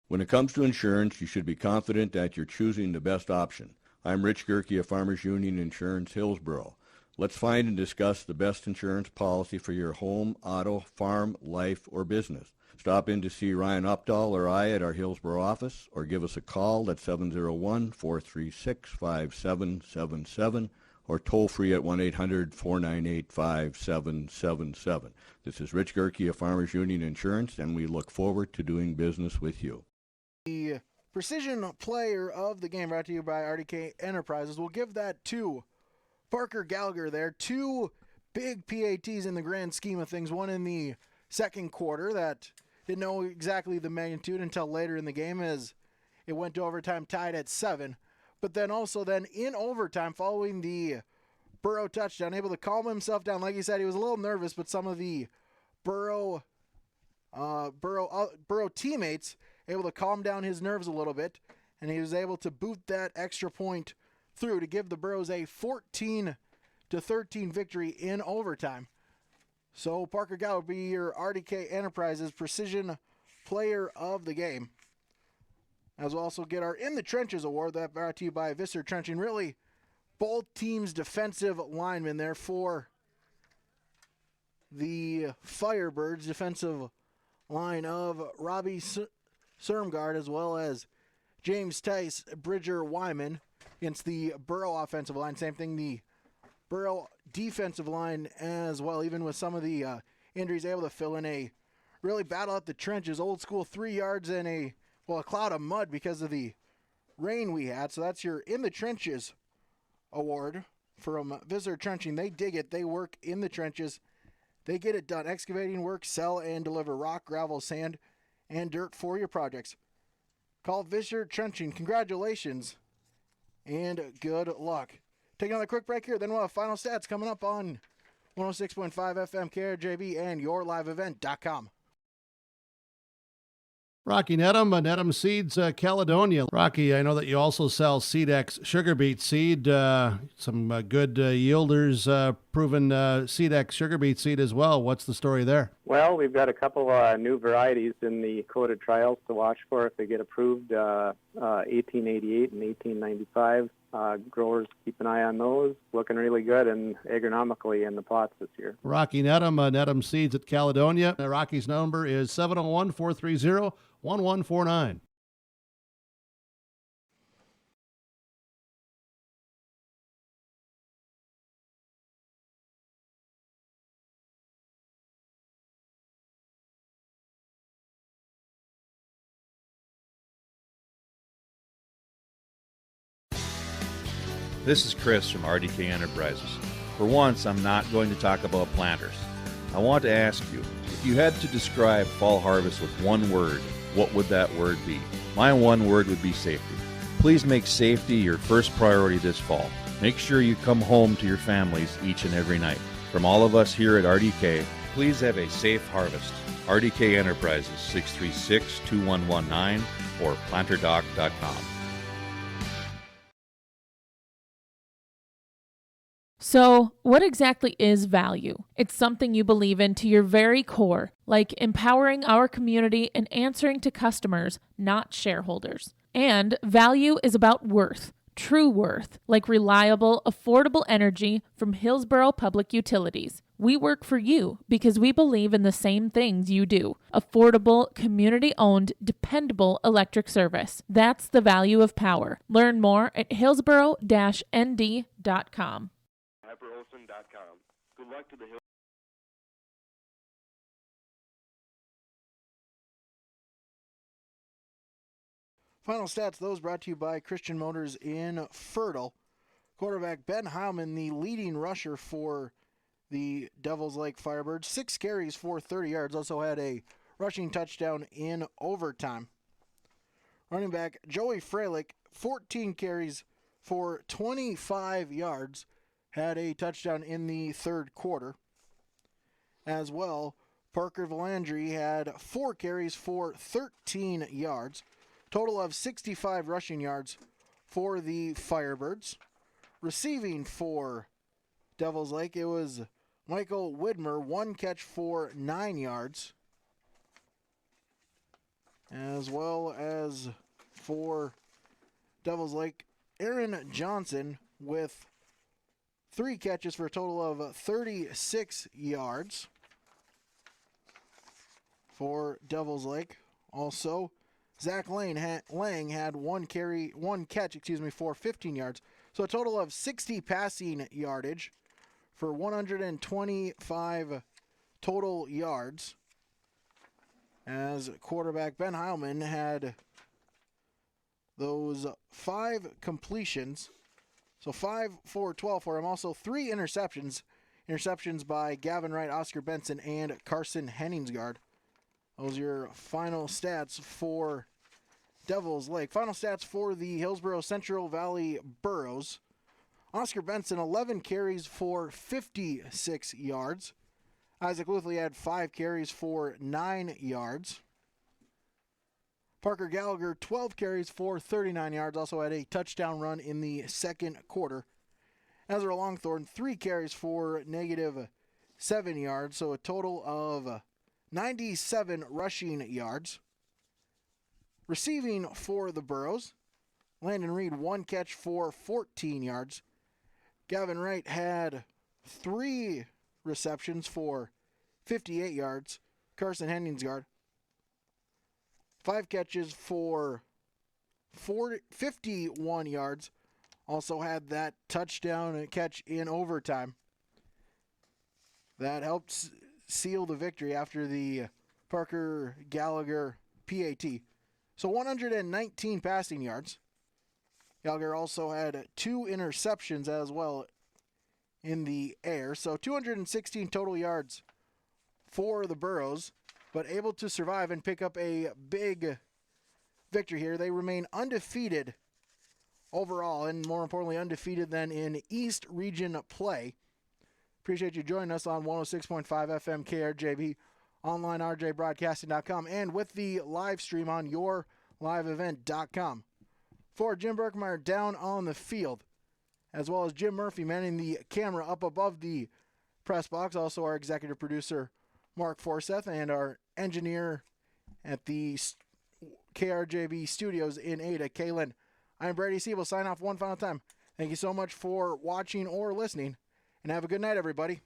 When it comes to insurance, you should be confident that you're choosing the best option. I'm Rich Gerke of Farmers Union Insurance, Hillsboro. Let's find and discuss the best insurance policy for your home, auto, farm, life, or business. Stop in to see Ryan Updahl or I at our Hillsboro office, or give us a call at 701-436-5777, or toll free at 1-800-498-5777. This is Rich Gerke of Farmers Union Insurance, and we look forward to doing business with you. The precision player of the game, brought to you by RDK Enterprises. We'll give that to Parker Gallagher there. 2 big PATs in the grand scheme of things. One in the second quarter that didn't know exactly the magnitude until later in the game, as it went to overtime tied at 7. But then also in overtime, following the Burrow touchdown, able to calm himself down. Like he said, he was a little nervous, but some of the Burrow teammates able to calm down his nerves a little bit, and he was able to boot that extra point through to give the Burros a 14-13 victory in overtime. So Parker Gallagher will be your RDK Enterprises precision player of the game. As we'll also get our In the Trenches award, that brought to you by Visser Trenching. Really, both teams' defensive linemen there for the Firebirds. Defensive line of Robbie Sermgard, as well as James Tice, Bridger Wyman, against the Burrow offensive line. Same thing, the Burrow defensive line as well, even with some of the injuries, able to fill in a really battle at the trenches. Old school 3 yards and a cloud of mud because of the rain we had. So that's your In the Trenches award from Visitor Trenching. They dig it. They work in the trenches. They get it done. Excavating work, sell and deliver rock, gravel, sand, and dirt for your projects. Call Visitor Trenching. Congratulations and good luck. Taking another quick break here, then we'll have final stats coming up on 106.5 FM KRJB and yourliveevent.com. Rocky Nedham, Nedham Seeds, Caledonia. Rocky, I know that you also sell Seedex sugar beet seed. Some good yielders, proven Seedex sugar beet seed as well. What's the story there? Well, we've got a couple new varieties in the coded trials to watch for if they get approved. 1888 and 1895. Growers keep an eye on those. Looking really good and agronomically in the plots this year. Rocky Nedham, Nedham Seeds at Caledonia. Rocky's number is 701-430-1149. This is Chris from RDK Enterprises. For once, I'm not going to talk about planters. I want to ask you, if you had to describe fall harvest with one word, what would that word be? My one word would be safety. Please make safety your first priority this fall. Make sure you come home to your families each and every night. From all of us here at RDK, please have a safe harvest. RDK Enterprises, 636-2119 or planterdoc.com. So, what exactly is value? It's something you believe in to your very core, like empowering our community and answering to customers, not shareholders. And value is about worth, true worth, like reliable, affordable energy from Hillsboro Public Utilities. We work for you because we believe in the same things you do. Affordable, community-owned, dependable electric service. That's the value of power. Learn more at hillsboro-nd.com. Good luck to the Hill. Final stats, those brought to you by Christian Motors in Fertile. Quarterback Ben Heilman, the leading rusher for the Devils Lake Firebirds. 6 carries for 30 yards. Also had a rushing touchdown in overtime. Running back Joey Freilich, 14 carries for 25 yards. Had a touchdown in the third quarter. As well, Parker Valandry had 4 carries for 13 yards. Total of 65 rushing yards for the Firebirds. Receiving for Devils Lake, it was Michael Widmer, 1 catch for 9 yards. As well as for Devils Lake, Aaron Johnson with 3 catches for a total of 36 yards for Devils Lake. Also, Zach Lang had 1 catch for 15 yards. So a total of 60 passing yardage for 125 total yards. As quarterback Ben Heilman had those 5 completions. So 5 for 12 for him. Also 3 interceptions. Interceptions by Gavin Wright, Oscar Benson, and Carson Henningsgaard. Those are your final stats for Devils Lake. Final stats for the Hillsboro Central Valley Burros. Oscar Benson, 11 carries for 56 yards. Isaac Luthley had 5 carries for 9 yards. Parker Gallagher, 12 carries for 39 yards. Also had a touchdown run in the second quarter. Ezra Longthorne, 3 carries for -7 yards. So a total of 97 rushing yards. Receiving for the Burros, Landon Reed, 1 catch for 14 yards. Gavin Wright had 3 receptions for 58 yards. Carson Henningsgaard, 5 catches for 51 yards. Also had that touchdown catch in overtime. That helped seal the victory after the Parker Gallagher PAT. So 119 passing yards. Gallagher also had 2 interceptions as well in the air. So 216 total yards for the Burros, but able to survive and pick up a big victory here. They remain undefeated overall, and more importantly, undefeated than in East Region play. Appreciate you joining us on 106.5 FM KRJB, online rjbroadcasting.com, and with the live stream on yourliveevent.com. For Jim Berkmeyer down on the field, as well as Jim Murphy manning the camera up above the press box, also our executive producer Mark Forseth, and our engineer at the KRJB studios in Ada, Kaylin. I'm Brady Siebel. Sign off one final time. Thank you so much for watching or listening, and have a good night, everybody.